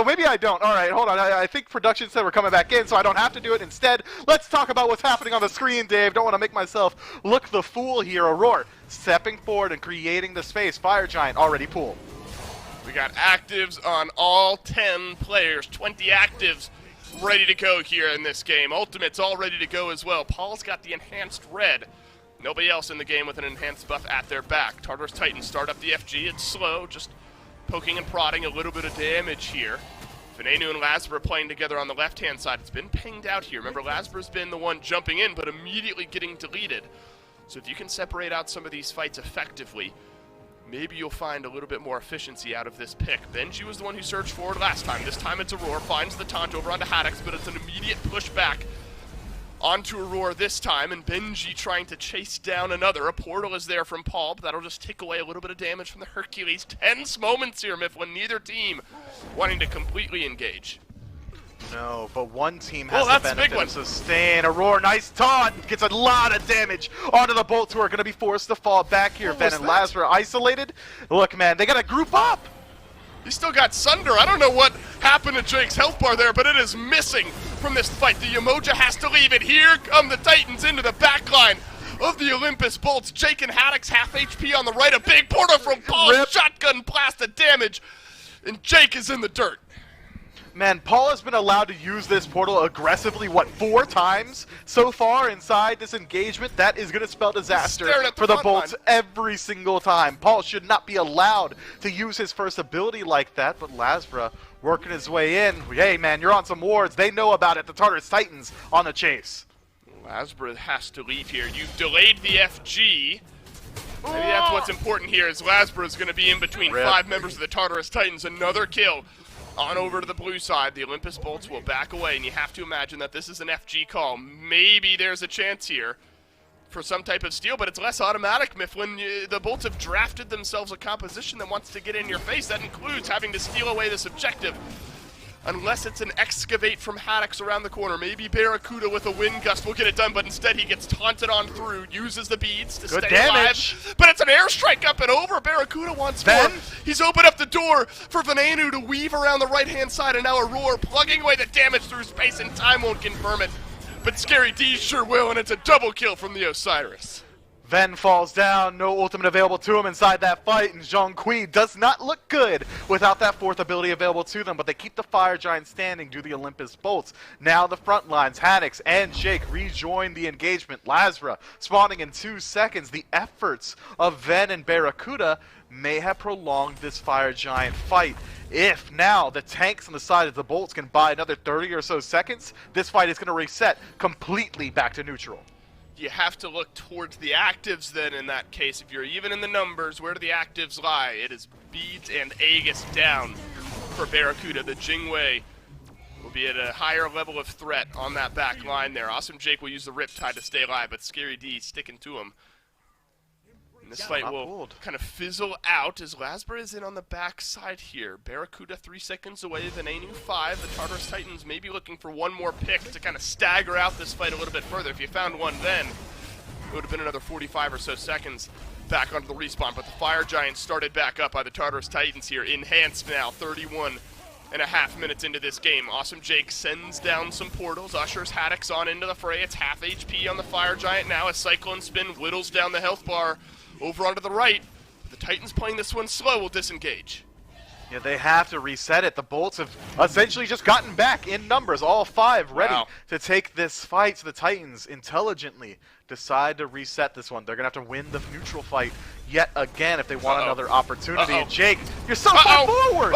Maybe I don't. All right, hold on. I think production said we're coming back in, so I don't have to do it. Instead, let's talk about what's happening on the screen, Dave. Don't want to make myself look the fool here. Aurora stepping forward and creating the space. Fire Giant already pulled. We got actives on all 10 players. 20 actives ready to go here in this game. Ultimates all ready to go as well. Paul's got the enhanced red. Nobody else in the game with an enhanced buff at their back. Tartarus Titans start up the FG. It's slow, just poking and prodding, a little bit of damage here. Venenu and Lazber playing together on the left-hand side. It's been pinged out here. Remember, Lazber's been the one jumping in, but immediately getting deleted. So if you can separate out some of these fights effectively, maybe you'll find a little bit more efficiency out of this pick. Benji was the one who surged forward last time. This time it's Aurora, finds the taunt over onto Haddix, but it's an immediate pushback onto Aurora this time, and Benji trying to chase down another. A portal is there from Paul, but that'll just take away a little bit of damage from the Hercules. Tense moments here, Mifflin. Neither team wanting to completely engage. No, but one team has the that's a benefit big one. of sustain. Aurora, nice taunt, gets a lot of damage onto the bolts who are going to be forced to fall back here. Ben and Lazar isolated. Look, man, they got to group up. He still got Sunder. I don't know what happened to Jake's health bar there, but it is missing from this fight. The Umoja has to leave it. Here come the Titans into the backline of the Olympus Bolts. Jake and Haddix half HP on the right. A big portal from Paul. Rip. Shotgun blast of damage. And Jake is in the dirt. Man, Paul has been allowed to use this portal aggressively, 4 times so far inside this engagement? That is going to spell disaster for the Bolts every single time. Paul should not be allowed to use his first ability like that, but Lazra working his way in. Hey, man, you're on some wards. They know about it. The Tartarus Titans on the chase. Lazra has to leave here. You've delayed the FG. Maybe that's what's important here, is Lazra is going to be in between 5 members of the Tartarus Titans. Another kill. On over to the blue side, the Olympus Bolts will back away, and you have to imagine that this is an FG call. Maybe there's a chance here for some type of steal, but it's less automatic, Mifflin. The Bolts have drafted themselves a composition that wants to get in your face. That includes having to steal away this objective. Unless it's an excavate from Haddix around the corner. Maybe Barracuda with a wind gust will get it done, but instead he gets taunted on through, uses the beads to stay alive. But it's an airstrike up and over. Barracuda wants more. He's opened up the door for Venenu to weave around the right-hand side, and now Aurora plugging away the damage through space, and time won't confirm it. But Scary D sure will, and it's a double kill from the Osiris. Ven falls down, no ultimate available to him inside that fight, and Zhongqi does not look good without that 4th ability available to them, but they keep the Fire Giant standing due to the Olympus Bolts. Now the front lines, Haddix and Jake rejoin the engagement. Lazra spawning in 2 seconds. The efforts of Ven and Barracuda may have prolonged this Fire Giant fight. If now the tanks on the side of the Bolts can buy another 30 or so seconds, this fight is going to reset completely back to neutral. You have to look towards the actives then in that case. If you're even in the numbers, where do the actives lie? It is Beads and Aegis down for Barracuda. The Jingwei will be at a higher level of threat on that back line there. Awesome Jake will use the Riptide to stay alive, but Scary D sticking to him. And this fight will kind of fizzle out as Lasber is in on the back side here. Barracuda 3 seconds away, Venenu 5. The Tartarus Titans may be looking for one more pick to kind of stagger out this fight a little bit further. If you found one then, it would have been another 45 or so seconds back onto the respawn. But the Fire Giants started back up by the Tartarus Titans here. Enhanced now, 31.5 minutes into this game. Awesome Jake sends down some portals, ushers Haddix on into the fray. It's half HP on the Fire Giant now as Cyclone Spin whittles down the health bar over onto the right. The Titans playing this one slow will disengage. Yeah, they have to reset it. The Bolts have essentially just gotten back in numbers, all 5 ready to take this fight. So the Titans intelligently decide to reset this one. They're going to have to win the neutral fight yet again if they want another opportunity. And Jake, you're so far forward!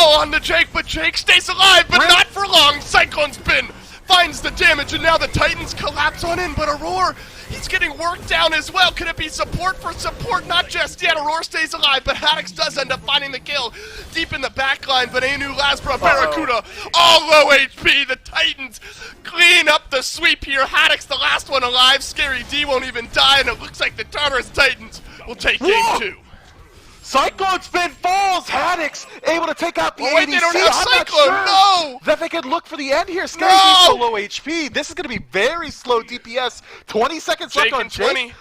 On to Jake, but Jake stays alive, but not for long. Cyclone Spin finds the damage, and now the Titans collapse on in, but Aurora, he's getting worked down as well. Could it be support for support? Not just yet. Aurora stays alive, but hi-rez does end up finding the kill deep in the backline. Venenu, Lasbra, Barracuda, all low HP. The Titans clean up the sweep here. hi-rez, the last one alive. Scary D won't even die, and it looks like the Tartarus Titans will take game 2. Cyclone spin falls. hi-rez able to take out the ADC. Wait, they don't have I'm not Cyclone, sure no! that they could look for the end here. Scary No! so low HP. This is going to be very slow DPS. 20 seconds left on Jake. 20.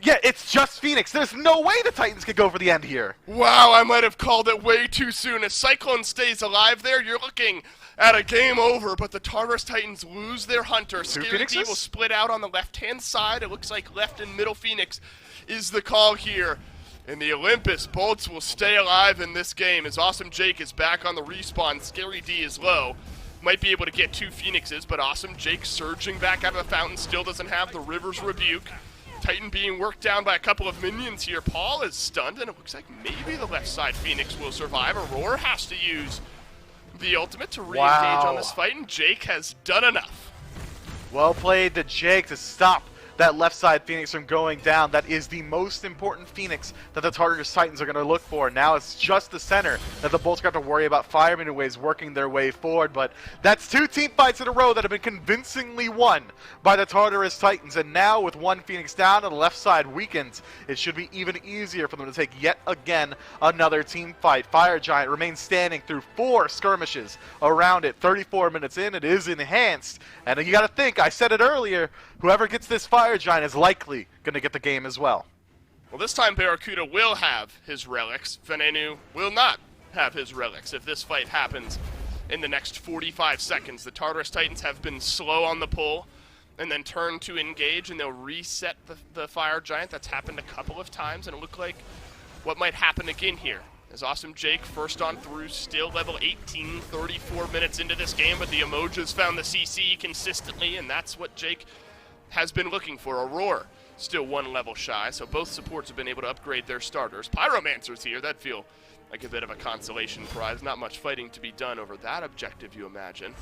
Yeah, it's just Phoenix. There's no way the Titans could go for the end here. Wow, I might have called it way too soon. If Cyclone stays alive there, you're looking at a game over, but the Tartarus Titans lose their hunter. Scary D will split out on the left-hand side. It looks like left and middle Phoenix is the call here. And the Olympus Bolts will stay alive in this game as Awesome Jake is back on the respawn. Scary D is low. Might be able to get 2 Phoenixes, but Awesome Jake surging back out of the fountain still doesn't have the River's Rebuke. Titan being worked down by a couple of minions here. Paul is stunned, and it looks like maybe the left side Phoenix will survive. Aurora has to use the ultimate to re-engage on this fight, and Jake has done enough. Well played to Jake to stop that left side Phoenix from going down. That is the most important Phoenix that the Tartarus Titans are going to look for. Now it's just the center that the Bolts got to worry about. Fireman and ways working their way forward, but that's 2 team fights in a row that have been convincingly won by the Tartarus Titans, and now with 1 Phoenix down and the left side weakened, it should be even easier for them to take yet again another team fight. Fire Giant remains standing through 4 skirmishes around it. 34 minutes in, it is enhanced, and you got to think, I said it earlier, whoever gets this Fire Giant is likely going to get the game as well. Well, this time Barracuda will have his relics. Venenu will not have his relics if this fight happens in the next 45 seconds. The Tartarus Titans have been slow on the pull and then turn to engage, and they'll reset the Fire Giant. That's happened a couple of times, and it looked like what might happen again here. As Awesome Jake first on through, still level 18, 34 minutes into this game, but the Emojas found the CC consistently, and that's what Jake has been looking for. Aurora still 1 level shy, so both supports have been able to upgrade their starters. Pyromancer's here. That'd feel like a bit of a consolation prize. Not much fighting to be done over that objective, you imagine.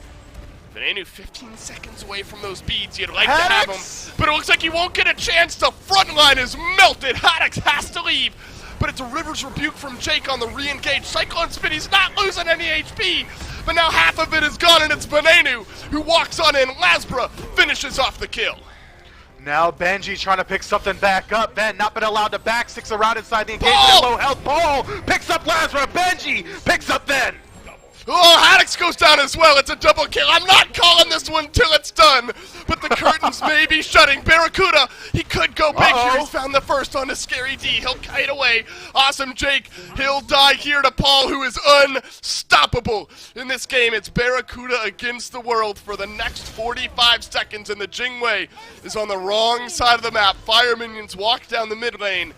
Venenu 15 seconds away from those beads. You'd like to have him, but it looks like he won't get a chance. The front line is melted. hi-rez has to leave, but it's a River's Rebuke from Jake on the re-engage. Cyclone Spin, he's not losing any HP, but now half of it is gone, and it's Venenu who walks on in. Lasbra finishes off the kill. Now Benji trying to pick something back up. Ben not been allowed to back, sticks around inside the engagement. Low health. Paul picks up Lasbra. Benji picks up Ben. Oh, hi-rez goes down as well. It's a double kill. I'm not calling this one till it's done, but the curtains may be shutting. Barracuda, he could go big here. He's found the first on the Scary D. He'll kite away. Awesome Jake, he'll die here to Paul, who is unstoppable in this game. It's Barracuda against the world for the next 45 seconds, and the Jingwei is on the wrong side of the map. Fire minions walk down the mid lane.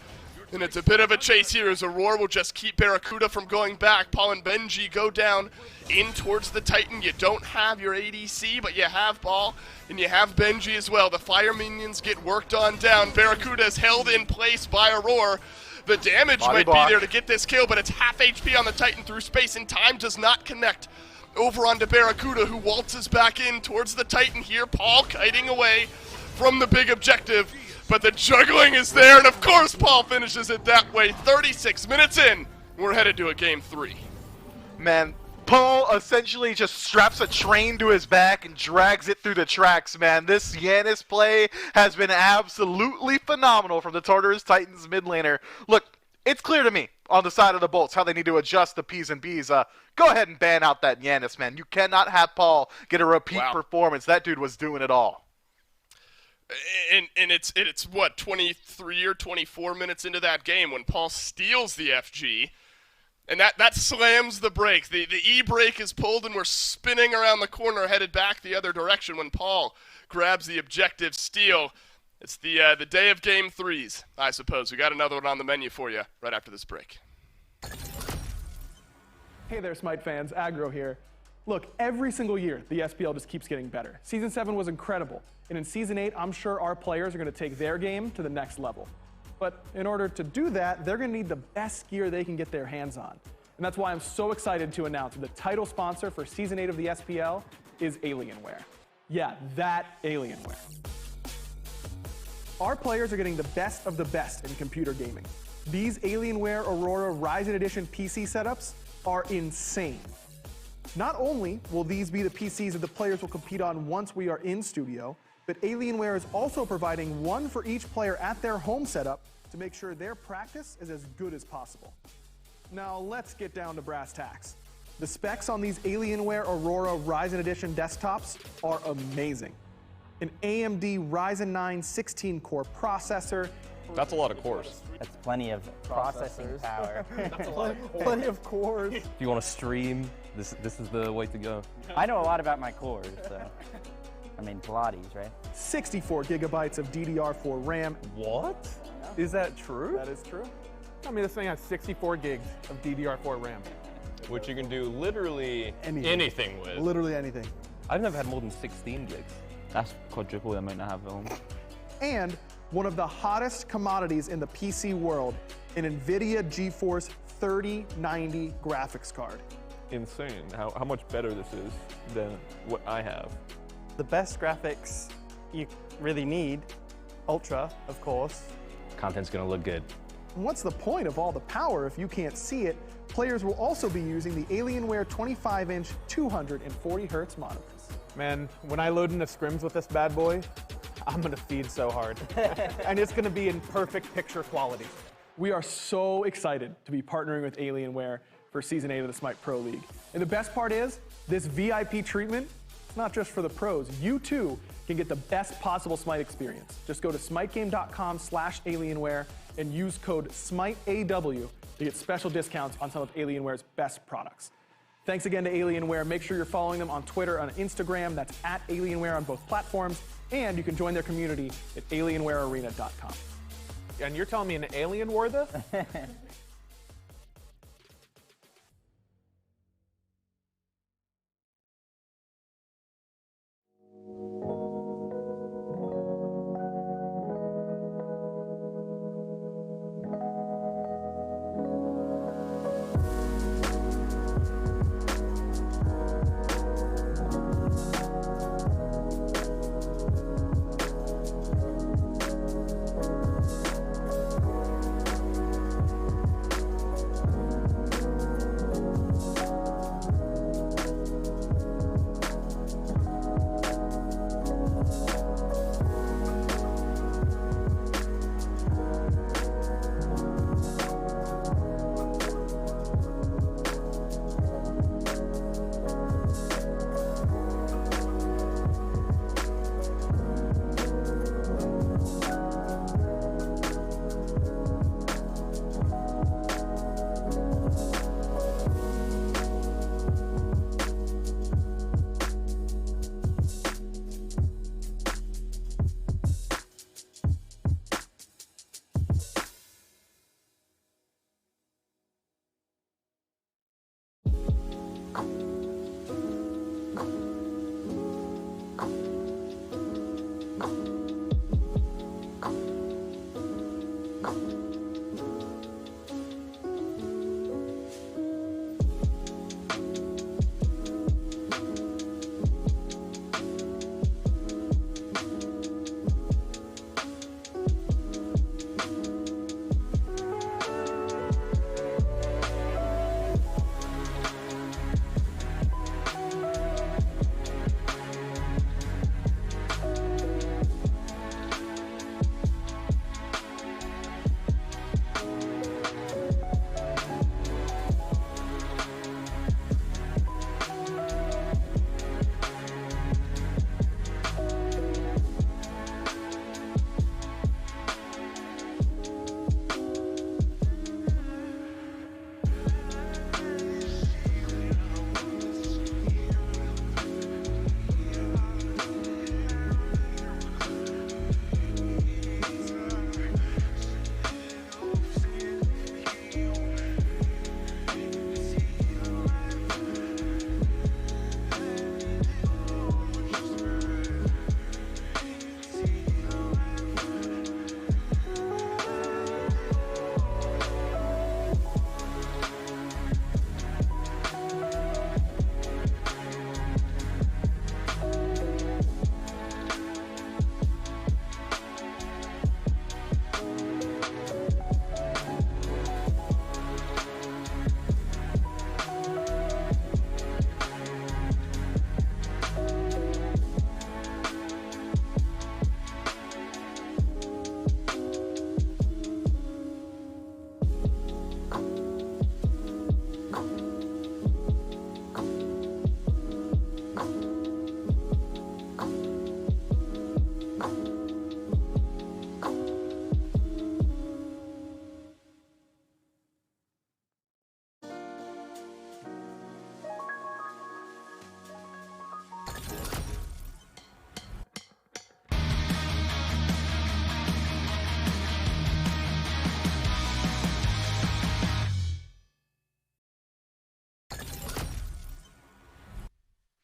And it's a bit of a chase here as Aurora will just keep Barracuda from going back. Paul and Benji go down in towards the Titan. You don't have your ADC, but you have Paul, and you have Benji as well. The Fire Minions get worked on down. Barracuda is held in place by Aurora. The damage might be there to get this kill, but it's half HP on the Titan through space, and time does not connect over onto Barracuda, who waltzes back in towards the Titan here. Paul kiting away from the big objective. But the juggling is there, and of course Paul finishes it that way. 36 minutes in, we're headed to a game 3. Man, Paul essentially just straps a train to his back and drags it through the tracks, man. This Yanis play has been absolutely phenomenal from the Tartarus Titans mid laner. Look, it's clear to me on the side of the Bolts how they need to adjust the P's and B's. Go ahead and ban out that Yanis, man. You cannot have Paul get a repeat performance. That dude was doing it all. And it's what, 23 or 24 minutes into that game when Paul steals the FG, and that slams the brake. The E-brake is pulled, and we're spinning around the corner headed back the other direction when Paul grabs the objective steal. It's the day of game 3s, I suppose. We got another one on the menu for you right after this break. Hey there, SMITE fans. Aggro here. Look, every single year, the SPL just keeps getting better. Season 7 was incredible. And in Season 8, I'm sure our players are going to take their game to the next level. But in order to do that, they're going to need the best gear they can get their hands on. And that's why I'm so excited to announce that the title sponsor for Season 8 of the SPL is Alienware. Yeah, that Alienware. Our players are getting the best of the best in computer gaming. These Alienware Aurora Ryzen Edition PC setups are insane. Not only will these be the PCs that the players will compete on once we are in studio, but Alienware is also providing one for each player at their home setup to make sure their practice is as good as possible. Now let's get down to brass tacks. The specs on these Alienware Aurora Ryzen Edition desktops are amazing. An AMD Ryzen 9 16-core processor. That's a lot of cores. That's plenty of processing power. Plenty of cores. If you want to stream, this is the way to go. I know a lot about my cores, so. I mean, Pilates, right? 64 gigabytes of DDR4 RAM. What? Is that true? That is true. I mean, this thing has 64 gigs of DDR4 RAM. Which you can do literally anything with. Literally anything. I've never had more than 16 gigs. That's quadruple the amount I have at home. And one of the hottest commodities in the PC world, an NVIDIA GeForce 3090 graphics card. Insane how much better this is than what I have. The best graphics you really need, Ultra, of course. Content's gonna look good. And what's the point of all the power if you can't see it? Players will also be using the Alienware 25-inch 240 Hz monitors. Man, when I load into scrims with this bad boy, I'm gonna feed so hard. And it's gonna be in perfect picture quality. We are so excited to be partnering with Alienware for Season 8 of the SMITE Pro League. And the best part is, this VIP treatment, it's not just for the pros. You too can get the best possible SMITE experience. Just go to smitegame.com/Alienware and use code SMITEAW to get special discounts on some of Alienware's best products. Thanks again to Alienware. Make sure you're following them on Twitter and Instagram. That's at Alienware on both platforms. And you can join their community at alienwarearena.com. And you're telling me an alien wore this?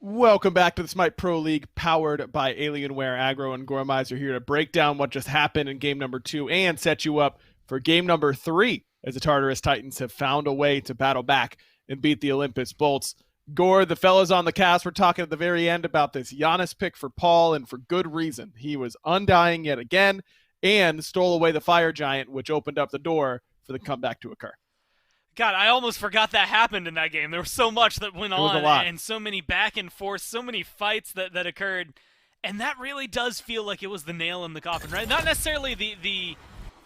Welcome back to the SMITE Pro League, powered by Alienware. Aggro and Gormize are here to break down what just happened in game number 2 and set you up for game number 3, as the Tartarus Titans have found a way to battle back and beat the Olympus Bolts. Gore, the fellas on the cast, were talking at the very end about this Giannis pick for Paul, and for good reason. He was undying yet again and stole away the Fire Giant, which opened up the door for the comeback to occur. God, I almost forgot that happened in that game. There was so much that went on and so many back and forth, so many fights that occurred. And that really does feel like it was the nail in the coffin, right? Not necessarily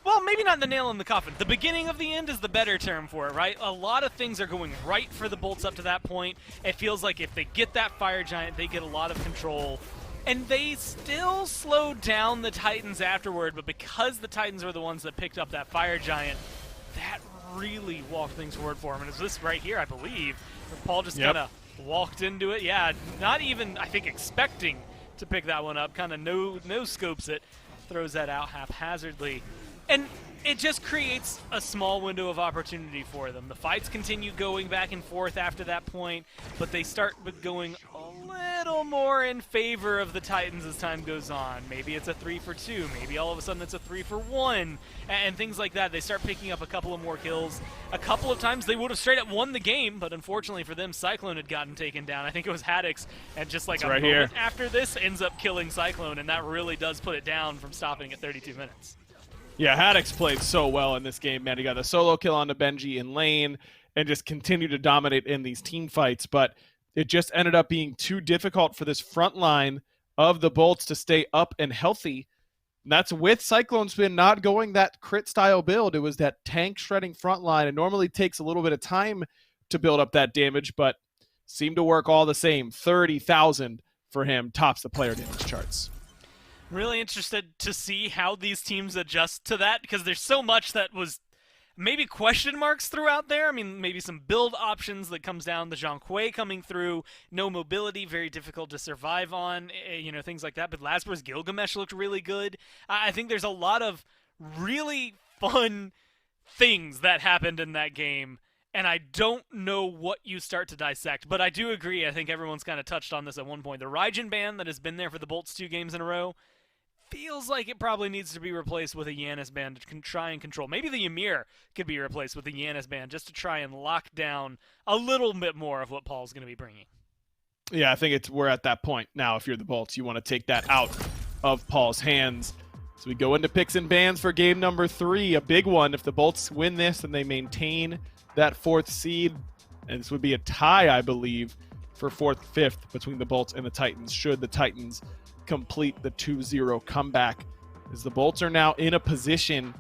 well, maybe not the nail in the coffin. The beginning of the end is the better term for it, right? A lot of things are going right for the Bolts up to that point. It feels like if they get that Fire Giant, they get a lot of control. And they still slowed down the Titans afterward, but because the Titans were the ones that picked up that Fire Giant, that really walked things forward for him. And it's this right here, I believe, where Paul just kind of walked into it. Yeah, not even, I think, expecting to pick that one up. Kind of no scopes it, throws that out haphazardly. And it just creates a small window of opportunity for them. The fights continue going back and forth after that point, but they start going a little more in favor of the Titans as time goes on. Maybe it's a 3-for-2, maybe all of a sudden it's a 3-for-1, and things like that. They start picking up a couple of more kills. A couple of times they would have straight up won the game, but unfortunately for them, Cyclone had gotten taken down. I think it was Haddix, and just like a moment after this, ends up killing Cyclone, and that really does put it down from stopping at 32 minutes. Yeah, Haddix played so well in this game, man. He got the solo kill onto Benji in lane and just continued to dominate in these team fights, but it just ended up being too difficult for this front line of the Bolts to stay up and healthy. And that's with Cyclone Spin not going that crit-style build. It was that tank-shredding front line. It normally takes a little bit of time to build up that damage, but seemed to work all the same. 30,000 for him, tops the player damage charts. Really interested to see how these teams adjust to that, because there's so much that was maybe question marks throughout there. I mean, maybe some build options that comes down, the Zhang Kui coming through, no mobility, very difficult to survive on, you know, things like that. But Lasper's Gilgamesh looked really good. I think there's a lot of really fun things that happened in that game, and I don't know what you start to dissect. But I do agree, I think everyone's kind of touched on this at one point. The Raijin ban that has been there for the Bolts 2 games in a row feels like it probably needs to be replaced with a Giannis ban to try and control. Maybe the Ymir could be replaced with a Giannis ban just to try and lock down a little bit more of what Paul's going to be bringing. Yeah, I think we're at that point now. If you're the Bolts, you want to take that out of Paul's hands. So we go into picks and bans for game number 3, a big one. If the Bolts win this and they maintain that 4th seed, and this would be a tie, I believe, for 4th, 5th between the Bolts and the Titans, should the Titans complete the 2-0 comeback, as the Bolts are now in a position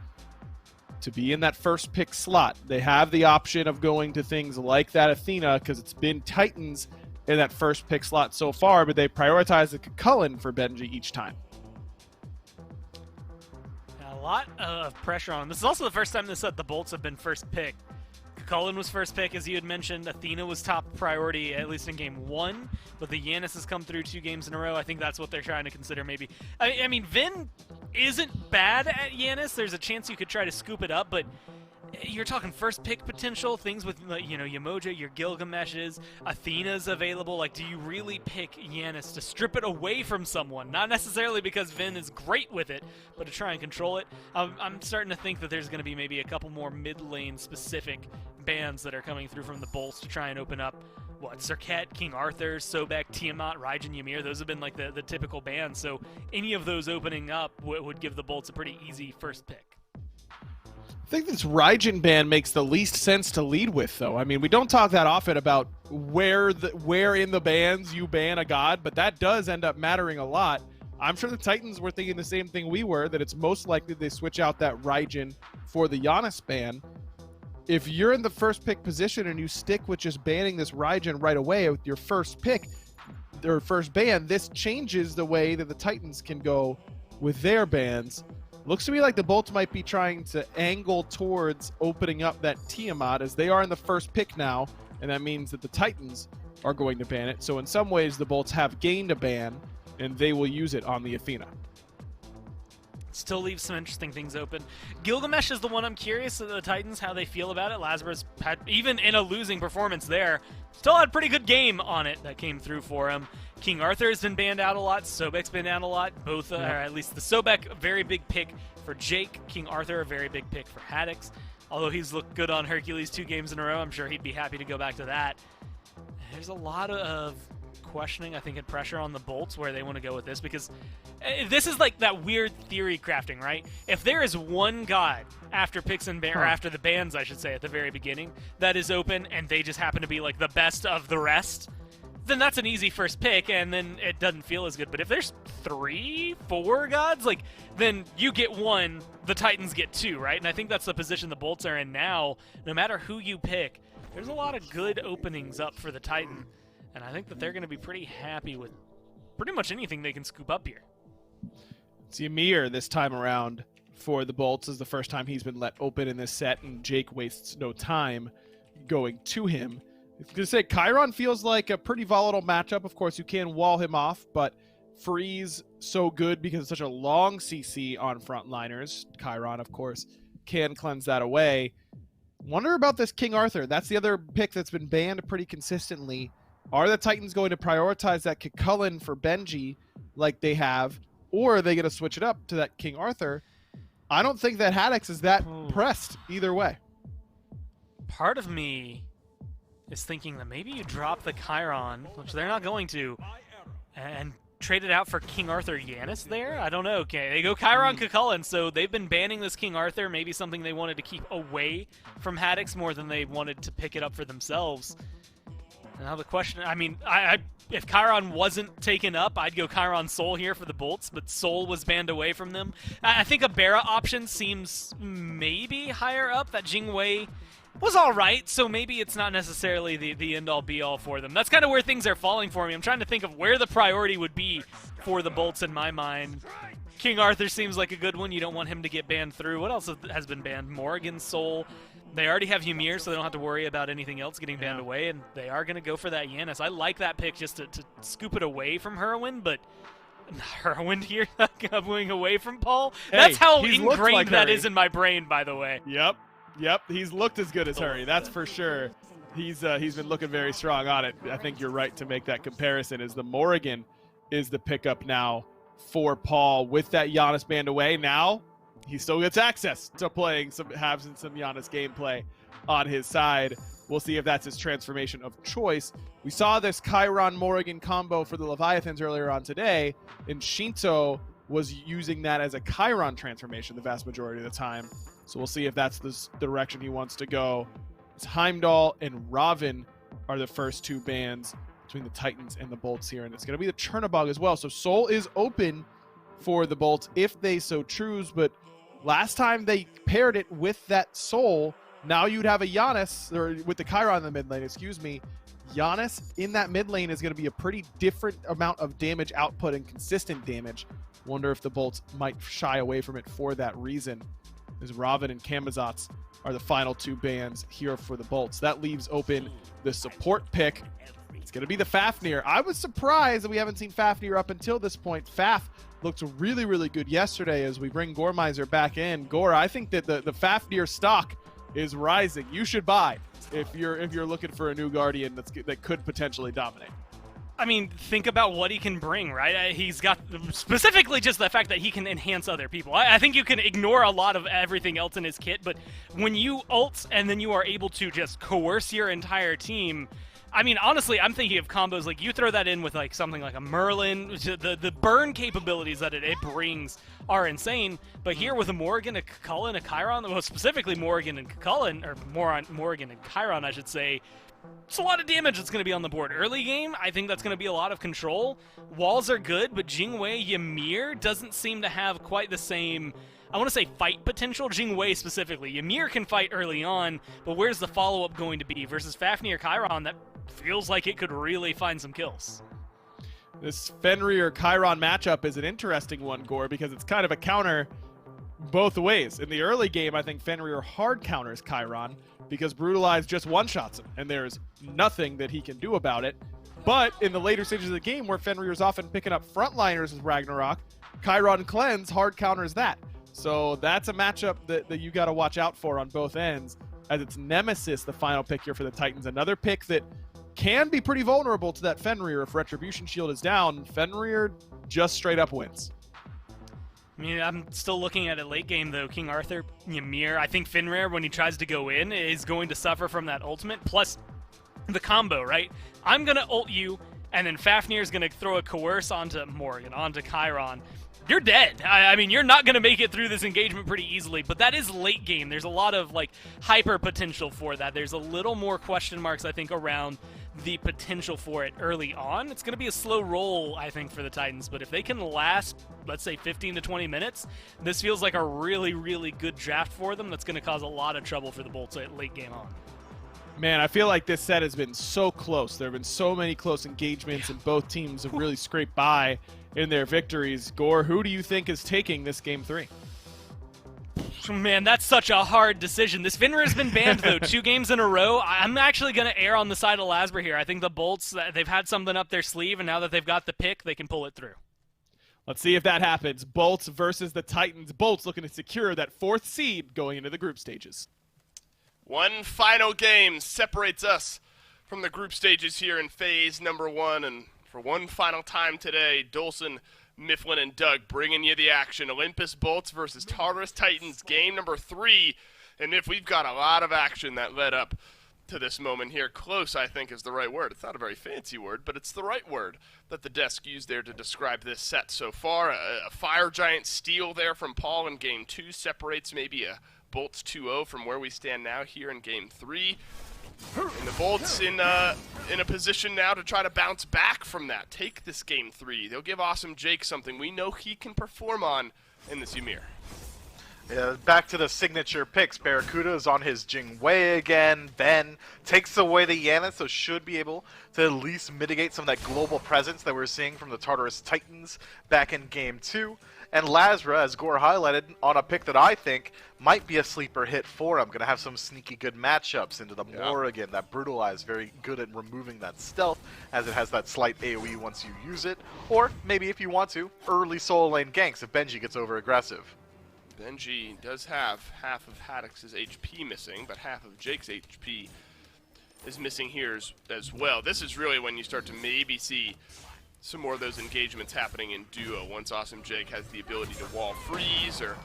to be in that first pick slot. They have the option of going to things like that Athena, because it's been Titans in that first pick slot so far, but they prioritize the Cullen for Benji each time. A lot of pressure on them. This is also the first time the Bolts have been first pick. Cullen was first pick, as you had mentioned. Athena was top priority, at least in game 1. But the Giannis has come through 2 games in a row. I think that's what they're trying to consider, maybe. I mean, Vin isn't bad at Giannis. There's a chance you could try to scoop it up, but you're talking first pick potential, things with, you know, Yamoja, your Gilgameshes, Athena's available. Like, do you really pick Giannis to strip it away from someone? Not necessarily because Vin is great with it, but to try and control it. I'm starting to think that there's going to be maybe a couple more mid-lane specific bans that are coming through from the Bolts to try and open up, Serket, King Arthur, Sobek, Tiamat, Raijin, Ymir. Those have been like the typical bans. So any of those opening up would give the Bolts a pretty easy first pick. I think this Raijin ban makes the least sense to lead with, though. I mean, we don't talk that often about where in the bans you ban a god, but that does end up mattering a lot. I'm sure the Titans were thinking the same thing we were, that it's most likely they switch out that Raijin for the Giannis ban. If you're in the first pick position and you stick with just banning this Raijin right away with your first pick, or first ban, this changes the way that the Titans can go with their bans. Looks to me like the Bolts might be trying to angle towards opening up that Tiamat, as they are in the first pick now, and that means that the Titans are going to ban it. So in some ways, the Bolts have gained a ban, and they will use it on the Athena. Still leaves some interesting things open. Gilgamesh is the one I'm curious of the Titans, how they feel about it. Lazarus had, even in a losing performance there, still had a pretty good game on it that came through for him. King Arthur has been banned out a lot. Sobek's been out a lot. Both, or at least the Sobek, a very big pick for Jake. King Arthur, a very big pick for Haddix. Although he's looked good on Hercules 2 games in a row, I'm sure he'd be happy to go back to that. There's a lot of questioning, I think, and pressure on the Bolts where they want to go with this, because this is like that weird theory crafting, right? If there is one god after picks and or after the bans, I should say, at the very beginning, that is open and they just happen to be like the best of the rest, then that's an easy first pick, and then it doesn't feel as good. But if there's 3, 4 gods, like, then you get 1, the Titans get 2, right? And I think that's the position the Bolts are in now. No matter who you pick, there's a lot of good openings up for the Titan. And I think that they're going to be pretty happy with pretty much anything they can scoop up here. It's Ymir this time around for the Bolts. This is the first time he's been let open in this set, and Jake wastes no time going to him. I was going to say, Chiron feels like a pretty volatile matchup. Of course, you can wall him off, but freeze so good because it's such a long CC on frontliners. Chiron, of course, can cleanse that away. Wonder about this King Arthur. That's the other pick that's been banned pretty consistently. Are the Titans going to prioritize that Cucullin for Benji like they have, or are they going to switch it up to that King Arthur? I don't think that Haddix is that pressed either way. Part of me is thinking that maybe you drop the Chiron, which they're not going to, and trade it out for King Arthur Yanis there? I don't know. Okay, they go Chiron Cucullin, so they've been banning this King Arthur, maybe something they wanted to keep away from Haddix more than they wanted to pick it up for themselves. Now the question, I mean, if Chiron wasn't taken up, I'd go Chiron Soul here for the Bolts, but Soul was banned away from them. I think a Bara option seems maybe higher up. That Jingwei was all right, so maybe it's not necessarily the end-all be-all for them. That's kind of where things are falling for me. I'm trying to think of where the priority would be for the Bolts in my mind. King Arthur seems like a good one. You don't want him to get banned through. What else has been banned? Morrigan Soul. They already have Ymir, so they don't have to worry about anything else getting banned away, and they are going to go for that Yanis. I like that pick just to scoop it away from Heroin, but Heroin here going away from Paul? Hey, that's how like ingrained that Hurry. is in my brain, by the way. Yep. He's looked as good as Hurry, that's for sure. He's been looking very strong on it. I think you're right to make that comparison, as the Morrigan is the pickup now for Paul with that Giannis banned away. Now he still gets access to playing some Giannis gameplay on his side. We'll see if that's his transformation of choice. We saw this Chiron Morrigan combo for the Leviathans earlier on today, and Shinto was using that as a Chiron transformation the vast majority of the time. So we'll see if that's the direction he wants to go. It's Heimdall and Raven are the first 2 bans between the Titans and the Bolts here, and it's going to be the Chernobog as well. So Soul is open for the Bolts if they so choose, but last time they paired it with that Soul, now you'd have a Giannis, or with the Chiron in the mid lane, excuse me. Giannis in that mid lane is going to be a pretty different amount of damage output and consistent damage. Wonder if the Bolts might shy away from it for that reason, as Raven and Kamazats are the final 2 bans here for the Bolts. That leaves open the support pick. It's going to be the Fafnir. I was surprised that we haven't seen Fafnir up until this point. Faf looked really, really good yesterday as we bring Goremizer back in. Gore, I think that the Fafnir stock is rising. You should buy if you're looking for a new Guardian that could potentially dominate. I mean, think about what he can bring, right? He's got specifically just the fact that he can enhance other people. I think you can ignore a lot of everything else in his kit, but when you ult and then you are able to just coerce your entire team, I mean, honestly, I'm thinking of combos like you throw that in with like something like a Merlin. The burn capabilities that it brings are insane. But here with a Morrigan, a Cucullin, a Chiron, well, specifically Morrigan and Cucullin, or Morrigan and Chiron, I should say, it's a lot of damage that's going to be on the board. Early game, I think that's going to be a lot of control. Walls are good, but Jingwei Ymir doesn't seem to have quite the same, I want to say, fight potential. Jingwei specifically. Ymir can fight early on, but where's the follow-up going to be? Versus Fafnir Chiron, that feels like it could really find some kills. This Fenrir-Chiron matchup is an interesting one, Gore, because it's kind of a counter both ways. In the early game, I think Fenrir hard counters Chiron because Brutalize just one-shots him, and there's nothing that he can do about it. But in the later stages of the game, where Fenrir's often picking up frontliners with Ragnarok, Chiron Cleanse hard counters that. So that's a matchup that you got to watch out for on both ends, as it's Nemesis, the final pick here for the Titans. Another pick that can be pretty vulnerable to that Fenrir if Retribution Shield is down. Fenrir just straight up wins. I mean, I'm still looking at it late game, though. King Arthur, Ymir. I think Fenrir, when he tries to go in, is going to suffer from that ultimate, plus the combo, right? I'm going to ult you, and then Fafnir's going to throw a Coerce onto Morgan, onto Chiron. You're dead. I mean, you're not going to make it through this engagement pretty easily, but that is late game. There's a lot of, like, hyper potential for that. There's a little more question marks, I think, around the potential for it early on. It's going to be a slow roll, I think, for the Titans, but if they can last, let's say, 15 to 20 minutes, this feels like a really, really good draft for them that's going to cause a lot of trouble for the Bolts at late game on. Man, I feel like this set has been so close. There have been so many close engagements, and both teams have really scraped by in their victories. Gore, who do you think is taking this Game 3? Man, that's such a hard decision. This Fenrir has been banned, though, 2 games in a row. I'm actually going to err on the side of Lasber here. I think the Bolts, they've had something up their sleeve, and now that they've got the pick, they can pull it through. Let's see if that happens. Bolts versus the Titans. Bolts looking to secure that 4th seed going into the group stages. One final game separates us from the group stages here in phase number 1, and for one final time today, Dolson, Mifflin, and Doug bringing you the action. Olympus Bolts versus Tartarus Titans, game number 3. And if we've got a lot of action that led up to this moment here. Close, I think, is the right word. It's not a very fancy word, but it's the right word that the desk used there to describe this set so far. A Fire Giant steal there from Paul in game 2 separates maybe a Bolts 2-0 from where we stand now here in game 3. And the Bolts in a position now to try to bounce back from that. Take this game 3. They'll give Awesome Jake something we know he can perform on in this Ymir. Yeah, back to the signature picks. Barracuda is on his Jingwei again. Ben takes away the Yana, so should be able to at least mitigate some of that global presence that we're seeing from the Tartarus Titans back in game 2. And Lazra, as Gore highlighted, on a pick that I think might be a sleeper hit for him. Going to have some sneaky good matchups into the Morrigan. That Brutalize, very good at removing that stealth, as it has that slight AoE once you use it. Or maybe if you want to, early solo lane ganks if Benji gets over aggressive. Benji does have half of Haddock's HP missing, but half of Jake's HP is missing here as well. This is really when you start to maybe see some more of those engagements happening in duo. Once Awesome Jake has the ability to wall freeze, or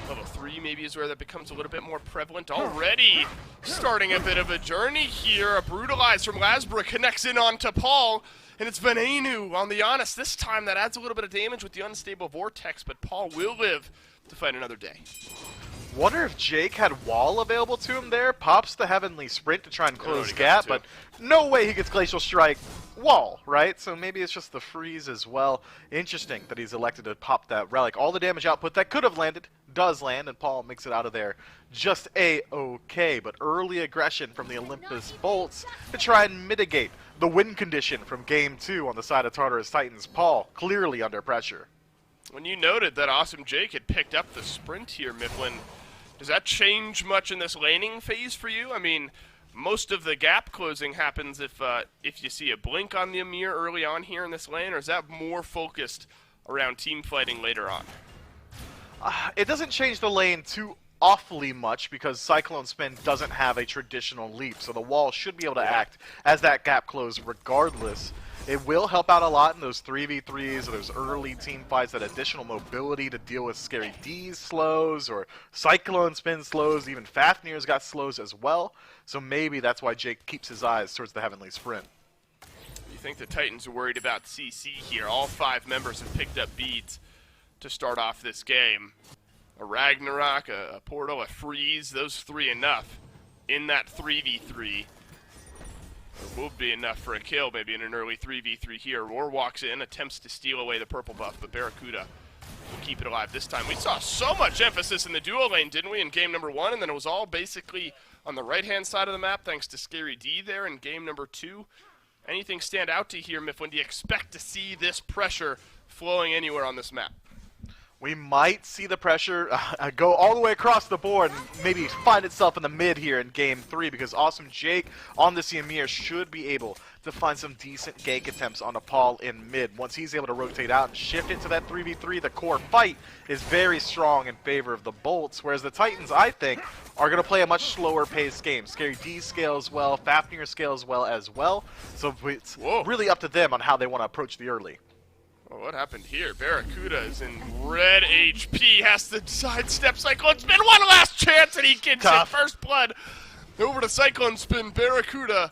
level 3 maybe is where that becomes a little bit more prevalent. Already starting a bit of a journey here. A Brutalize from Lasbra connects in onto Paul, and it's Venenu on the Honest. This time that adds a little bit of damage with the Unstable Vortex, but Paul will live to fight another day. Wonder if Jake had wall available to him there. Pops the Heavenly Sprint to try and close gap, but no way he gets Glacial Strike wall, right? So maybe it's just the freeze as well. Interesting that he's elected to pop that relic. All the damage output that could have landed does land, and Paul makes it out of there just a-okay. But early aggression from the Olympus Bolts to try and mitigate the win condition from game 2 on the side of Tartarus Titans. Paul clearly under pressure. When you noted that Awesome Jake had picked up the sprint here, Mifflin, does that change much in this laning phase for you? I mean, most of the gap closing happens if you see a blink on the Ymir early on here in this lane, or is that more focused around team fighting later on? It doesn't change the lane too awfully much because Cyclone Spin doesn't have a traditional leap, so the wall should be able to act as that gap close regardless. It will help out a lot in those 3v3s or those early team fights, that additional mobility to deal with Scary D's slows or Cyclone Spin slows. Even Fafnir's got slows as well, so maybe that's why Jake keeps his eyes towards the Heavenly Sprint. You think the Titans are worried about CC here? All 5 members have picked up beads to start off this game. A Ragnarok, a Portal, a Freeze, those 3 enough in that 3v3. It will be enough for a kill, maybe in an early 3v3 here. Roar walks in, attempts to steal away the purple buff, but Barracuda will keep it alive this time. We saw so much emphasis in the duo lane, didn't we, in game number 1, and then it was all basically on the right-hand side of the map, thanks to Scary D there in game number 2. Anything stand out to you here, Mifflin? Do you expect to see this pressure flowing anywhere on this map? We might see the pressure go all the way across the board and maybe find itself in the mid here in Game 3 because Awesome Jake on the Amir should be able to find some decent gank attempts on Paul in mid. Once he's able to rotate out and shift it to that 3v3, the core fight is very strong in favor of the Bolts, whereas the Titans, I think, are going to play a much slower paced game. Scary D scales well, Fafnir scales well as well, so it's really up to them on how they want to approach the early. Well, what happened here? Barracuda is in red HP, has to sidestep Cyclone Spin. One last chance, and he gets it. First blood over to Cyclone Spin. Barracuda,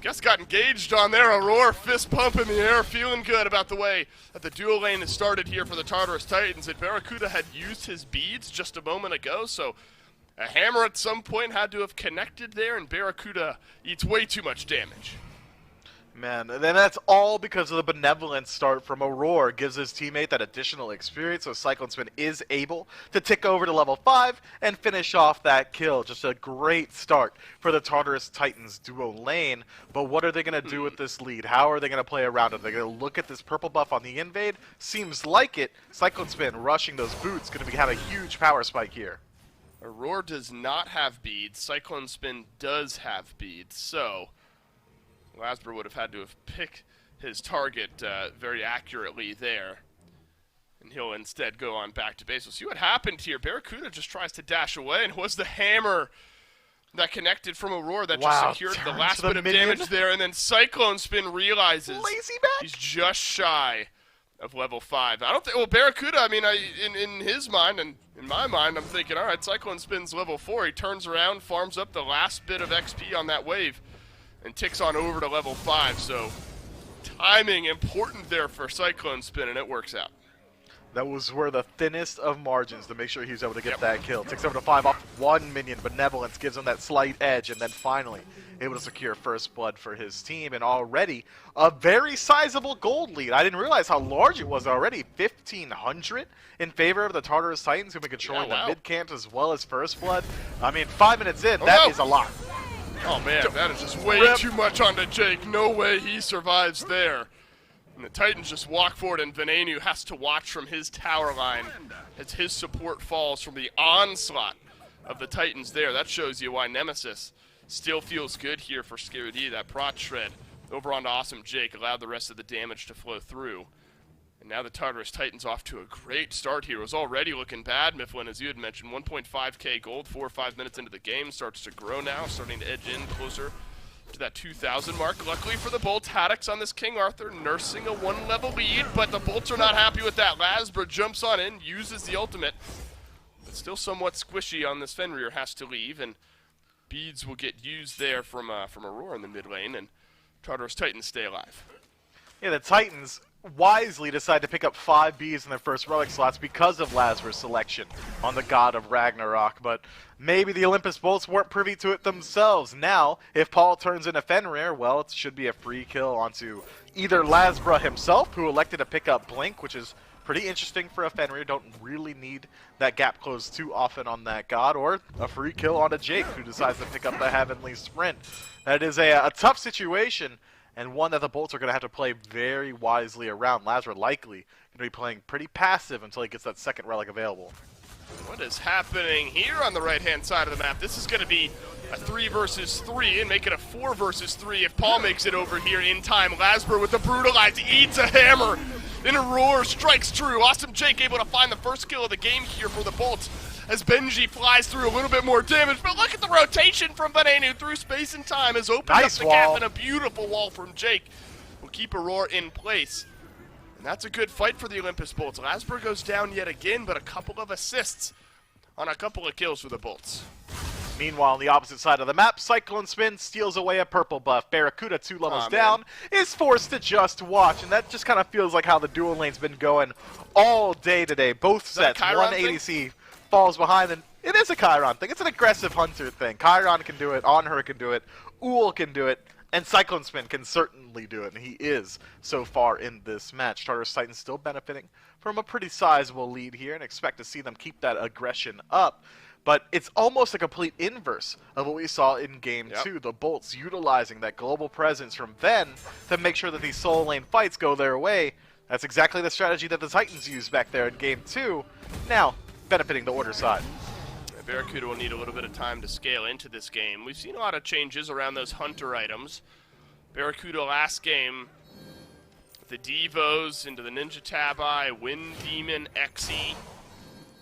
guess, got engaged on there. Aurora fist pump in the air, feeling good about the way that the dual lane has started here for the Tartarus Titans. And Barracuda had used his beads just a moment ago, so a hammer at some point had to have connected there, and Barracuda eats way too much damage. Man, and then that's all because of the benevolent start from Aurora. Gives his teammate that additional experience, so Cyclone Spin is able to tick over to level 5 and finish off that kill. Just a great start for the Tartarus Titans duo lane. But what are they going to do with this lead? How are they going to play around it? Are they going to look at this purple buff on the invade? Seems like it. Cyclone Spin rushing those boots, going to have a huge power spike here. Aurora does not have beads. Cyclone Spin does have beads, so Lasber would have had to have picked his target very accurately there. And he'll instead go on back to base. We'll see what happened here. Barracuda just tries to dash away, and it was the hammer that connected from Aurora that just secured the last bit of damage there. And then Cyclone Spin realizes he's just shy of level 5. I don't think, well, Barracuda, I mean, in his mind and in my mind, I'm thinking, all right, Cyclone Spin's level 4. He turns around, farms up the last bit of XP on that wave, and ticks on over to level 5, so timing important there for Cyclone Spin, and it works out. That was where the thinnest of margins to make sure he was able to get that kill. Ticks over to 5 off 1 minion. Benevolence gives him that slight edge, and then finally able to secure first blood for his team, and already a very sizable gold lead. I didn't realize how large it was already. 1,500 in favor of the Tartarus Titans, who've been controlling the mid camps as well as first blood. I mean, 5 minutes in, that is a lot. Oh man, that is just way too much onto Jake. No way he survives there. And the Titans just walk forward, and Venenu has to watch from his tower line as his support falls from the onslaught of the Titans there. That shows you why Nemesis still feels good here for Scary D. That prot shred over onto Awesome Jake allowed the rest of the damage to flow through. And now the Tartarus Titans off to a great start here. It was already looking bad, Mifflin, as you had mentioned. 1.5k gold, 4 or 5 minutes into the game. Starts to grow now, starting to edge in closer to that 2,000 mark. Luckily for the Bolts, Haddock's on this King Arthur, nursing a 1-level lead, but the Bolts are not happy with that. Lasber jumps on in, uses the ultimate, but still somewhat squishy on this Fenrir, has to leave, and beads will get used there from Aurora in the mid lane, and Tartarus Titans stay alive. Yeah, the Titans wisely decide to pick up 5 Bs in their first relic slots because of Lasber's selection on the God of Ragnarok, but maybe the Olympus Bolts weren't privy to it themselves. Now, if Paul turns into Fenrir, well, it should be a free kill onto either Lasbra himself, who elected to pick up Blink, which is pretty interesting for a Fenrir. Don't really need that gap closed too often on that God, or a free kill onto Jake, who decides to pick up the Heavenly Sprint. That is a tough situation, and one that the Bolts are going to have to play very wisely around. Lasber likely going to be playing pretty passive until he gets that second relic available. What is happening here on the right-hand side of the map? This is going to be a 3 versus 3 and make it a 4 versus 3 if Paul makes it over here in time. Lasber with the brutalize, eats a hammer, then a roar strikes true. Awesome Jake able to find the first kill of the game here for the Bolts as Benji flies through a little bit more damage. But look at the rotation from Venenu through space and time has opened up the gap, and a beautiful wall from Jake will keep Aurora in place. And that's a good fight for the Olympus Bolts. Lasber goes down yet again, but a couple of assists on a couple of kills for the Bolts. Meanwhile, on the opposite side of the map, Cyclone Spin steals away a purple buff. Barracuda, 2 levels down, is forced to just watch, and that just kind of feels like how the dual lane's been going all day today. Both sets, one ADC falls behind, and it is a Chiron thing. It's an aggressive hunter thing. Chiron can do it, Onher can do it, Uhl can do it, and Cyclone Spin can certainly do it, and he is so far in this match. Tartarus Titans still benefiting from a pretty sizable lead here, and expect to see them keep that aggression up. But it's almost a complete inverse of what we saw in Game 2. The Bolts utilizing that global presence from Ven to make sure that these solo lane fights go their way. That's exactly the strategy that the Titans used back there in Game 2, now benefiting the Order side. Barracuda will need a little bit of time to scale into this game. We've seen a lot of changes around those Hunter items. Barracuda last game, the Devos into the Ninja Tabai, Wind Demon, Xe.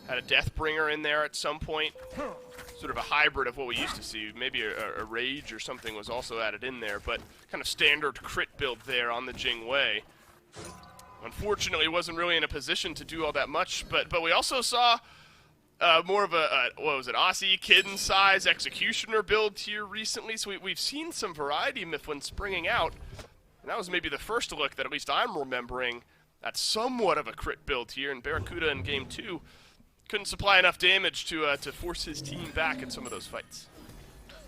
Had a Deathbringer in there at some point. Sort of a hybrid of what we used to see. Maybe a Rage or something was also added in there, but kind of standard crit build there on the Jingwei. Unfortunately, wasn't really in a position to do all that much, but we also saw more of a what was it, Aussie Kidden size Executioner build here recently. So we've seen some variety Mifflin springing out, and that was maybe the first look that at least I'm remembering at somewhat of a crit build here. And Barracuda in Game 2 couldn't supply enough damage to force his team back in some of those fights.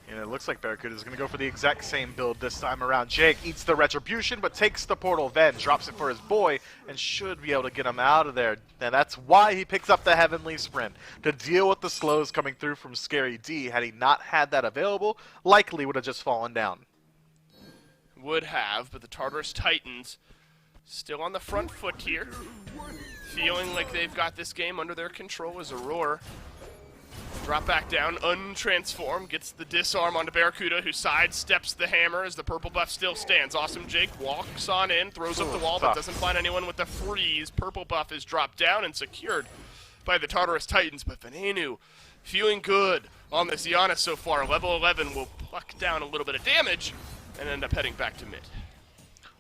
And it looks like Barracuda is going to go for the exact same build this time around. Jake eats the Retribution, but takes the Portal Ven, drops it for his boy, and should be able to get him out of there. And that's why he picks up the Heavenly Sprint, to deal with the slows coming through from Scary D. Had he not had that available, likely would have just fallen down. Would have, but the Tartarus Titans still on the front foot here. Feeling like they've got this game under their control as Aurora drop back down, untransform, gets the disarm onto Barracuda, who sidesteps the hammer as the purple buff still stands. Awesome Jake walks on in, throws up the wall, but doesn't find anyone with the freeze. Purple buff is dropped down and secured by the Tartarus Titans, but Venenu feeling good on this Giannis so far. Level 11 will pluck down a little bit of damage and end up heading back to mid.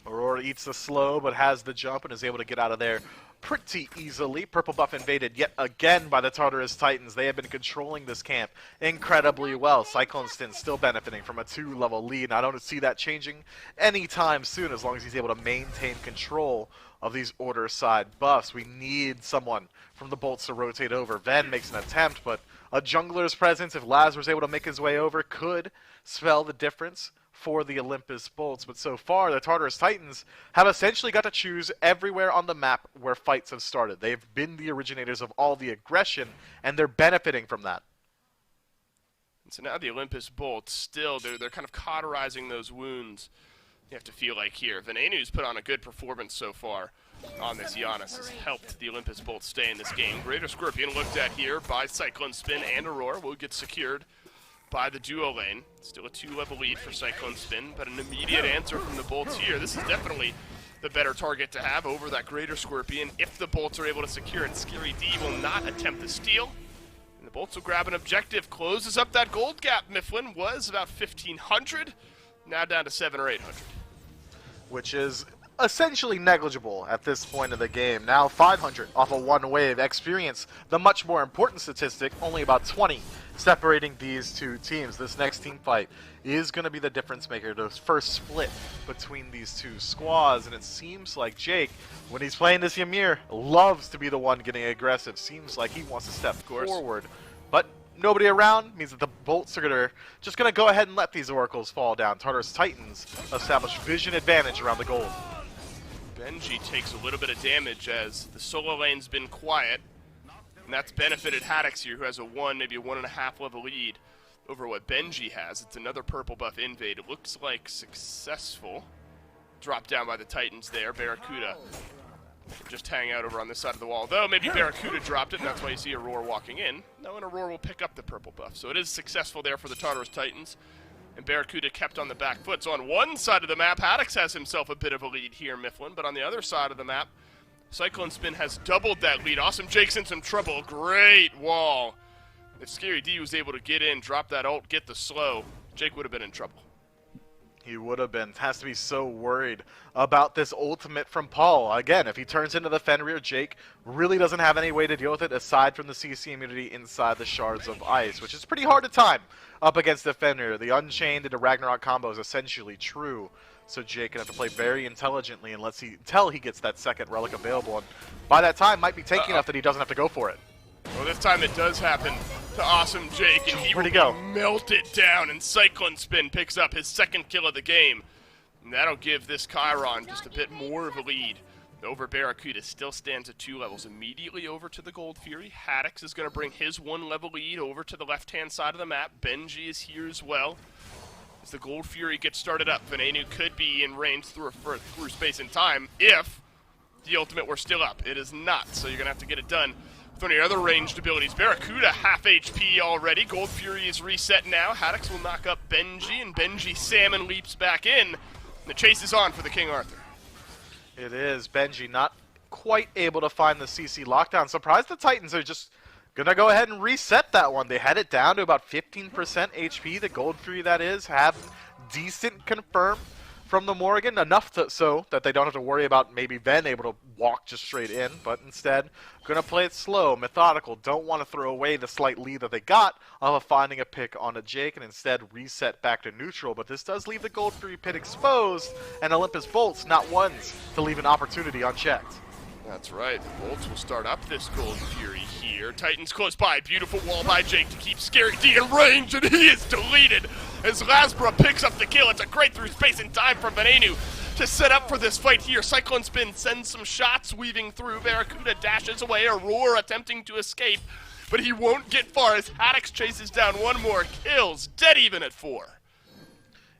Aurora eats the slow, but has the jump and is able to get out of there pretty easily. Purple buff invaded yet again by the Tartarus Titans. They have been controlling this camp incredibly well. Cyclone Stint still benefiting from a 2-level lead, and I don't see that changing anytime soon as long as he's able to maintain control of these Order side buffs. We need someone from the bolts to rotate over. Ven makes an attempt, but a jungler's presence, if Laz was able to make his way over, could spell the difference for the Olympus bolts. But so far, the Tartarus Titans have essentially got to choose everywhere on the map where fights have started. They've been the originators of all the aggression, and they're benefiting from that. And so now the Olympus bolts, still, they're kind of cauterizing those wounds. You have to feel like here. Venenu's put on a good performance so far on this Giannis. Has helped the Olympus bolts stay in this game. Greater Scorpion looked at here by Cyclone Spin and Aurora will get secured by the duo lane. Still a 2-level lead for Cyclone Spin, but an immediate answer from the bolts here. This is definitely the better target to have over that Greater Scorpion if the bolts are able to secure it. Scary D will not attempt the steal, and the bolts will grab an objective. Closes up that gold gap. Mifflin was about 1,500, now down to 700 or 800. Which is essentially negligible at this point of the game. Now 500 off a one-wave. Experience, the much more important statistic, only about 20 separating these two teams. This next team fight is going to be the difference maker, the first split between these two squads, and it seems like Jake, when he's playing this Ymir, loves to be the one getting aggressive. Seems like he wants to step forward, but nobody around means that the bolts are just going to go ahead and let these oracles fall down. Tartarus Titans establish vision advantage around the gold. Benji takes a little bit of damage as the solo lane's been quiet, and that's benefited Haddix here, who has a 1, maybe a 1.5 level lead over what Benji has. It's another purple buff invade. It looks like successful. Dropped down by the Titans there. Barracuda just hang out over on this side of the wall. Though maybe Barracuda dropped it, and that's why you see Aurora walking in. No, and Aurora will pick up the purple buff. So it is successful there for the Tartarus Titans. And Barracuda kept on the back foot. So on one side of the map, Haddix has himself a bit of a lead here, Mifflin. But on the other side of the map, Cyclone Spin has doubled that lead. Awesome Jake's in some trouble. Great wall. If Scary D was able to get in, drop that ult, get the slow, Jake would have been in trouble. He would have been. Has to be so worried about this ultimate from Paul. Again, if he turns into the Fenrir, Jake really doesn't have any way to deal with it aside from the CC immunity inside the Shards of Ice, which is pretty hard to time up against the Fenrir. The Unchained into Ragnarok combo is essentially true. So Jake can have to play very intelligently until he gets that second relic available. And by that time, might be tanky enough that he doesn't have to go for it. Well, this time it does happen to Awesome Jake, and he will melt it down, and Cyclone Spin picks up his second kill of the game. And that'll give this Chiron just a bit more of a lead over Barracuda. Still stands at 2 levels. Immediately over to the Gold Fury. Haddix is going to bring his 1-level lead over to the left-hand side of the map. Benji is here as well. As the Gold Fury gets started up, Venenu could be in range through space and time if the ultimate were still up. It is not, so you're going to have to get it done with one of your other ranged abilities. Barracuda half HP already. Gold Fury is reset now. Haddix will knock up Benji, and Benji Salmon leaps back in. The chase is on for the King Arthur. It is. Benji not quite able to find the CC lockdown. Surprised the Titans are just going to go ahead and reset that one. They had it down to about 15% HP. The Gold Fury, that is, have decent confirm from the Morrigan, enough so that they don't have to worry about maybe Ven able to walk just straight in, but instead going to play it slow, methodical, don't want to throw away the slight lead that they got of finding a pick on a Jake and instead reset back to neutral. But this does leave the Gold Fury pit exposed, and Olympus Bolts not ones to leave an opportunity unchecked. That's right, the Bolts will start up this Gold Fury here. Titans close by, beautiful wall by Jake to keep Scary D in range, and he is deleted as Lasbra picks up the kill. It's a great through space and time from Venenu to set up for this fight here. Cyclone Spin sends some shots weaving through. Barracuda dashes away, Aurora attempting to escape, but he won't get far as Haddix chases down one more, kills, dead even at 4.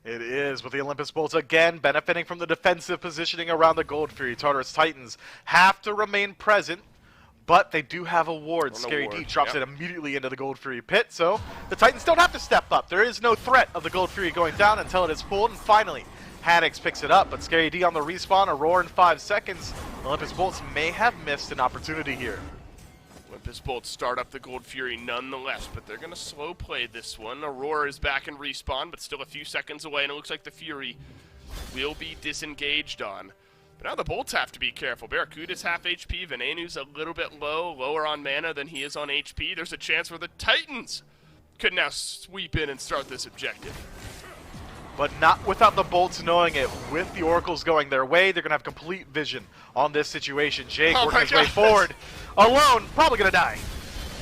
It is, with the Olympus Bolts again benefiting from the defensive positioning around the Gold Fury. Tartarus Titans have to remain present, but they do have a ward. Scary D drops it immediately into the Gold Fury pit, so the Titans don't have to step up. There is no threat of the Gold Fury going down until it is pulled, and finally, Haddix picks it up, but Scary D on the respawn, a roar in 5 seconds. Olympus Bolts may have missed an opportunity here. Olympus Bolts start up the Gold Fury nonetheless, but they're going to slow play this one. Aurora is back in respawn, but still a few seconds away, and it looks like the Fury will be disengaged on. But now the Bolts have to be careful. Barracuda's half HP, Venenu's a little bit lower on mana than he is on HP. There's a chance where the Titans could now sweep in and start this objective. But not without the Bolts knowing it. With the Oracles going their way, they're going to have complete vision on this situation. Jake working his way forward. Alone, probably going to die.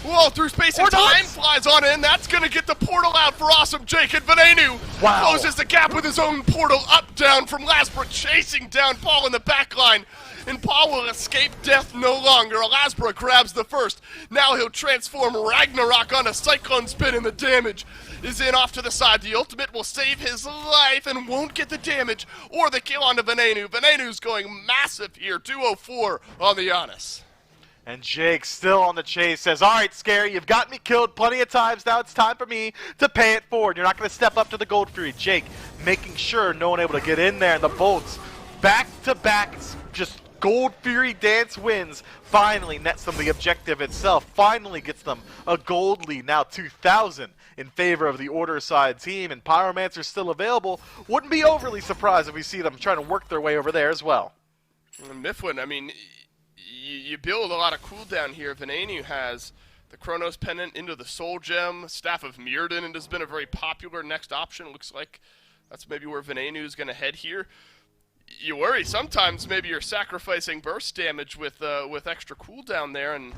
Whoa, through space and time, flies on in. That's going to get the portal out for awesome Jake. And Venenu closes the gap with his own portal up, down from Lasbra, chasing down Paul in the back line. And Paul will escape death no longer. Lasbra grabs the first. Now he'll transform Ragnarok on a Cyclone Spin, and the damage is in off to the side. The ultimate will save his life and won't get the damage or the kill onto Venenu. Venenu's going massive here, 204 on the Giannis. And Jake, still on the chase, says, all right, Scary, you've got me killed plenty of times. Now it's time for me to pay it forward. You're not going to step up to the Gold Fury. Jake making sure no one able to get in there. And the Bolts, back-to-back, just Gold Fury dance wins. Finally nets them the objective itself. Finally gets them a gold lead. Now 2,000 in favor of the Order side team. And Pyromancer's still available. Wouldn't be overly surprised if we see them trying to work their way over there as well. And Mifflin, I mean, you build a lot of cooldown here. Venenu has the Chronos Pendant into the Soul Gem. Staff of Mirrodin, and has been a very popular next option. Looks like that's maybe where Venenu is going to head here. You worry sometimes maybe you're sacrificing burst damage with extra cooldown there, and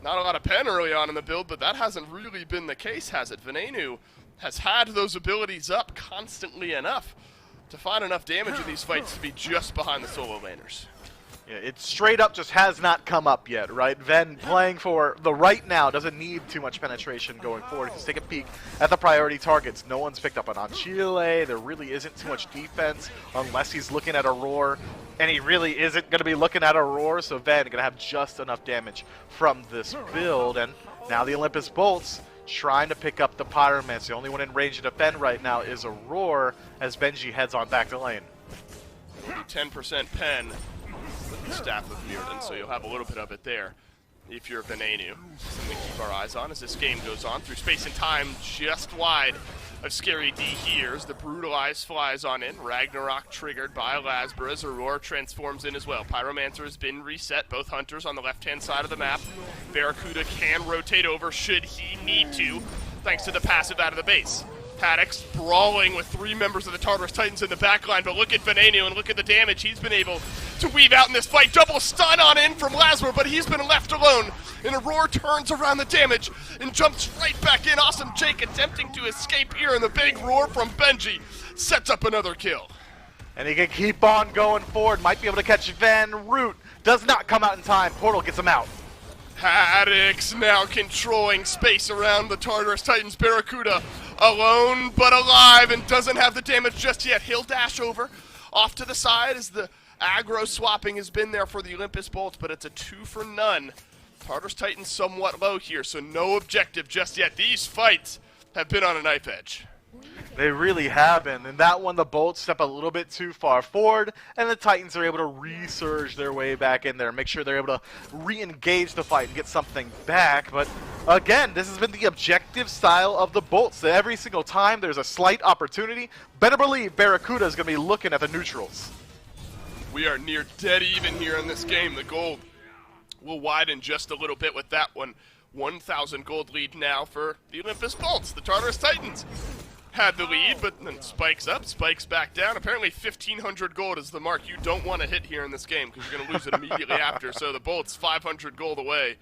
not a lot of pen early on in the build, but that hasn't really been the case, has it? Venenu has had those abilities up constantly enough to find enough damage in these fights to be just behind the solo laners. Yeah, it straight up just has not come up yet, right? Ven playing for the right now doesn't need too much penetration going forward. Just take a peek at the priority targets. No one's picked up on Chile. There really isn't too much defense unless he's looking at Aurora. And he really isn't going to be looking at Aurora, so Ven going to have just enough damage from this build. And now the Olympus Bolts trying to pick up the Pyromancer. The only one in range to defend right now is Aurora as Benji heads on back to lane. 10% pen with the Staff of Mirrodin, so you'll have a little bit of it there if you're Venenu. Something to keep our eyes on as this game goes on through space and time, just wide of Scary D here as the Brutalize flies on in. Ragnarok triggered by Lasbra as Aurora transforms in as well. Pyromancer has been reset, both hunters on the left-hand side of the map. Barracuda can rotate over should he need to, thanks to the passive out of the base. Haddix brawling with 3 members of the Tartarus Titans in the backline, but look at Venenu and look at the damage he's been able to weave out in this fight. Double stun on in from Lasbra, but he's been left alone. And Aurora turns around the damage and jumps right back in. Awesome Jake attempting to escape here, and the big roar from Benji sets up another kill. And he can keep on going forward. Might be able to catch Van. Root does not come out in time. Portal gets him out. Haddix now controlling space around the Tartarus Titans. Barracuda alone but alive and doesn't have the damage just yet. He'll dash over off to the side as the Aggro swapping has been there for the Olympus Bolts, but it's a 2 for none. Tartarus Titans somewhat low here, so no objective just yet. These fights have been on a knife edge. They really have been. And that one, the Bolts step a little bit too far forward, and the Titans are able to resurge their way back in there, make sure they're able to re-engage the fight and get something back. But again, this has been the objective style of the Bolts. So every single time there's a slight opportunity, better believe Barracuda is going to be looking at the neutrals. We are near dead even here in this game. The gold will widen just a little bit with that one. 1,000 gold lead now for the Olympus Bolts. The Tartarus Titans had the lead, but then spikes up, spikes back down. Apparently 1,500 gold is the mark you don't want to hit here in this game because you're going to lose it immediately after. So the Bolts 500 gold away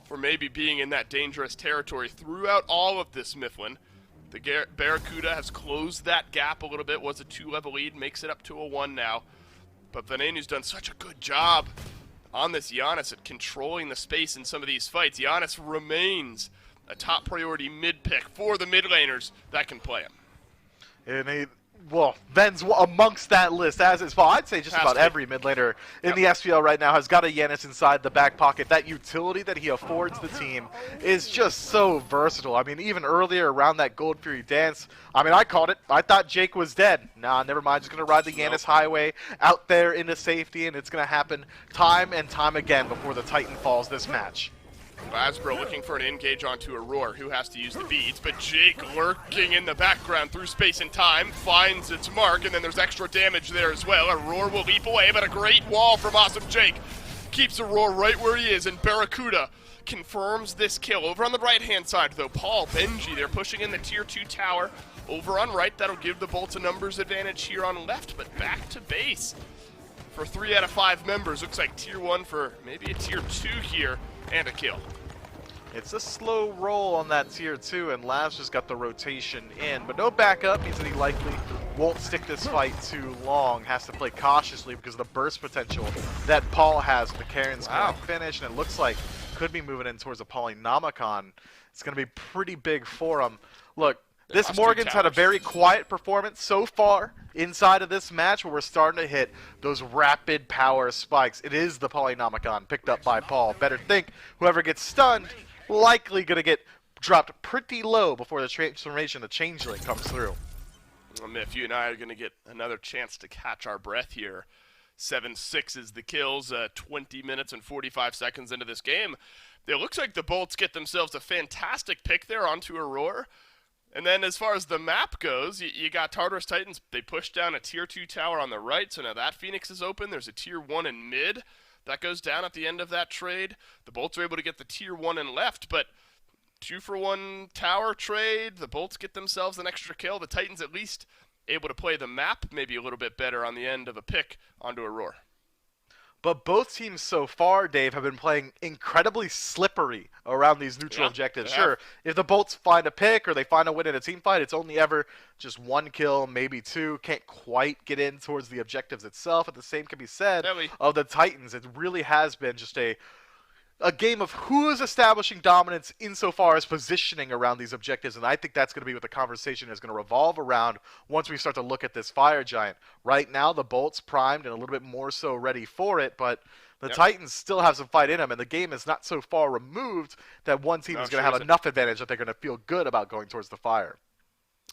for maybe being in that dangerous territory throughout all of this, Mifflin. The Barracuda has closed that gap a little bit, was a 2-level lead, makes it up to a 1 now. But Venenu's done such a good job on this Giannis at controlling the space in some of these fights. Giannis remains a top priority mid pick for the mid laners that can play him. And well, Ven's amongst that list as is. Well, I'd say just about every mid laner in the SPL right now has got a Giannis inside the back pocket. That utility that he affords the team is just so versatile. I mean, even earlier around that Gold Fury dance, I mean, I called it. I thought Jake was dead. Nah, never mind. Just going to ride the Giannis highway out there into safety, and it's going to happen time and time again before the Titan falls this match. Lasbro looking for an engage onto Aurora, who has to use the beads, but Jake lurking in the background through space and time, finds its mark, and then there's extra damage there as well. Aurora will leap away, but a great wall from Awesome Jake keeps Aurora right where he is, and Barracuda confirms this kill. Over on the right-hand side, though, Paul, Benji, they're pushing in the Tier 2 tower. Over on right, that'll give the Bolts a numbers advantage here on left, but back to base for 3 out of 5 members. Looks like Tier 1 for maybe a Tier 2 here. And a kill. It's a slow roll on that Tier 2, and Lav's just got the rotation in. But no backup means that he likely won't stick this fight too long. Has to play cautiously because of the burst potential that Paul has. The Karen's going to finish, and it looks like could be moving in towards a Polynomicon. It's going to be pretty big for him. Look, this Morgan's had a very quiet performance so far inside of this match, where we're starting to hit those rapid power spikes. It is the Polynomicon picked up by Paul. Better think whoever gets stunned likely going to get dropped pretty low before the transformation, the changeling, comes through. If you and I are going to get another chance to catch our breath here. 7-6 is the kills, 20 minutes and 45 seconds into this game. It looks like the Bolts get themselves a fantastic pick there onto Aurora. And then as far as the map goes, you got Tartarus Titans. They push down a Tier 2 tower on the right, so now that Phoenix is open. There's a Tier 1 in mid. That goes down at the end of that trade. The Bolts are able to get the Tier 1 in left, but 2-for-1 tower trade. The Bolts get themselves an extra kill. The Titans at least able to play the map maybe a little bit better on the end of a pick onto Aurora. But both teams so far, Dave, have been playing incredibly slippery around these neutral objectives. Sure, if the Bolts find a pick or they find a win in a team fight, it's only ever just 1 kill, maybe 2. Can't quite get in towards the objectives itself. But the same can be said of the Titans. It really has been just a game of who is establishing dominance insofar as positioning around these objectives, and I think that's going to be what the conversation is going to revolve around once we start to look at this Fire Giant. Right now, the Bolts primed and a little bit more so ready for it, but the Titans still have some fight in them, and the game is not so far removed that one team is going to have enough advantage that they're going to feel good about going towards the Fire.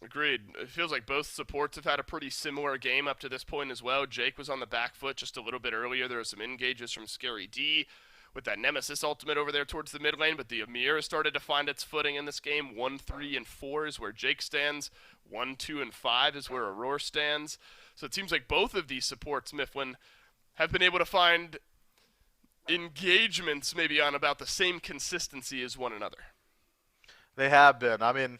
Agreed. It feels like both supports have had a pretty similar game up to this point as well. Jake was on the back foot just a little bit earlier. There were some engages from Scary D with that Nemesis ultimate over there towards the mid lane, but the Amir has started to find its footing in this game. 1, 3, and 4 is where Jake stands. 1, 2, and 5 is where Aurora stands. So it seems like both of these supports, Mifflin, have been able to find engagements maybe on about the same consistency as one another. They have been. I mean,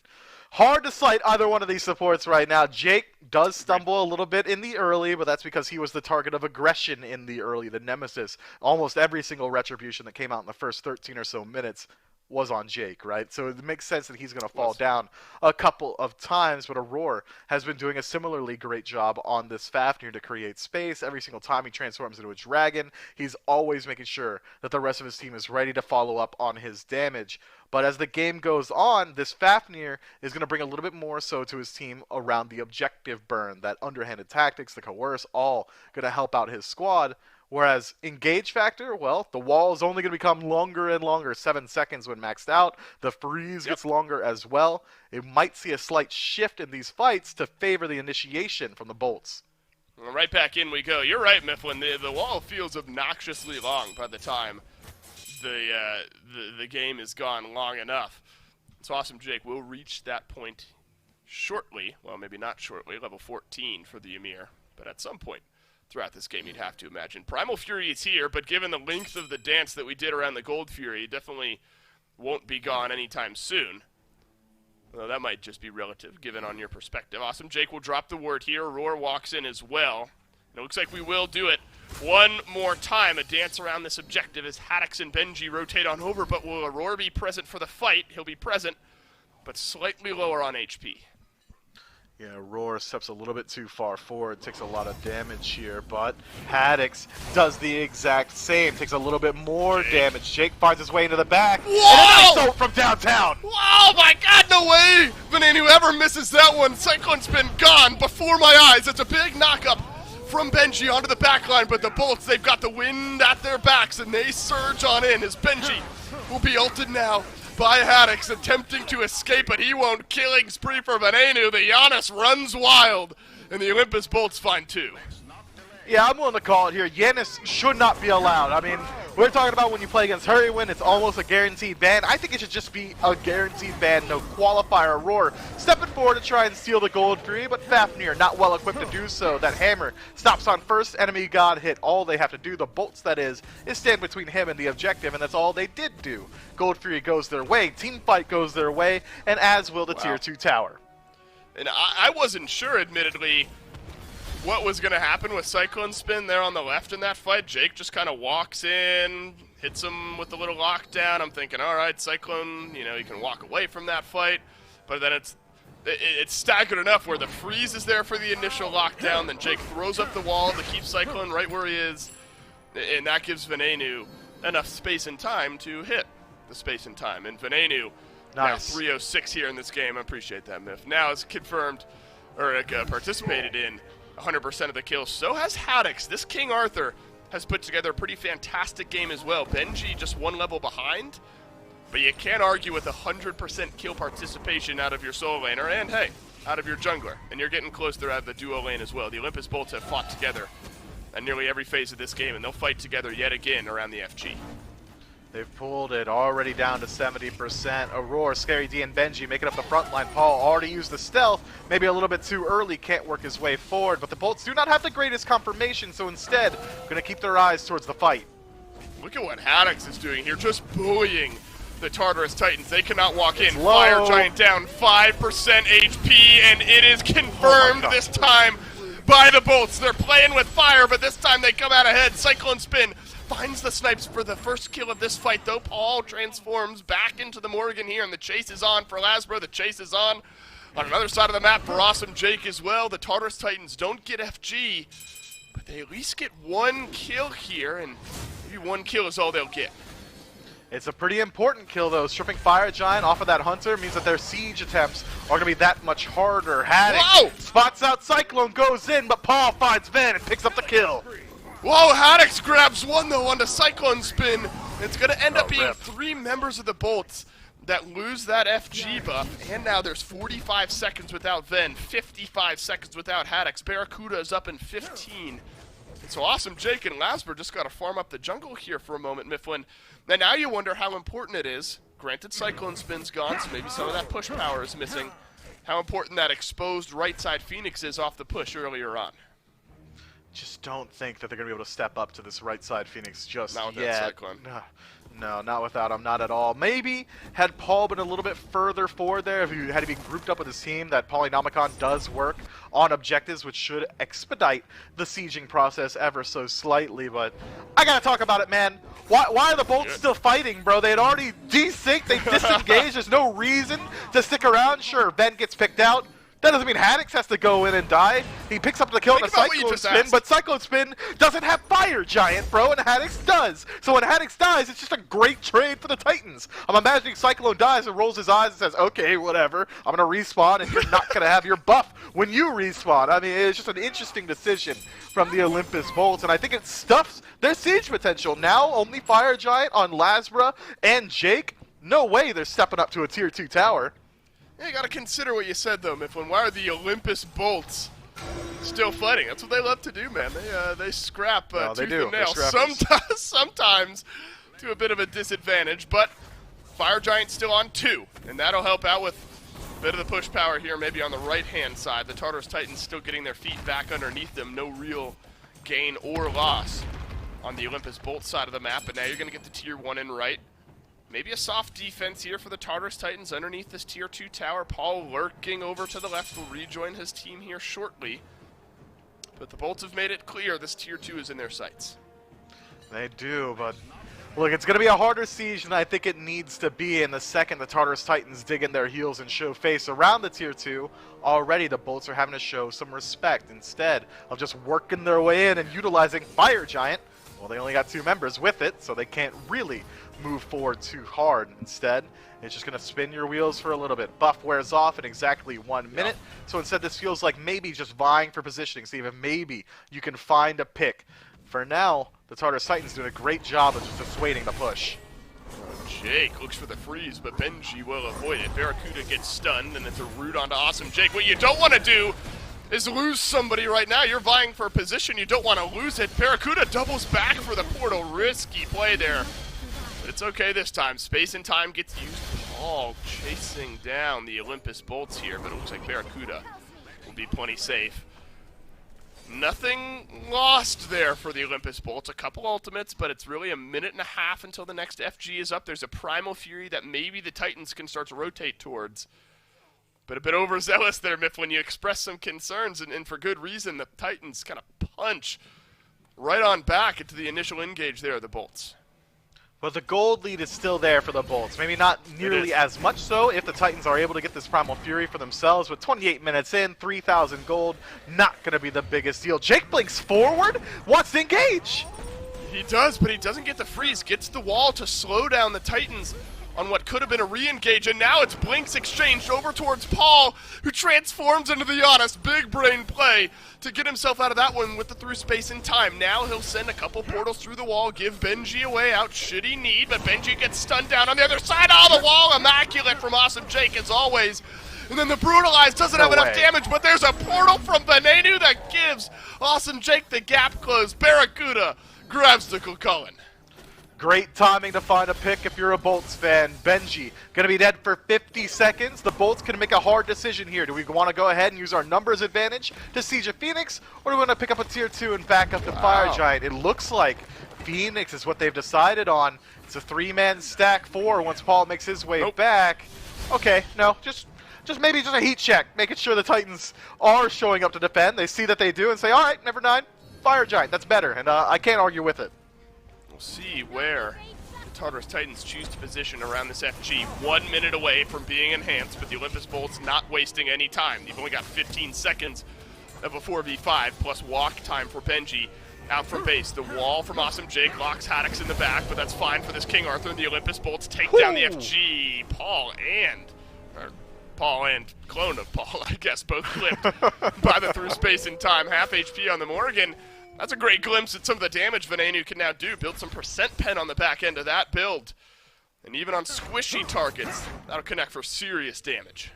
hard to cite either one of these supports right now. Jake does stumble a little bit in the early, but that's because he was the target of aggression in the early, the Nemesis. Almost every single retribution that came out in the first 13 or so minutes was on Jake, right? So it makes sense that he's going to fall down a couple of times, but Aurora has been doing a similarly great job on this Fafnir to create space. Every single time he transforms into a dragon, he's always making sure that the rest of his team is ready to follow up on his damage. But as the game goes on, this Fafnir is going to bring a little bit more so to his team around the objective burn, that underhanded tactics, the coerce, all going to help out his squad. Whereas engage factor, well, the wall is only going to become longer and longer, 7 seconds when maxed out. The freeze gets longer as well. It might see a slight shift in these fights to favor the initiation from the bolts. Well, right back in we go. You're right, Mifflin. The wall feels obnoxiously long by the time the game is gone long enough. It's awesome, Jake. We'll reach that point shortly. Well, maybe not shortly. Level 14 for the Ymir, but at some point throughout this game, you'd have to imagine. Primal Fury is here, but given the length of the dance that we did around the Gold Fury, it definitely won't be gone anytime soon. Well, that might just be relative, given on your perspective. Awesome. Jake will drop the word here. Roar walks in as well. And it looks like we will do it one more time. A dance around this objective as Haddix and Benji rotate on over, but will Aurora be present for the fight? He'll be present, but slightly lower on HP. Yeah, Roar steps a little bit too far forward, takes a lot of damage here, but Haddix does the exact same, takes a little bit more damage. Jake finds his way into the back, and a nice ult from downtown! Oh my god, no way! Vanane, whoever misses that one, Cyclone Spin gone before my eyes. It's a big knock-up from Benji onto the backline, but the Bolts, they've got the wind at their backs, and they surge on in as Benji will be ulted now by Haddix, attempting to escape, but he won't. Killing spree for Vanenu. The Giannis runs wild, and the Olympus Bolts find 2. Yeah, I'm willing to call it here. Giannis should not be allowed. I mean, we're talking about when you play against Hurrywin, it's almost a guaranteed ban. I think it should just be a guaranteed ban, no qualifier. Roar stepping forward to try and steal the Gold Fury, but Fafnir not well equipped to do so. That hammer stops on first enemy god hit. All they have to do, the bolts that is stand between him and the objective, and that's all they did do. Gold Fury goes their way, team fight goes their way, and as will the tier 2 tower. And I wasn't sure, admittedly, what was going to happen with Cyclone Spin there on the left in that fight. Jake just kind of walks in, hits him with a little lockdown. I'm thinking, all right, Cyclone, you know, he can walk away from that fight. But then it's staggered enough where the freeze is there for the initial lockdown. Then Jake throws up the wall to keep Cyclone right where he is. And that gives Vanenu enough space and time to hit the space and time. And Vanenu, now 306 here in this game. I appreciate that, Miff. Now is confirmed, or participated in 100% of the kills. So has Haddix. This King Arthur has put together a pretty fantastic game as well. Benji just one level behind, but you can't argue with 100% kill participation out of your solo laner, and hey, out of your jungler. And you're getting close there out of the duo lane as well. The Olympus Bolts have fought together at nearly every phase of this game, and they'll fight together yet again around the FG. They've pulled it already down to 70%. Aurora, Scary D, and Benji making up the front line. Paul already used the stealth, maybe a little bit too early, can't work his way forward, but the Bolts do not have the greatest confirmation, so instead, going to keep their eyes towards the fight. Look at what Haddix is doing here, just bullying the Tartarus Titans. They cannot walk in. Low. Fire Giant down 5% HP, and it is confirmed this time by the Bolts. They're playing with fire, but this time they come out ahead. Cyclone Spin finds the snipes for the first kill of this fight, though. Paul transforms back into the Morgan here, and the chase is on for Lasbro. The chase is on another side of the map for Awesome Jake as well. The Tartarus Titans don't get FG, but they at least get one kill here, and maybe one kill is all they'll get. It's a pretty important kill, though. Stripping Fire Giant off of that Hunter means that their siege attempts are going to be that much harder. Haddix spots out Cyclone, goes in, but Paul finds Van and picks up the kill. Whoa, Haddix grabs one, though, onto Cyclone Spin. It's going to end up being 3 members of the Bolts that lose that FG buff, and now there's 45 seconds without Ven, 55 seconds without Haddix. Barracuda is up in 15. It's awesome. Jake and Lasber just got to farm up the jungle here for a moment, Mifflin. And now you wonder how important it is. Granted, Cyclone Spin's gone, so maybe some of that push power is missing. How important that exposed right side Phoenix is off the push earlier on. Just don't think that they're going to be able to step up to this right side Phoenix just Not with yet. that Cyclone. No, not without him, not at all. Maybe had Paul been a little bit further forward there, if he had to be grouped up with his team, that Polynomicon does work on objectives, which should expedite the sieging process ever so slightly. But I gotta talk about it, man. Why are the Bolts still fighting, bro? They had already desynced, they disengaged. There's no reason to stick around. Sure, Ben gets picked out. That doesn't mean Haddix has to go in and die. He picks up the kill in a Cyclone Spin, but Cyclone Spin doesn't have Fire Giant, bro, and Haddix does. So when Haddix dies, it's just a great trade for the Titans. I'm imagining Cyclone dies and rolls his eyes and says, okay, whatever, I'm going to respawn, and you're not going to have your buff when you respawn. I mean, it's just an interesting decision from the Olympus Bolts, and I think it stuffs their siege potential. Now, only Fire Giant on Lasbra and Jake. No way they're stepping up to a Tier 2 tower. Yeah, you gotta consider what you said though, Mifflin. Why are the Olympus Bolts still fighting? That's what they love to do, man. They scrap tooth and nail. Sometimes to a bit of a disadvantage, but Fire Giant's still on 2, and that'll help out with a bit of the push power here, maybe on the right-hand side. The Tartarus Titans still getting their feet back underneath them. No real gain or loss on the Olympus Bolt side of the map, but now you're gonna get the Tier 1 in right. Maybe a soft defense here for the Tartarus Titans underneath this Tier 2 tower. Paul lurking over to the left will rejoin his team here shortly. But the Bolts have made it clear this Tier 2 is in their sights. They do, but look, it's going to be a harder siege than I think it needs to be in the second the Tartarus Titans dig in their heels and show face around the Tier 2. Already the Bolts are having to show some respect instead of just working their way in and utilizing Fire Giant. Well, they only got 2 members with it, so they can't really move forward too hard. Instead, it's just going to spin your wheels for a little bit. Buff wears off in exactly 1 minute, so instead this feels like maybe just vying for positioning, see if maybe you can find a pick. For now, the Tartarus Titans doing a great job of just dissuading the push. Jake looks for the freeze, but Benji will avoid it. Barracuda gets stunned, and it's a root onto Awesome Jake. What you don't want to do is lose somebody right now. You're vying for a position. You don't want to lose it. Barracuda doubles back for the portal. Risky play there. But it's okay this time. Space and time gets used. Paul chasing down the Olympus Bolts here, but it looks like Barracuda will be plenty safe. Nothing lost there for the Olympus Bolts. A couple ultimates, but it's really a minute and a half until the next FG is up. There's a Primal Fury that maybe the Titans can start to rotate towards. But a bit overzealous there, Mifflin. You expressed some concerns, and for good reason. The Titans kind of punch right on back into the initial engage there of the Bolts. But the gold lead is still there for the Bolts. Maybe not nearly as much so if the Titans are able to get this Primal Fury for themselves. With 28 minutes in, 3,000 gold, not going to be the biggest deal. Jake blinks forward, wants to engage. He does, but he doesn't get the freeze. Gets the wall to slow down the Titans on what could have been a re-engage, and now it's blinks exchanged over towards Paul, who transforms into the Honest. Big brain play to get himself out of that one with the through space and time. Now he'll send a couple portals through the wall, give Benji away out should he need, but Benji gets stunned down on the other side. Oh, the wall immaculate from Awesome Jake as always. And then the Brutalized doesn't have enough damage, but there's a portal from Benenu that gives Awesome Jake the gap close. Barracuda grabs the Cullen. Great timing to find a pick if you're a Bolts fan. Benji gonna be dead for 50 seconds. The Bolts can make a hard decision here. Do we want to go ahead and use our numbers advantage to siege a Phoenix, or do we want to pick up a Tier 2 and back up the Fire Giant? It looks like Phoenix is what they've decided on. It's a 3-man stack 4 once Paul makes his way back. Okay, no, just maybe just a heat check, making sure the Titans are showing up to defend. They see that they do and say, all right, never mind, Fire Giant, that's better, and I can't argue with it. We'll see where the Tartarus Titans choose to position around this FG. 1 minute away from being enhanced, but the Olympus Bolts not wasting any time. You've only got 15 seconds of a 4v5, plus walk time for Benji out from base. The wall from Awesome Jake locks Haddix in the back, but that's fine for this King Arthur, and the Olympus Bolts take down the FG. Paul and clone of Paul, I guess, both clipped by the through space and time. Half HP on the Morgan. That's a great glimpse at some of the damage Venenu can now do. Build some percent pen on the back end of that build. And even on squishy targets, that'll connect for serious damage.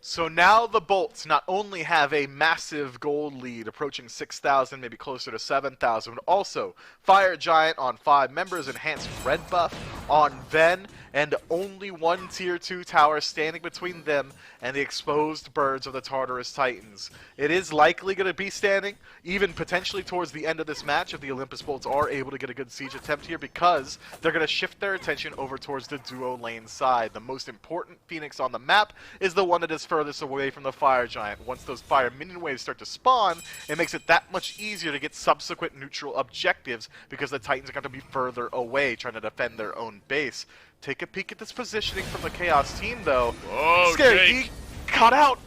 So now the Bolts not only have a massive gold lead approaching 6,000, maybe closer to 7,000, but also Fire Giant on 5 members, enhanced red buff on Ven, and only one Tier 2 tower standing between them and the exposed birds of the Tartarus Titans. It is likely going to be standing, even potentially towards the end of this match if the Olympus Bolts are able to get a good siege attempt here, because they're going to shift their attention over towards the duo lane side. The most important Phoenix on the map is the one that is furthest away from the Fire Giant. Once those fire minion waves start to spawn, it makes it that much easier to get subsequent neutral objectives because the Titans are going to be further away trying to defend their own base. Take a peek at this positioning from the Chaos team, though. Oh, Scary Jake. D cut out.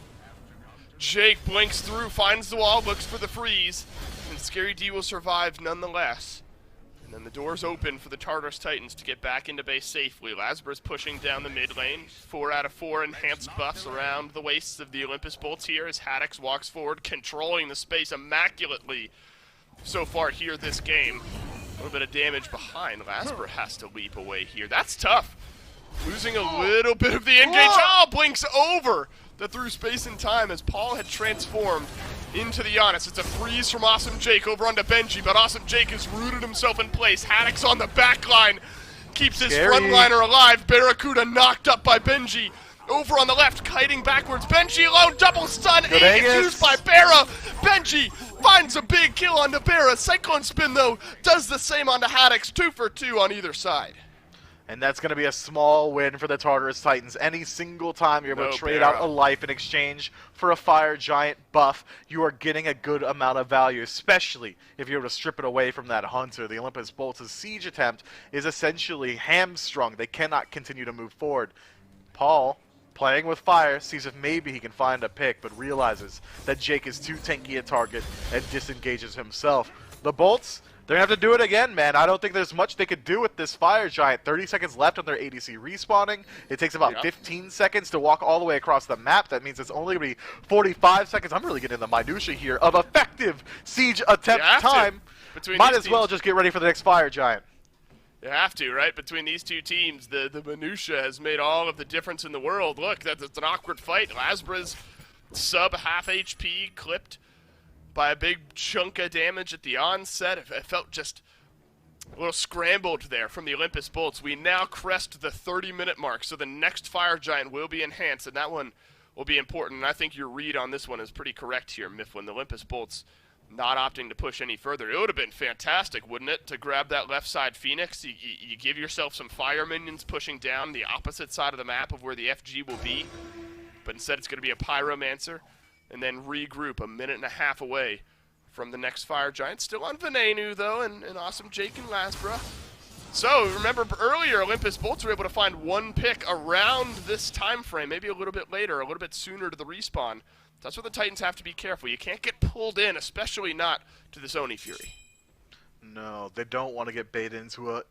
Jake blinks through, finds the wall, looks for the freeze, and Scary D will survive nonetheless. And then the doors open for the Tartarus Titans to get back into base safely. Lasbra's pushing down the mid lane. 4 out of 4 enhanced buffs around the waists of the Olympus Bolts here as Haddix walks forward, controlling the space immaculately so far here this game. A little bit of damage behind. Lasbra has to leap away here. That's tough. Losing a little bit of the engage. Oh, blinks over the through space and time as Paul had transformed into the Giannis. It's a freeze from Awesome Jake over onto Benji, but Awesome Jake has rooted himself in place. Haddix on the back line keeps his frontliner alive. Barracuda knocked up by Benji. Over on the left, kiting backwards. Benji alone, double stun. Gets used by Barra. Benji finds a big kill onto Barra. Cyclone Spin, though, does the same onto Haddix. 2 for 2 on either side. And that's going to be a small win for the Tartarus Titans. Any single time you're able to trade out a life in exchange for a Fire Giant buff, you are getting a good amount of value, especially if you're able to strip it away from that Hunter. The Olympus Bolts' siege attempt is essentially hamstrung. They cannot continue to move forward. Paul, playing with fire, sees if maybe he can find a pick, but realizes that Jake is too tanky a target and disengages himself. The Bolts, they're going to have to do it again, man. I don't think there's much they could do with this Fire Giant. 30 seconds left on their ADC respawning. It takes about 15 seconds to walk all the way across the map. That means it's only going to be 45 seconds. I'm really getting the minutia here of effective siege attempt time. Might as well just get ready for the next Fire Giant. You have to, right? Between these two teams, the minutia has made all of the difference in the world. Look, that's an awkward fight. Lasbra's sub half HP clipped by a big chunk of damage at the onset. It felt just a little scrambled there from the Olympus Bolts. We now crest the 30-minute mark, so the next Fire Giant will be enhanced, and that one will be important. And I think your read on this one is pretty correct here, Mifflin. The Olympus Bolts not opting to push any further. It would have been fantastic, wouldn't it, to grab that left side Phoenix. You give yourself some fire minions pushing down the opposite side of the map of where the FG will be, but instead it's going to be a Pyromancer, and then regroup a minute and a half away from the next Fire Giant. Still on Venenu, though, and Awesome Jake and Lasbra. So, remember earlier, Olympus Bolts were able to find one pick around this time frame, maybe a little bit later, a little bit sooner to the respawn. That's where the Titans have to be careful. You can't get pulled in, especially not to this Oni Fury. No, they don't want to get baited into a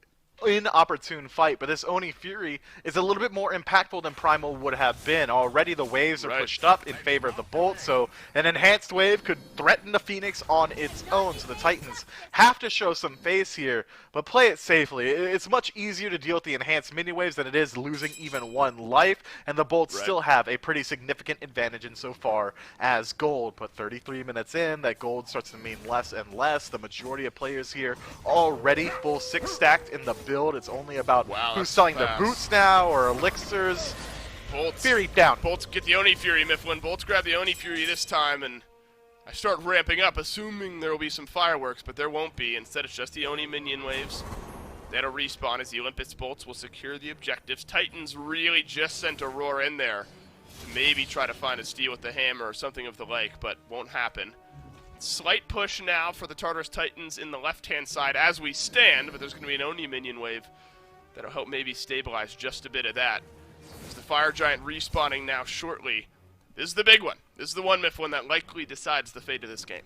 inopportune fight, but this Oni Fury is a little bit more impactful than Primal would have been. Already the waves are pushed up in favor of the Bolt, so an enhanced wave could threaten the Phoenix on its own, so the Titans have to show some face here, but play it safely. It's much easier to deal with the enhanced mini waves than it is losing even one life, and the Bolts still have a pretty significant advantage insofar as gold. But 33 minutes in, that gold starts to mean less and less. The majority of players here already full 6 stacked in the build. It's only about who's selling the boots now or elixirs. Bolts, Fury down. Bolts get the Oni Fury, Mifflin. Bolts grab the Oni Fury this time, and I start ramping up, assuming there will be some fireworks, but there won't be. Instead, it's just the Oni minion waves. That'll respawn as the Olympus Bolts will secure the objectives. Titans really just sent Aurora in there to maybe try to find a steal with the hammer or something of the like, but won't happen. Slight push now for the Tartarus Titans in the left-hand side as we stand, but there's going to be an Oni minion wave that'll help maybe stabilize just a bit of that. There's the Fire Giant respawning now shortly. This is the big one. This is the one, Mifflin, that likely decides the fate of this game.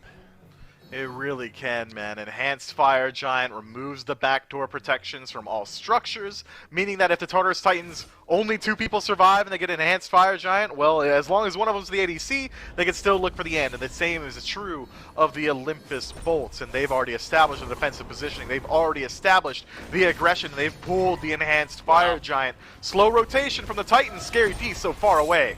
It really can, man. Enhanced Fire Giant removes the backdoor protections from all structures, meaning that if the Tartarus Titans only 2 people survive and they get an Enhanced Fire Giant, well, as long as one of them's the ADC, they can still look for the end. And the same is true of the Olympus Bolts, and they've already established the defensive positioning. They've already established the aggression. They've pulled the Enhanced Fire Giant. Slow rotation from the Titans. Scary D so far away.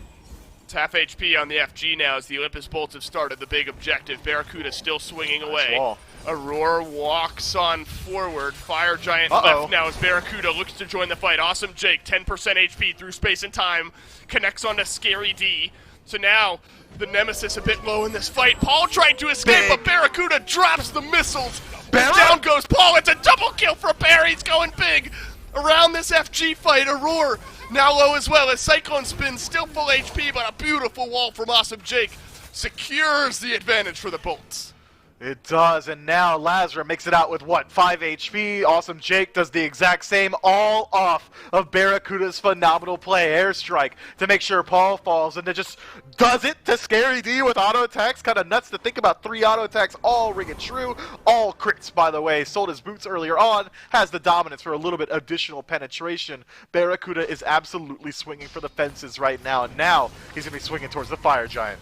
It's half HP on the FG now as the Olympus Bolts have started the big objective. Barracuda still swinging away. Aurora walks on forward. Fire Giant left now as Barracuda looks to join the fight. Awesome Jake, 10% HP through space and time. Connects onto Scary D. So now the Nemesis a bit low in this fight. Paul trying to escape, but Barracuda drops the missiles. Down goes Paul. It's a double kill for Bear. He's going big around this FG fight. Aurora now low as well as Cyclone Spin still full HP, but a beautiful wall from Awesome Jake secures the advantage for the Bolts. It does, and now Lazarus makes it out with, what, 5 HP. Awesome Jake does the exact same, all off of Barracuda's phenomenal play. Airstrike to make sure Paul falls, and then just does it to Scary D with auto attacks. Kind of nuts to think about 3 auto attacks all ringing true. All crits, by the way. Sold his boots earlier on. Has the dominance for a little bit additional penetration. Barracuda is absolutely swinging for the fences right now, and now he's going to be swinging towards the Fire Giant.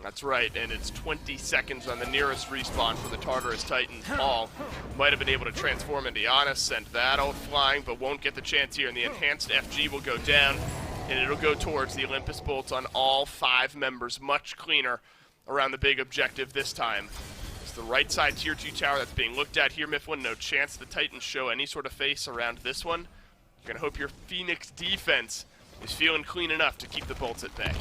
That's right, and it's 20 seconds on the nearest respawn for the Tartarus Titans. Paul might have been able to transform into Giannis, send that out flying, but won't get the chance here, and the enhanced FG will go down, and it'll go towards the Olympus Bolts on all 5 members. Much cleaner around the big objective this time. It's the right side tier 2 tower that's being looked at here, Mifflin. No chance the Titans show any sort of face around this one. You're going to hope your Phoenix defense is feeling clean enough to keep the Bolts at bay.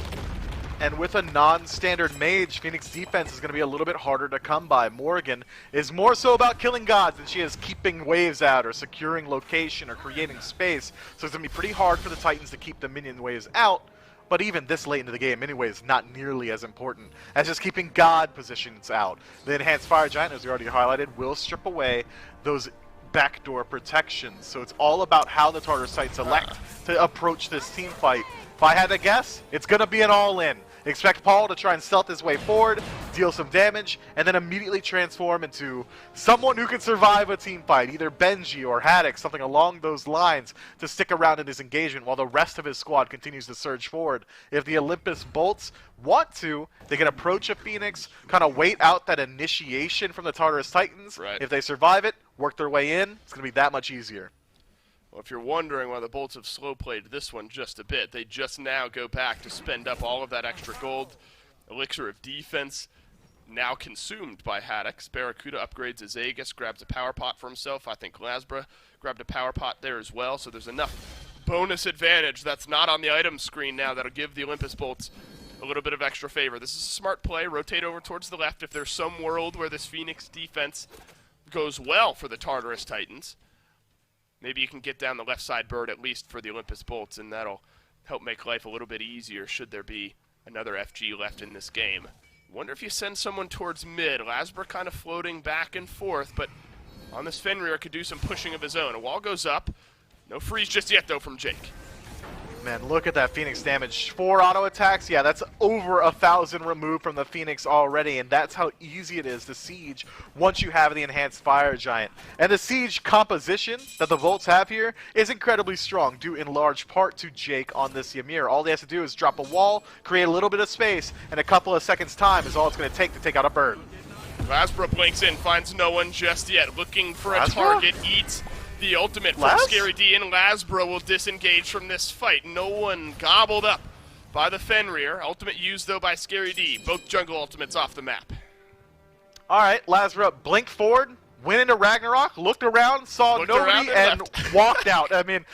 And with a non-standard mage, Phoenix defense is going to be a little bit harder to come by. Morgan is more so about killing gods than she is keeping waves out or securing location or creating space. So it's going to be pretty hard for the Titans to keep the minion waves out. But even this late into the game, anyway, is not nearly as important as just keeping god positions out. The enhanced Fire Giant, as we already highlighted, will strip away those backdoor protections. So it's all about how the Tartarus Titans elect to approach this team fight. If I had to guess, it's going to be an all-in. Expect Paul to try and stealth his way forward, deal some damage, and then immediately transform into someone who can survive a team fight, either Benji or Haddock, something along those lines, to stick around in his engagement while the rest of his squad continues to surge forward. If the Olympus Bolts want to, they can approach a Phoenix, kind of wait out that initiation from the Tartarus Titans. Right. If they survive it, work their way in, it's going to be that much easier. Well, if you're wondering why the Bolts have slow-played this one just a bit, they just now go back to spend up all of that extra gold. Elixir of Defense now consumed by Haddock. Barracuda upgrades his Aegis, grabs a power pot for himself. I think Lasbra grabbed a power pot there as well, so there's enough bonus advantage that's not on the item screen now that'll give the Olympus Bolts a little bit of extra favor. This is a smart play. Rotate over towards the left if there's some world where this Phoenix defense goes well for the Tartarus Titans. Maybe you can get down the left side bird at least for the Olympus Bolts, and that'll help make life a little bit easier should there be another FG left in this game. Wonder if you send someone towards mid. Lasbra kind of floating back and forth, but on this Fenrir could do some pushing of his own. A wall goes up. No freeze just yet, though, from Jake. Man, look at that Phoenix damage. 4 auto attacks, yeah, that's over 1,000 removed from the Phoenix already, and that's how easy it is to siege once you have the enhanced Fire Giant. And the siege composition that the Volts have here is incredibly strong, due in large part to Jake on this Ymir. All he has to do is drop a wall, create a little bit of space, and a couple of seconds time is all it's going to take out a bird. Lasbra blinks in, finds no one just yet, looking for a target, eats the ultimate from Scary D, and Lasbra will disengage from this fight. No one gobbled up by the Fenrir. Ultimate used, though, by Scary D. Both jungle ultimates off the map. All right, Lasbra blinked forward, went into Ragnarok, looked around, saw nobody, and walked out. I mean,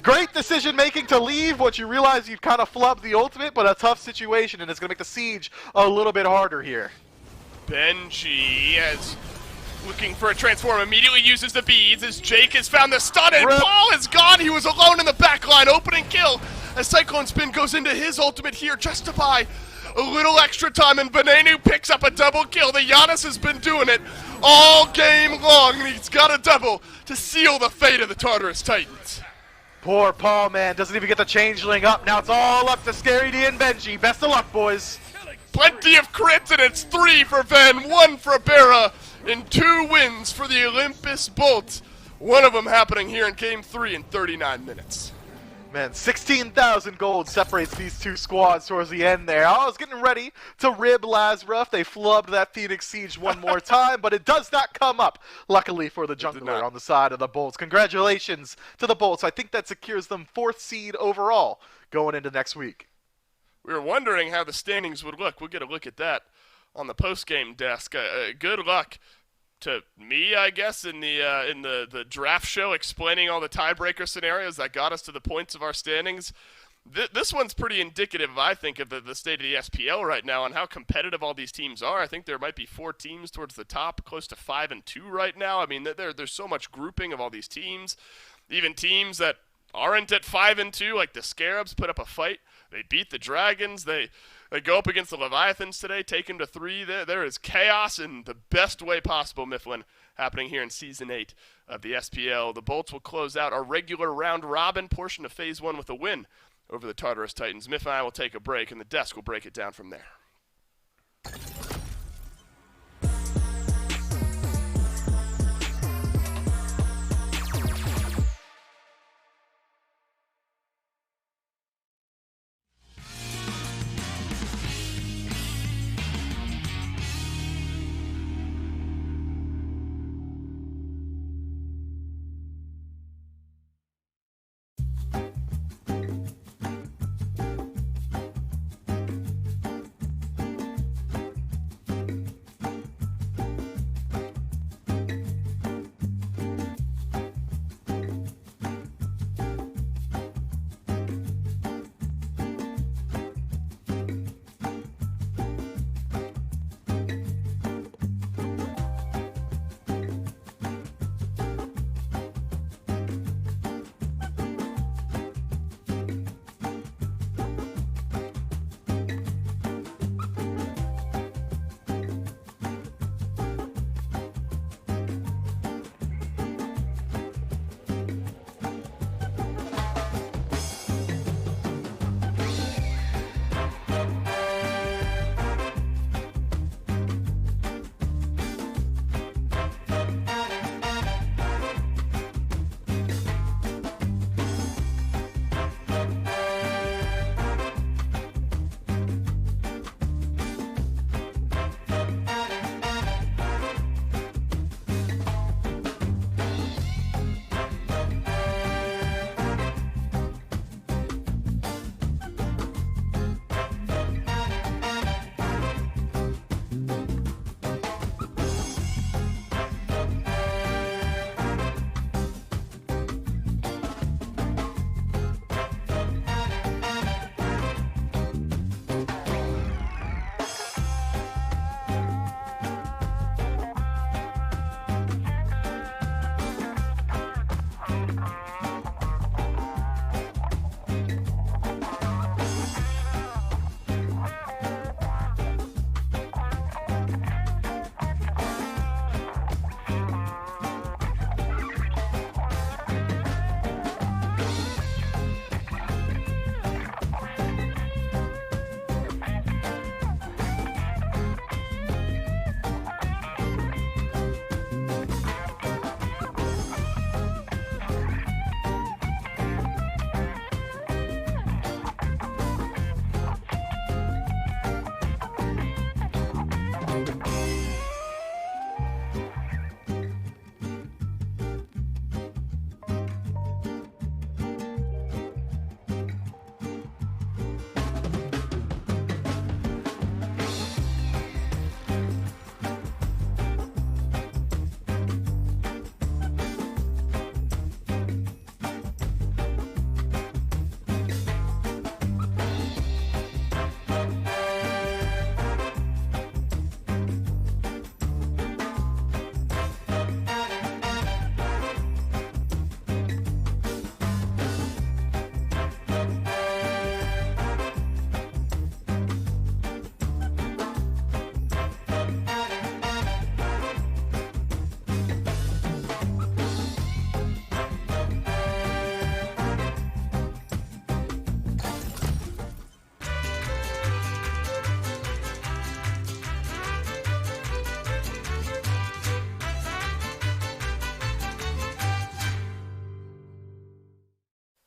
great decision-making to leave once you realize you've kind of flubbed the ultimate, but a tough situation, and it's going to make the siege a little bit harder here. Benji as looking for a transform, immediately uses the beads as Jake has found the stun, and Paul is gone. He was alone in the back line, opening kill as Cyclone Spin goes into his ultimate here just to buy a little extra time, and Venenu picks up a double kill. The Giannis has been doing it all game long, and he's got a double to seal the fate of the Tartarus Titans. Poor Paul, man, doesn't even get the changeling up. Now it's all up to Scary D and Benji. Best of luck, boys. Plenty of crits, and it's 3 for Ven, 1 for Bera, and 2 wins for the Olympus Bolts. One of them happening here in Game 3 in 39 minutes. Man, 16,000 gold separates these two squads towards the end there. I was getting ready to rib Lasbra if they flubbed that Phoenix Siege one more time, but it does not come up, luckily for the jungler on the side of the Bolts. Congratulations to the Bolts. I think that secures them 4th seed overall going into next week. We were wondering how the standings would look. We'll get a look at that on the post-game desk. Good luck to me, I guess, in the draft show, explaining all the tiebreaker scenarios that got us to the points of our standings. This one's pretty indicative, I think, of the state of the SPL right now and how competitive all these teams are. I think there might be 4 teams towards the top, close to 5-2 right now. I mean, there's so much grouping of all these teams. Even teams that aren't at 5-2, like the Scarabs, put up a fight. They beat the Dragons. They go up against the Leviathans today, take them to 3. There is chaos in the best way possible, Mifflin, happening here in Season 8 of the SPL. The Bolts will close out our regular round-robin portion of Phase 1 with a win over the Tartarus Titans. Miff and I will take a break, and the desk will break it down from there.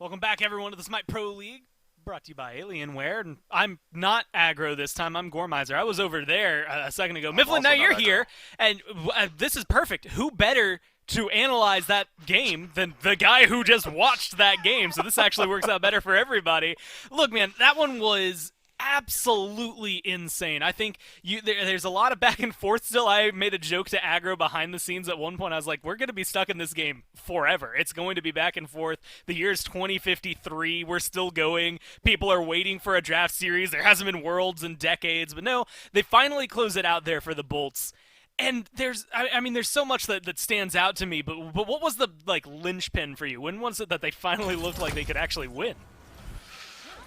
Welcome back, everyone, to the SMITE Pro League, brought to you by Alienware. And I'm not aggro this time. I'm Gormizer. I was over there a second ago. Mifflin, now you're here, and this is perfect. Who better to analyze that game than the guy who just watched that game? So this actually works out better for everybody. Look, man, that one was absolutely insane. I think there's a lot of back and forth still. I made a joke to Aggro behind the scenes at one point. I was like, we're going to be stuck in this game forever. It's going to be back and forth. The year's 2053. We're still going. People are waiting for a draft series. There hasn't been Worlds in decades. But no, they finally close it out there for the Bolts. And there's so much that stands out to me. But what was the linchpin for you? When was it that they finally looked like they could actually win?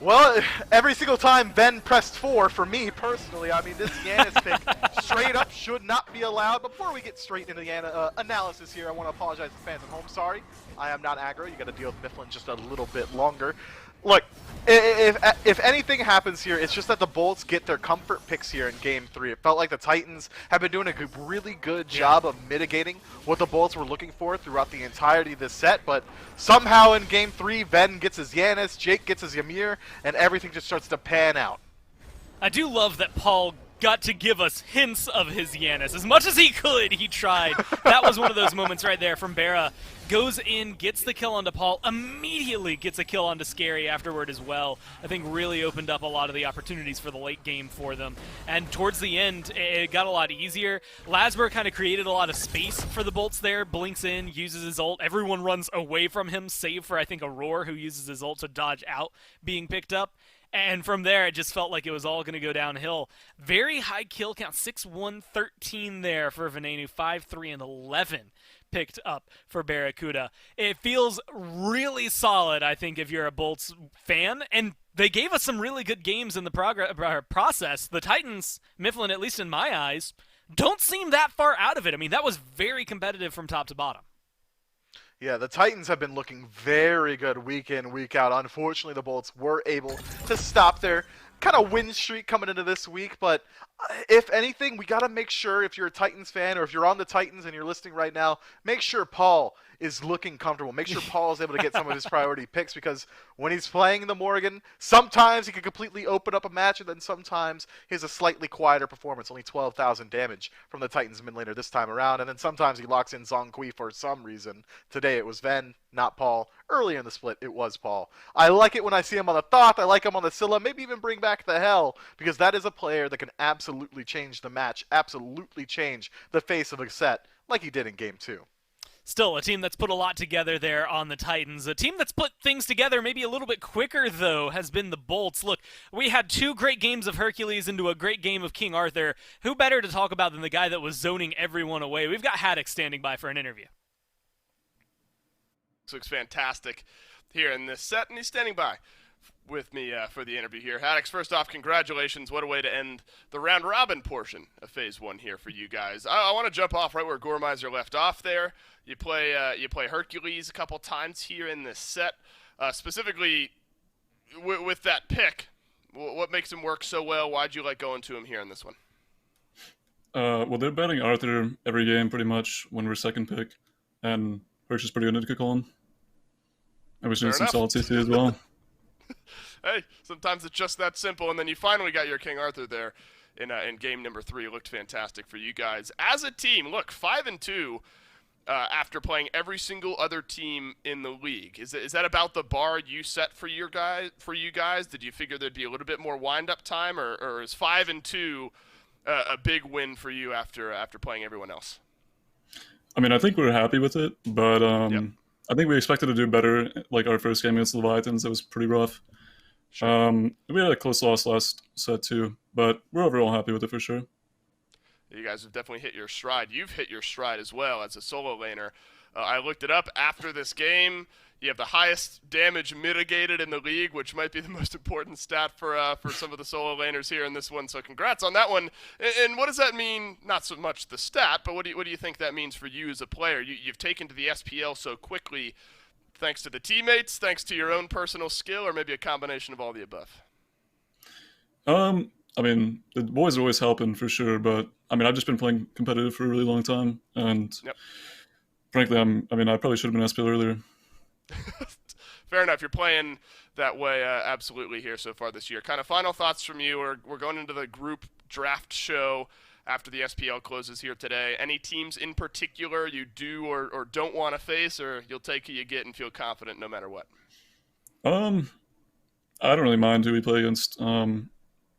Well, every single time Ben pressed 4, for me personally, I mean, this Yanis pick straight up should not be allowed. But before we get straight into the analysis here, I want to apologize to fans at home. Sorry, I am not aggro. You got to deal with Mifflin just a little bit longer. Look, if anything happens here, it's just that the Bolts get their comfort picks here in Game 3. It felt like the Titans have been doing a really good job of mitigating what the Bolts were looking for throughout the entirety of this set, but somehow in Game 3, Ven gets his Yanis, Jake gets his Ymir, and everything just starts to pan out. I do love that Paul got to give us hints of his Yanis. As much as he could, he tried. That was one of those moments right there from Bera. Goes in, gets the kill onto Paul, immediately gets a kill onto Scary afterward as well. I think really opened up a lot of the opportunities for the late game for them. And towards the end, it got a lot easier. Lasber kind of created a lot of space for the Bolts there, blinks in, uses his ult. Everyone runs away from him, save for, I think, Aurora, who uses his ult to dodge out being picked up. And from there, it just felt like it was all going to go downhill. Very high kill count, 6-1, 13 there for Venenu, 5-3, and 11 picked up for Barracuda. It feels really solid, I think, if you're a Bolts fan. And they gave us some really good games in the process. The Titans, Mifflin, at least in my eyes, don't seem that far out of it. I mean, that was very competitive from top to bottom. Yeah, the Titans have been looking very good week in, week out. Unfortunately, the Bolts were able to stop their kind of win streak coming into this week. But if anything, we got to make sure, if you're a Titans fan or if you're on the Titans and you're listening right now, make sure Paul is looking comfortable. Make sure Paul is able to get some of his priority picks, because when he's playing the Morgan, sometimes he can completely open up a match, and then sometimes he has a slightly quieter performance, only 12,000 damage from the Titans mid laner this time around, and then sometimes he locks in Zhongqi for some reason. Today it was Ven, not Paul. Earlier in the split, it was Paul. I like it when I see him on the Thoth, I like him on the Scylla, maybe even bring back the Hell, because that is a player that can absolutely change the match, absolutely change the face of a set, like he did in Game 2. Still, a team that's put a lot together there on the Titans. A team that's put things together maybe a little bit quicker, though, has been the Bolts. Look, we had 2 great games of Hercules into a great game of King Arthur. Who better to talk about than the guy that was zoning everyone away? We've got Haddock standing by for an interview. This looks fantastic here in this set, and he's standing by with me for the interview here. Haddox, first off, congratulations. What a way to end the round-robin portion of Phase 1 here for you guys. I want to jump off right where Gormizer left off there. You play Hercules a couple times here in this set. Specifically, with that pick, what makes him work so well? Why'd you like going to him here in this one? Well, they're batting Arthur every game pretty much when we're second pick, and Hirsch is pretty good at kick on. I was doing some solid CC as well. Hey, sometimes it's just that simple, and then you finally got your King Arthur there in game number 3. It looked fantastic for you guys. As a team, look, 5-2 after playing every single other team in the league. Is that about the bar you set for you guys? Did you figure there'd be a little bit more wind-up time, or is 5-2 a big win for you after playing everyone else? I mean, I think we're happy with it, but I think we expected to do better. Like our first game against the Leviathans, that was pretty rough. Sure. We had a close loss last set too, but we're overall happy with it for sure. You guys have definitely hit your stride. You've hit your stride as well as a solo laner. I looked it up after this game. You have the highest damage mitigated in the league, which might be the most important stat for some of the solo laners here in this one. So congrats on that one. And what does that mean? Not so much the stat, but what do you think that means for you as a player? You've taken to the SPL so quickly, thanks to the teammates, thanks to your own personal skill, or maybe a combination of all the above? I mean, the boys are always helping for sure, but I mean, I've just been playing competitive for a really long time, and frankly, I probably should have been SPL earlier. Fair enough. You're playing that way absolutely here so far this year. Kind of final thoughts from you. We're going into the group draft show after the SPL closes here today. Any teams in particular you do or don't want to face, or you'll take who you get and feel confident no matter what? I don't really mind who we play against.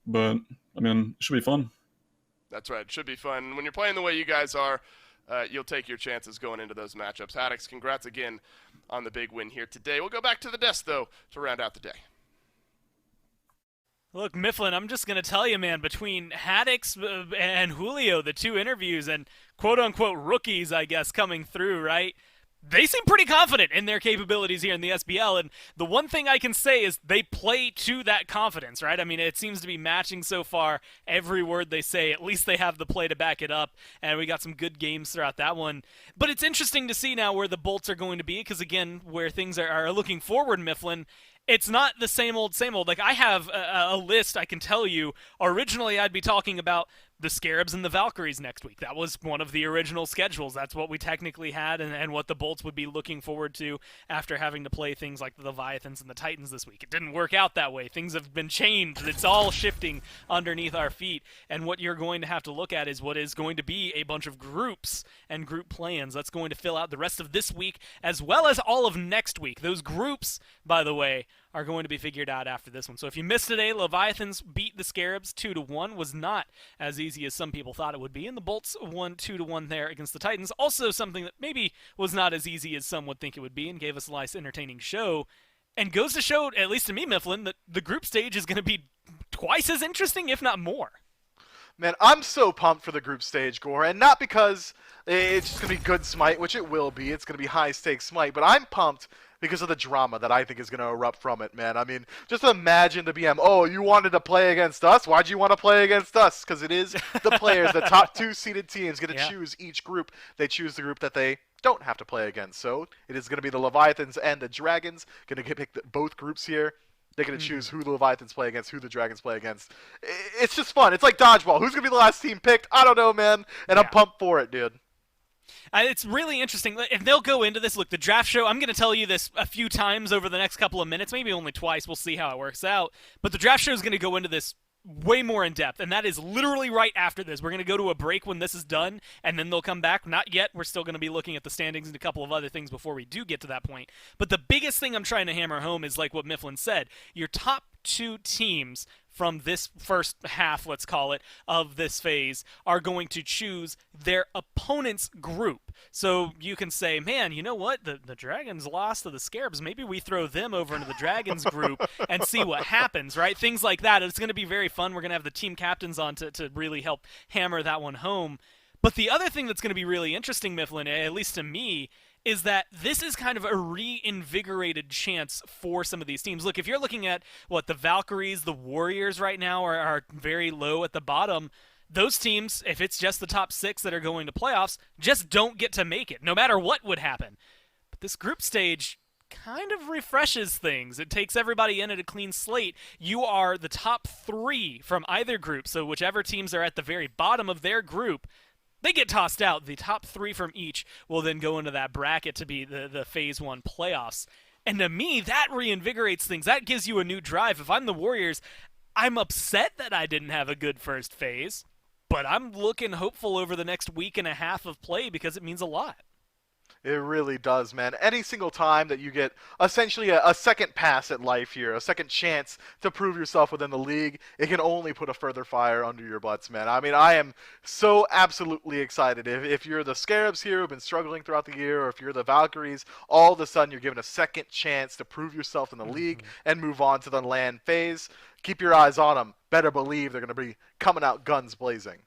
but I mean, it should be fun. That's right. It should be fun. When you're playing the way you guys are, you'll take your chances going into those matchups. Haddix, congrats again on the big win here today. We'll go back to the desk, though, to round out the day. Look, Mifflin, I'm just going to tell you, man, between Haddix and Julio, the two interviews, and quote-unquote rookies, I guess, coming through, right? They seem pretty confident in their capabilities here in the SBL, and the one thing I can say is they play to that confidence, right? I mean, it seems to be matching so far every word they say. At least they have the play to back it up, and we got some good games throughout that one. But it's interesting to see now where the Bolts are going to be, because, again, where things are looking forward, Mifflin, it's not the same old, same old. Like, I have a list I can tell you. Originally, I'd be talking about the Scarabs and the Valkyries next week. That was one of the original schedules. That's what we technically had and what the Bolts would be looking forward to after having to play things like the Leviathans and the Titans this week. It didn't work out that way. Things have been changed. It's all shifting underneath our feet. And what you're going to have to look at is what is going to be a bunch of groups and group plans. That's going to fill out the rest of this week as well as all of next week. Those groups, by the way, are going to be figured out after this one. So if you missed today, Leviathans beat the Scarabs 2-1. Was not as easy as some people thought it would be, and the Bolts won 2-1 there against the Titans. Also something that maybe was not as easy as some would think it would be and gave us a nice entertaining show. And goes to show, at least to me, Mifflin, that the group stage is going to be twice as interesting, if not more. Man, I'm so pumped for the group stage, Gore, and not because it's just going to be good Smite, which it will be. It's going to be high-stakes Smite, but I'm pumped because of the drama that I think is going to erupt from it, man. I mean, just imagine the BM, oh, you wanted to play against us? Why'd you want to play against us? Because it is the players, the top two seeded teams, going to choose each group. They choose the group that they don't have to play against. So it is going to be the Leviathans and the Dragons, going to pick both groups here. They're going to choose who the Leviathans play against, who the Dragons play against. It's just fun. It's like dodgeball. Who's going to be the last team picked? I don't know, man. And I'm pumped for it, dude. It's really interesting. If they'll go into this, look, the draft show, I'm going to tell you this a few times over the next couple of minutes, maybe only twice. We'll see how it works out. But the draft show is going to go into this way more in depth, and that is literally right after this. We're going to go to a break when this is done, and then they'll come back. Not yet. We're still going to be looking at the standings and a couple of other things before we do get to that point. But the biggest thing I'm trying to hammer home is like what Mifflin said. Your top two teams from this first half, let's call it, of this phase are going to choose their opponent's group. So you can say, man, you know what? The Dragons lost to the Scarabs. Maybe we throw them over into the Dragons group and see what happens, right? Things like that. It's going to be very fun. We're going to have the team captains on to really help hammer that one home. But the other thing that's going to be really interesting, Mifflin, at least to me, is that this is kind of a reinvigorated chance for some of these teams. Look, if you're looking at what the Valkyries, the Warriors right now are very low at the bottom, those teams, if it's just the top 6 that are going to playoffs, just don't get to make it, no matter what would happen. But this group stage kind of refreshes things. It takes everybody in at a clean slate. You are the top 3 from either group, so whichever teams are at the very bottom of their group, they get tossed out. The top 3 from each will then go into that bracket to be the Phase 1 playoffs. And to me, that reinvigorates things. That gives you a new drive. If I'm the Warriors, I'm upset that I didn't have a good first phase, but I'm looking hopeful over the next week and a half of play because it means a lot. It really does, man. Any single time that you get essentially a second pass at life here, a second chance to prove yourself within the league, it can only put a further fire under your butts, man. I mean, I am so absolutely excited. If you're the Scarabs here who've been struggling throughout the year, or if you're the Valkyries, all of a sudden you're given a second chance to prove yourself in the league and move on to the LAN phase. Keep your eyes on them. Better believe they're going to be coming out guns blazing.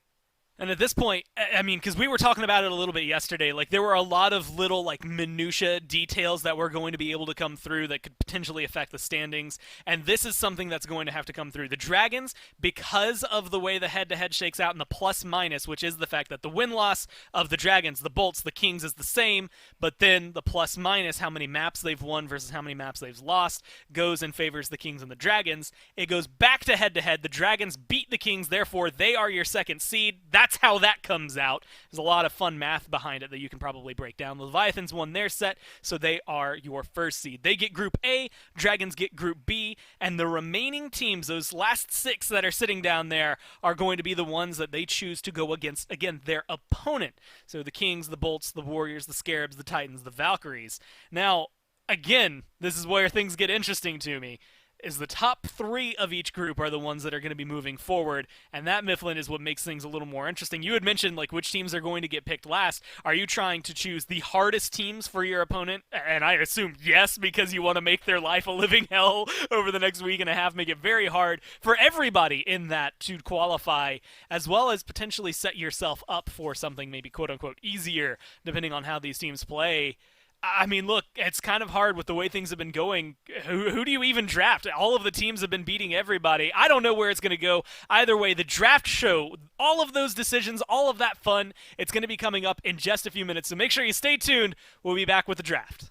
And at this point, I mean, because we were talking about it a little bit yesterday, like there were a lot of little like minutia details that were going to be able to come through that could potentially affect the standings, and this is something that's going to have to come through. The Dragons, because of the way the head-to-head shakes out and the plus-minus, which is the fact that the win-loss of the Dragons, the Bolts, the Kings is the same, but then the plus-minus, how many maps they've won versus how many maps they've lost, goes and favors the Kings and the Dragons. It goes back to head-to-head. The Dragons beat the Kings, therefore they are your second seed. That's how that comes out. There's a lot of fun math behind it that you can probably break down. The Leviathans won their set, so they are your first seed. They get Group A, Dragons get Group B, and the remaining teams, those last 6 that are sitting down there, are going to be the ones that they choose to go against, again, their opponent. So the Kings, the Bolts, the Warriors, the Scarabs, the Titans, the Valkyries. Now, again, this is where things get interesting to me. is the top 3 of each group are the ones that are going to be moving forward, and that, Mifflin, is what makes things a little more interesting. You had mentioned like which teams are going to get picked last. Are you trying to choose the hardest teams for your opponent? And I assume yes, because you want to make their life a living hell over the next week and a half, make it very hard for everybody in that to qualify, as well as potentially set yourself up for something maybe quote-unquote easier, depending on how these teams play. I mean, look, it's kind of hard with the way things have been going. Who do you even draft? All of the teams have been beating everybody. I don't know where it's going to go. Either way, the draft show, all of those decisions, all of that fun, it's going to be coming up in just a few minutes. So make sure you stay tuned. We'll be back with the draft.